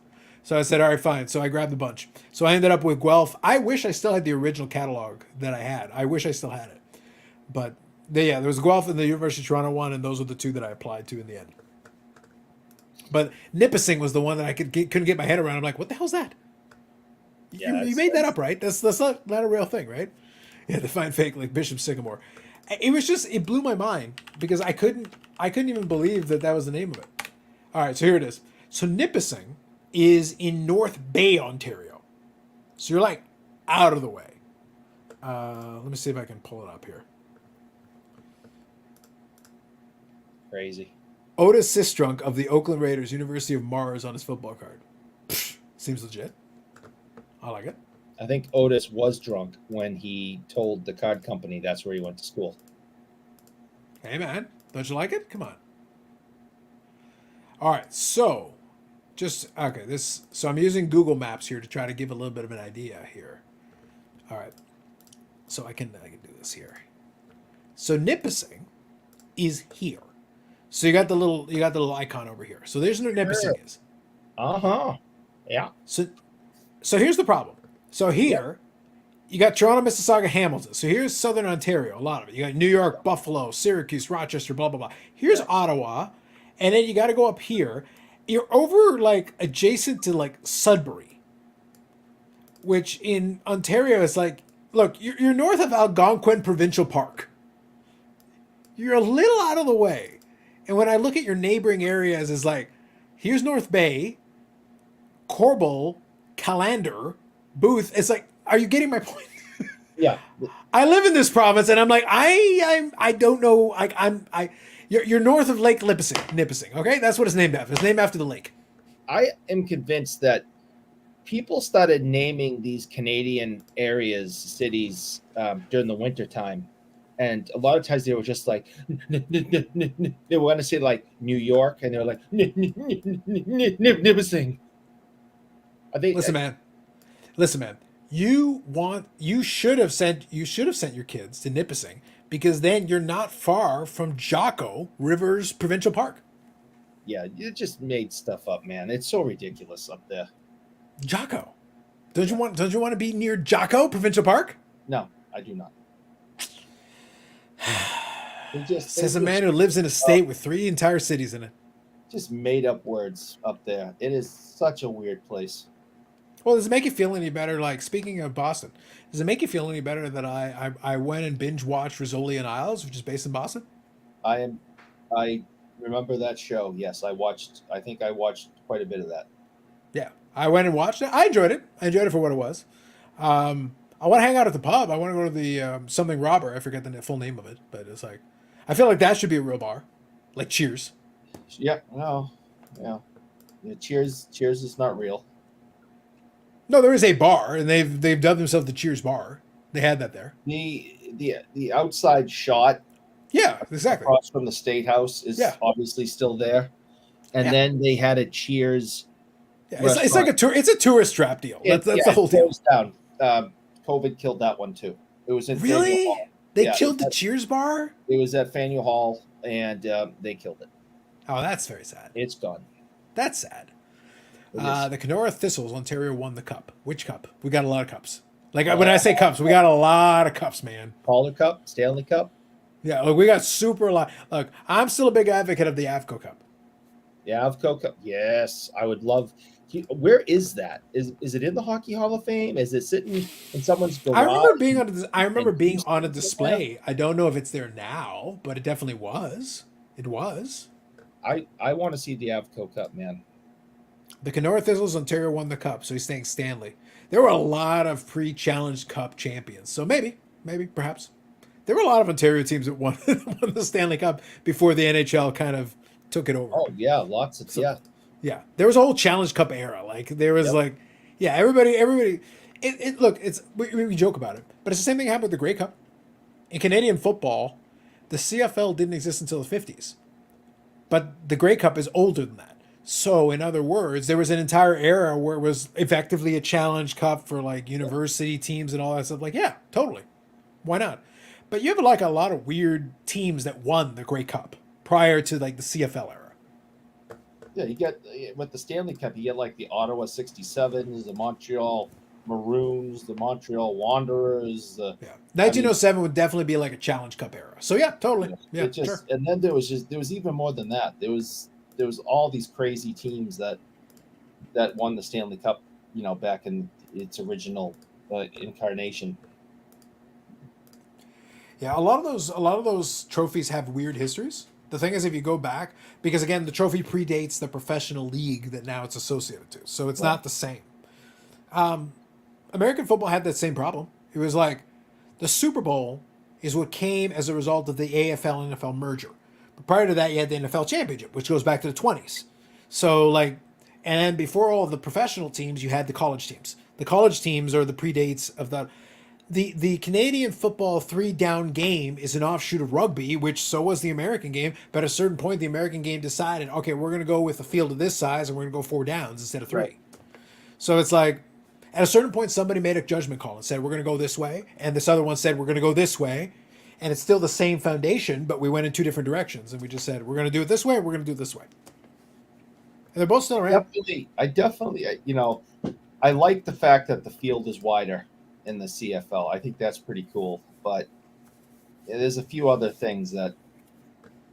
S1: So I said, all right, fine. So I grabbed a bunch. So I ended up with Guelph. I wish I still had the original catalog that I had. I wish I still had it. But there was Guelph and the University of Toronto one, and those were the two that I applied to in the end. But Nipissing was the one that I couldn't get my head around. I'm like, what the hell's that?
S2: Yeah,
S1: you made that up, right? That's not a real thing, right? Yeah, the fine fake like Bishop Sycamore. It blew my mind because I couldn't even believe that was the name of it. All right, so here it is. So Nipissing is in North Bay, Ontario. So you're like out of the way. Let me see if I can pull it up here.
S2: Crazy.
S1: Otis Sistrunk of the Oakland Raiders, University of Mars on his football card. Pfft, seems legit. I like it.
S2: I think Otis was drunk when he told the card company that's where he went to school.
S1: Hey man, don't you like it? Come on. All right, so so I'm using Google Maps here to try to give a little bit of an idea here. All right, so I can do this here. So Nipissing is here. So you got the little icon over here. So there's where Nipissing is.
S2: Yeah.
S1: So here's the problem. So here, you got Toronto, Mississauga, Hamilton. So here's Southern Ontario, a lot of it. You got New York, Buffalo, Syracuse, Rochester, blah, blah, blah. Here's Ottawa. And then you got to go up here. You're over, like, adjacent to, like, Sudbury. Which in Ontario is like, look, you're north of Algonquin Provincial Park. You're a little out of the way. And when I look at your neighboring areas, it's like, here's North Bay, Corbeil, Callander, Booth. It's like, are you getting my point?
S2: Yeah.
S1: I live in this province, and I'm like, I don't know. You're north of Lake Nipissing. Okay, that's what it's named after. It's named after the lake.
S2: I am convinced that people started naming these Canadian areas, cities during the winter time. And a lot of times they were just like, they want to say like New York, and they're like, Nipissing. I think.
S1: Listen, man. You should have sent your kids to Nipissing because then you're not far from Jocko Rivers Provincial Park.
S2: Yeah, you just made stuff up, man. It's so ridiculous up there.
S1: Jocko, don't you want to be near Jocko Provincial Park?
S2: No, I do not.
S1: Says a man who lives in a state with 3 entire cities in it.
S2: Just made up words up there. It is such a weird place.
S1: Well, does it make you feel any better? Like, speaking of Boston, does it make you feel any better that I went and binge watched Rizzoli and Isles, which is based in Boston?
S2: I remember that show. Yes, I think I watched quite a bit of that.
S1: Yeah, I went and watched it. I enjoyed it. I enjoyed it for what it was. I want to hang out at the pub. I want to go to the something Robber. I forget the full name of it, but it's like, I feel like that should be a real bar, like Cheers.
S2: Yeah, no, yeah. Cheers is not real.
S1: No, there is a bar, and they've dubbed themselves the Cheers Bar. They had that there.
S2: The outside shot,
S1: yeah, exactly,
S2: across from the State House is obviously still there, and then they had a Cheers.
S1: Yeah, it's like it's a tourist trap deal. That's the whole deal.
S2: Down. COVID killed that one too. It was in
S1: really.
S2: Faneuil Hall.
S1: They killed the Cheers Bar.
S2: It was at Faneuil Hall, and they killed it.
S1: Oh, that's very sad.
S2: It's gone.
S1: That's sad. The Kenora Thistles, Ontario won the cup. Which cup? We got a lot of cups. Like when I say cups, we got a lot of cups, man.
S2: Calder Cup, Stanley Cup.
S1: Yeah, look, we got super a lot. Look, I'm still a big advocate of the Avco Cup.
S2: The Avco Cup. Yes, I would love. Where is that? Is it in the Hockey Hall of Fame? Is it sitting in someone's garage?
S1: I remember being on a display. I don't know if it's there now, but it definitely was. It was.
S2: I want to see the Avco Cup, man.
S1: The Kenora Thistles, Ontario won the cup, so he's saying Stanley. There were a lot of pre-challenge cup champions, so maybe, perhaps. There were a lot of Ontario teams that won the Stanley Cup before the NHL kind of took it over.
S2: Oh yeah, lots of
S1: Yeah, there was a whole Challenge Cup era. Like there was everybody. We joke about it, but it's the same thing happened with the Grey Cup. In Canadian football, the CFL didn't exist until the 50s, but the Grey Cup is older than that. So, in other words, there was an entire era where it was effectively a Challenge Cup for like university teams and all that stuff. Like, yeah, totally, why not? But you have like a lot of weird teams that won the Grey Cup prior to like the CFL era.
S2: Yeah, you get with the Stanley Cup, you get like the Ottawa 67s, the Montreal Maroons, the Montreal Wanderers.
S1: Yeah, 1907 would definitely be like a Challenge Cup era. So yeah, totally. Yeah,
S2: it just
S1: sure.
S2: and then there was even more than that. There was all these crazy teams that won the Stanley Cup, back in its original incarnation.
S1: Yeah, a lot of those trophies have weird histories. The thing is, if you go back, because again, the trophy predates the professional league that now it's associated to, so it's not the same. American football had that same problem. It was like the Super Bowl is what came as a result of the AFL and NFL merger. But prior to that, you had the NFL Championship, which goes back to the 20s. So like, and before all of the professional teams, you had the college teams. The college teams are the predates of the. The Canadian football 3-down game is an offshoot of rugby, which so was the American game. But at a certain point, the American game decided, okay, we're going to go with a field of this size and we're going to go 4 downs instead of 3. Right. So it's like, at a certain point, somebody made a judgment call and said, we're going to go this way. And this other one said, we're going to go this way. And it's still the same foundation, but we went in 2 different directions. And we just said, we're going to do it this way, we're going to do it this way. And they're both still around.
S2: I definitely, I like the fact that the field is wider in the CFL. I think that's pretty cool, but there's a few other things that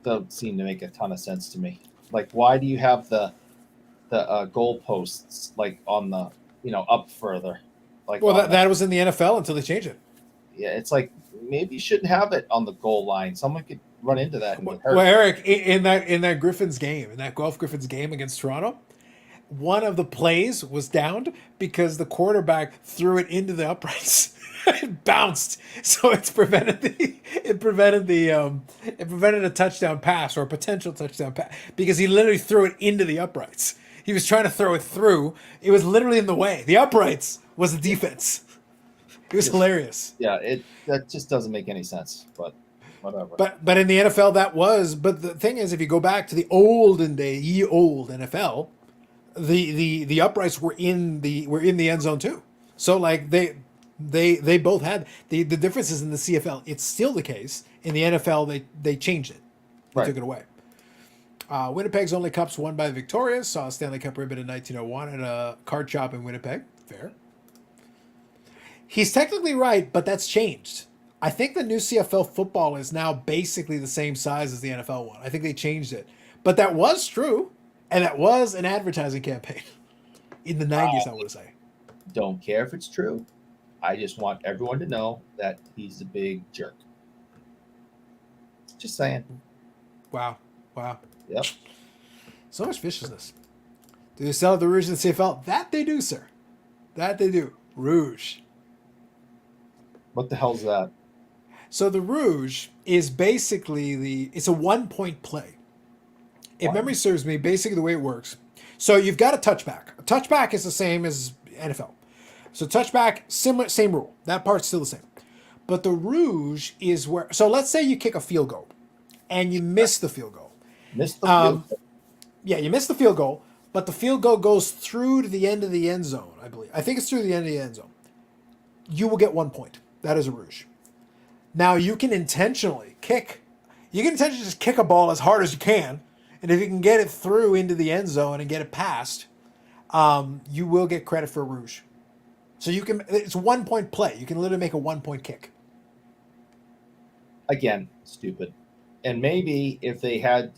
S2: don't seem to make a ton of sense to me. Like, why do you have the goalposts like on the up further? Like,
S1: well, that was in the NFL until they changed it.
S2: Yeah, it's like maybe you shouldn't have it on the goal line. Someone could run into that.
S1: Well, Eric, in that Griffins game, in that Guelph Griffins game against Toronto, one of the plays was downed because the quarterback threw it into the uprights. It bounced, so it prevented a touchdown pass or a potential touchdown pass because he literally threw it into the uprights. He was trying to throw it through. It was literally in the way. The uprights was the defense. It was hilarious.
S2: Yeah, that just doesn't make any sense, but whatever.
S1: But in the NFL that was. But the thing is, if you go back to the olden day, old NFL. The uprights were in the end zone too. So like they both had the differences in the CFL. It's still the case. In the NFL they changed it. They took it away. Winnipeg's only cups won by the Victorias saw a Stanley Cup ribbon in 1901 at a card shop in Winnipeg. Fair. He's technically right, but that's changed. I think the new CFL football is now basically the same size as the NFL one. I think they changed it. But that was true. And that was an advertising campaign in the 90s, I want to say.
S2: Don't care if it's true. I just want everyone to know that he's a big jerk. Just saying.
S1: Wow.
S2: Yep.
S1: So much viciousness. Do they sell the Rouge in the CFL? That they do, sir. That they do. Rouge.
S2: What the hell's that?
S1: So the Rouge is basically it's a 1-point play. If memory serves me, basically the way it works. So you've got a touchback. A touchback is the same as NFL. So touchback, same rule. That part's still the same. But the Rouge is where. So let's say you kick a field goal, and you miss the field goal. Yeah, you miss the field goal, but the field goal goes through to the end of the end zone. I believe. I think it's through the end of the end zone. You will get 1 point. That is a Rouge. Now you can intentionally kick. You can intentionally just kick a ball as hard as you can. And if you can get it through into the end zone and get it past, you will get credit for a Rouge. So it's 1-point play. You can literally make a 1-point kick.
S2: Again, stupid. And maybe if they had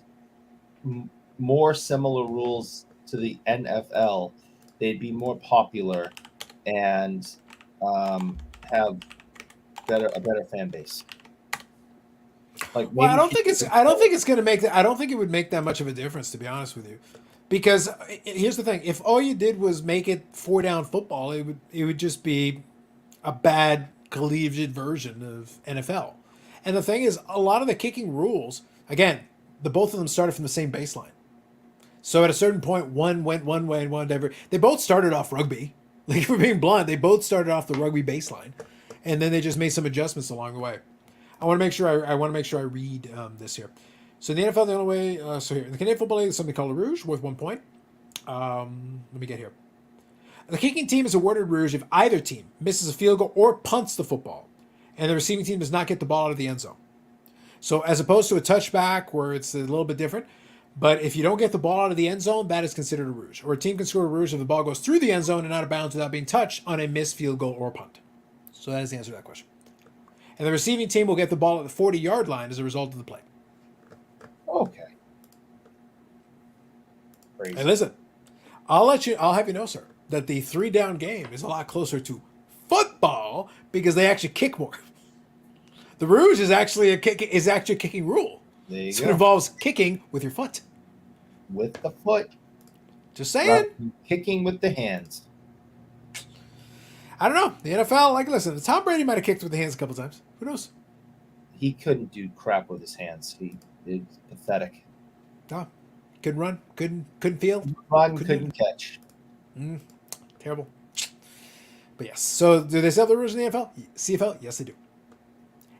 S2: more similar rules to the NFL, they'd be more popular and have a better fan base. Like,
S1: well, I don't think it's going to make that. I don't think it would make that much of a difference, to be honest with you, because here's the thing: if all you did was make it 4-down football, it would just be a bad collegiate version of NFL. And the thing is, a lot of the kicking rules, again, both of them started from the same baseline. So at a certain point, one went one way and one different. They both started off rugby. Like, if we're being blunt, they both started off the rugby baseline, and then they just made some adjustments along the way. I want to make sure I read this here. So in the NFL, the only way. So here in the Canadian Football League, there's something called a Rouge, worth 1 point. Let me get here. The kicking team is awarded Rouge if either team misses a field goal or punts the football, and the receiving team does not get the ball out of the end zone. So as opposed to a touchback where it's a little bit different, but if you don't get the ball out of the end zone, that is considered a rouge. Or a team can score a rouge if the ball goes through the end zone and out of bounds without being touched on a missed field goal or punt. So that is the answer to that question. And the receiving team will get the ball at the 40-yard line as a result of the play.
S2: Okay. Crazy.
S1: And listen, I'll have you know, sir, that the 3-down game is a lot closer to football because they actually kick more. The rouge is actually a kicking rule.
S2: There you
S1: So
S2: go.
S1: it involves kicking with your foot.
S2: With the foot.
S1: Just saying.
S2: Rather than kicking with the hands.
S1: I don't know. The NFL, like, listen, Tom Brady might have kicked with the hands a couple times. Who knows?
S2: He couldn't do crap with his hands. It's pathetic.
S1: No. Couldn't run. Couldn't feel.
S2: Run, couldn't catch.
S1: Terrible. But yes. So do they still have the rules in the NFL? CFL? Yes, they do.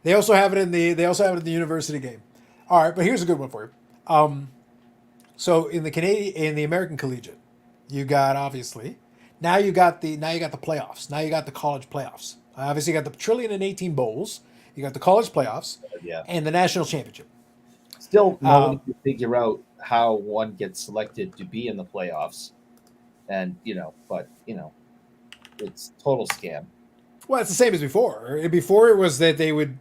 S1: They also have it in the university game. All right, but here's a good one for you. So in the American Collegiate, you got obviously now you got the playoffs. Now you got the college playoffs. Obviously, you got the 1,018 bowls. You got the college playoffs
S2: Yeah.
S1: and the national championship.
S2: Still, nobody can figure out how one gets selected to be in the playoffs. And, it's total scam.
S1: Well, it's the same as before. Before it was that they would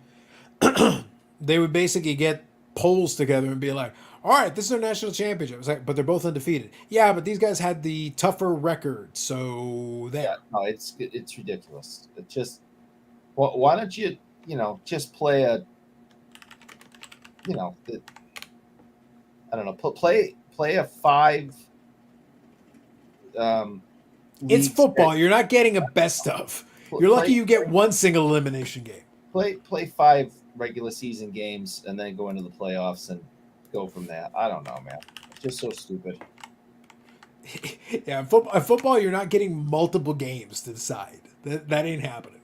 S1: basically get polls together and be like, all right, this is our national championship. It's like, but they're both undefeated. Yeah, but these guys had the tougher record, so there.
S2: Yeah, no, it's ridiculous. It just, why don't you, just play a, I don't know, play a 5.
S1: It's
S2: league
S1: football.
S2: set.
S1: You're not getting a best of. You're lucky you get one single elimination game.
S2: Play 5 regular season games and then go into the playoffs and go from there. I don't know, man. It's just so stupid.
S1: Yeah, in football, you're not getting multiple games to decide. That ain't happening.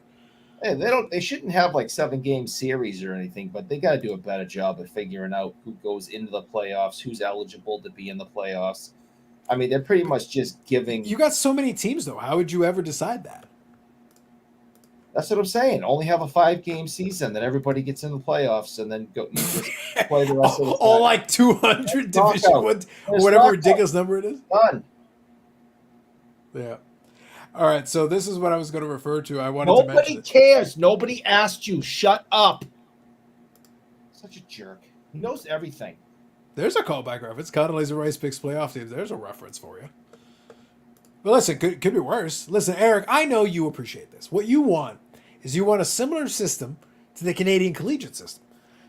S2: Hey, they shouldn't have like 7-game series or anything, but they got to do a better job of figuring out who goes into the playoffs, who's eligible to be in the playoffs. I mean, they're pretty much just giving.
S1: You got so many teams, though. How would you ever decide that?
S2: That's what I'm saying. Only have a 5-game season, then everybody gets in the playoffs, and then go. You just play the rest of the time.
S1: All like 200 Division One, or whatever ridiculous number it is.
S2: Done.
S1: Yeah. All right. So this is what I was going to refer to. I wanted to
S2: Nobody
S1: mention it.
S2: cares. Nobody asked you. Shut up. Such a jerk. He knows everything.
S1: There's a callback reference. Condoleezza Rice picks playoff teams. There's a reference for you. But listen, could be worse. Listen, Eric, I know you appreciate this. What you want is you want a similar system to the Canadian collegiate system.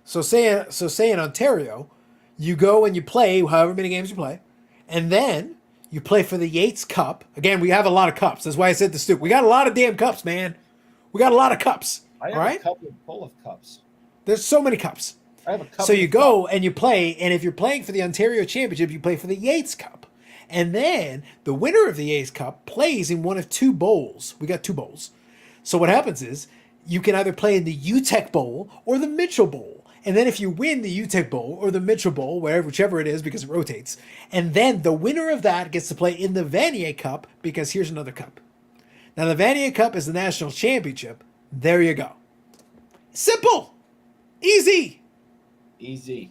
S1: So say in Ontario, you go and you play however many games you play, and then you play for the Yates Cup. Again, we have a lot of cups. That's why I said to Stu, we got a lot of damn cups, man. We got a lot of cups.
S2: I have
S1: all right?
S2: a cup full of cups.
S1: There's so many cups.
S2: I have a cup.
S1: So you go and you play, and if you're playing for the Ontario Championship, you play for the Yates Cup. And then the winner of the Yates Cup plays in one of 2 bowls. We got 2 bowls. So what happens is you can either play in the UTEC Bowl or the Mitchell Bowl. And then if you win the UTEC Bowl or the Mitchell Bowl, whichever it is because it rotates, and then the winner of that gets to play in the Vanier Cup because here's another cup. Now the Vanier Cup is the national championship. There you go. Simple. Easy.
S2: Easy.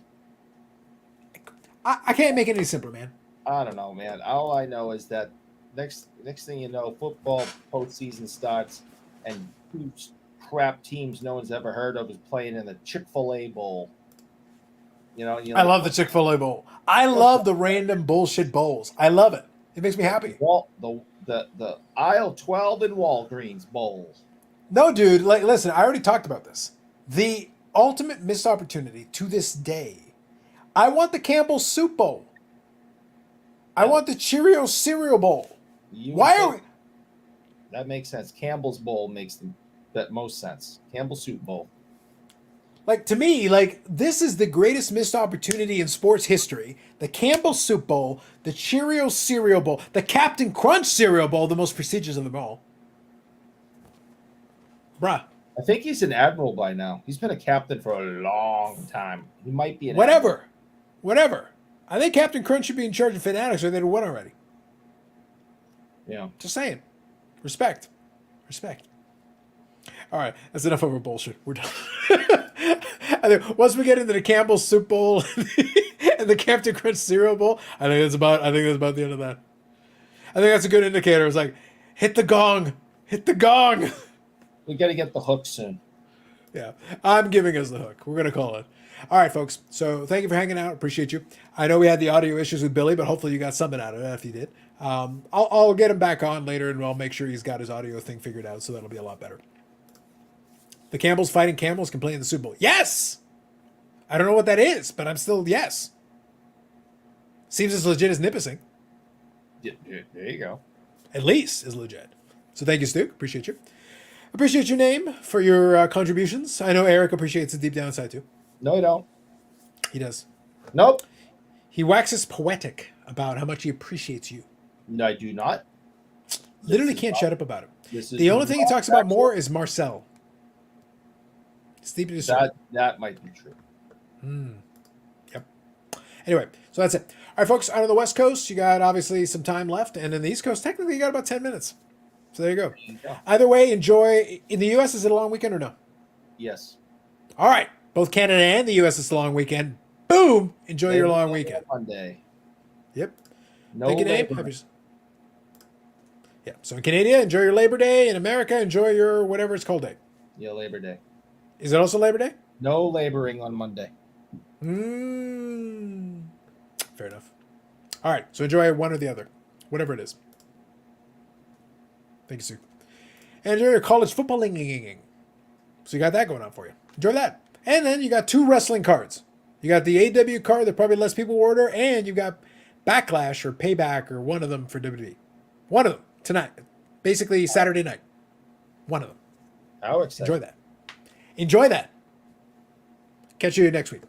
S1: I can't make it any simpler, man.
S2: I don't know, man. All I know is that next thing you know, football postseason starts, and 2 crap teams no one's ever heard of is playing in the Chick-fil-A Bowl.
S1: I love the Chick-fil-A Bowl. I love the random bullshit bowls. I love it. It makes me happy.
S2: The aisle 12 in Walgreens Bowl.
S1: No, dude. Listen, I already talked about this. The ultimate missed opportunity to this day. I want the Campbell's Soup Bowl. I want the Cheerios Cereal Bowl. Why are we?
S2: That makes sense. Campbell's Bowl makes the most sense. Campbell's Soup Bowl.
S1: Like, to me, this is the greatest missed opportunity in sports history. The Campbell's Soup Bowl, the Cheerios Cereal Bowl, the Captain Crunch Cereal Bowl, the most prestigious of them all. Bruh.
S2: I think he's an admiral by now. He's been a captain for a long time. He might be an
S1: Whatever. I think Captain Crunch should be in charge of Fanatics or they'd have won already.
S2: Yeah.
S1: Just saying. Respect. All right. That's enough of our bullshit. We're done. I think once we get into the Campbell's Soup Bowl and the Captain Crunch Cereal Bowl, I think that's about the end of that. I think that's a good indicator. It's like, hit the gong. Hit the gong.
S2: We got to get the hook soon.
S1: Yeah, I'm giving us the hook. We're going to call it. All right, folks. So thank you for hanging out. Appreciate you. I know we had the audio issues with Billy, but hopefully you got something out of it if you did. I'll get him back on later, and I'll make sure he's got his audio thing figured out, so that'll be a lot better. The Campbells fighting Camels can play in the Super Bowl. Yes! I don't know what that is, but I'm still yes. Seems as legit as Nipissing.
S2: Yeah, there you go.
S1: At least is legit. So thank you, Stu. Appreciate you. Appreciate your name for your contributions. I know Eric appreciates the deep downside too.
S2: No, you don't.
S1: He does.
S2: Nope.
S1: He waxes poetic about how much he appreciates you.
S2: No, I do not.
S1: Literally
S2: This is
S1: can't
S2: not-
S1: shut up about it.
S2: This is
S1: The only thing he
S2: not
S1: talks about
S2: factual.
S1: more is Marcel. Steep in his
S2: That might be true.
S1: Yep. Anyway, so that's it. All right, folks, out on the West Coast, you got obviously some time left. And in the East Coast, technically, you got about 10 minutes. So there you go.
S2: There you go.
S1: Either way, enjoy. In the U.S., is it a long weekend or no?
S2: Yes.
S1: All right. Both Canada and the U.S., it's a long weekend. Boom! Enjoy your long weekend.
S2: Monday.
S1: Yep.
S2: No
S1: Thank you, Nate.
S2: labor.
S1: Yeah. So in Canada, enjoy your Labor Day. In America, enjoy your whatever it's called day.
S2: Yeah, Labor Day.
S1: Is it also Labor Day?
S2: No laboring on Monday.
S1: Fair enough. All right. So enjoy one or the other, whatever it is. Thank you, Sue. And enjoy your college footballing. So you got that going on for you. Enjoy that. And then you got 2 wrestling cards. You got the AEW card that probably less people order, and you got Backlash or Payback or one of them for WWE. One of them tonight. Basically Saturday night. One of them.
S2: How exciting.
S1: Enjoy that. Enjoy that. Catch you next week.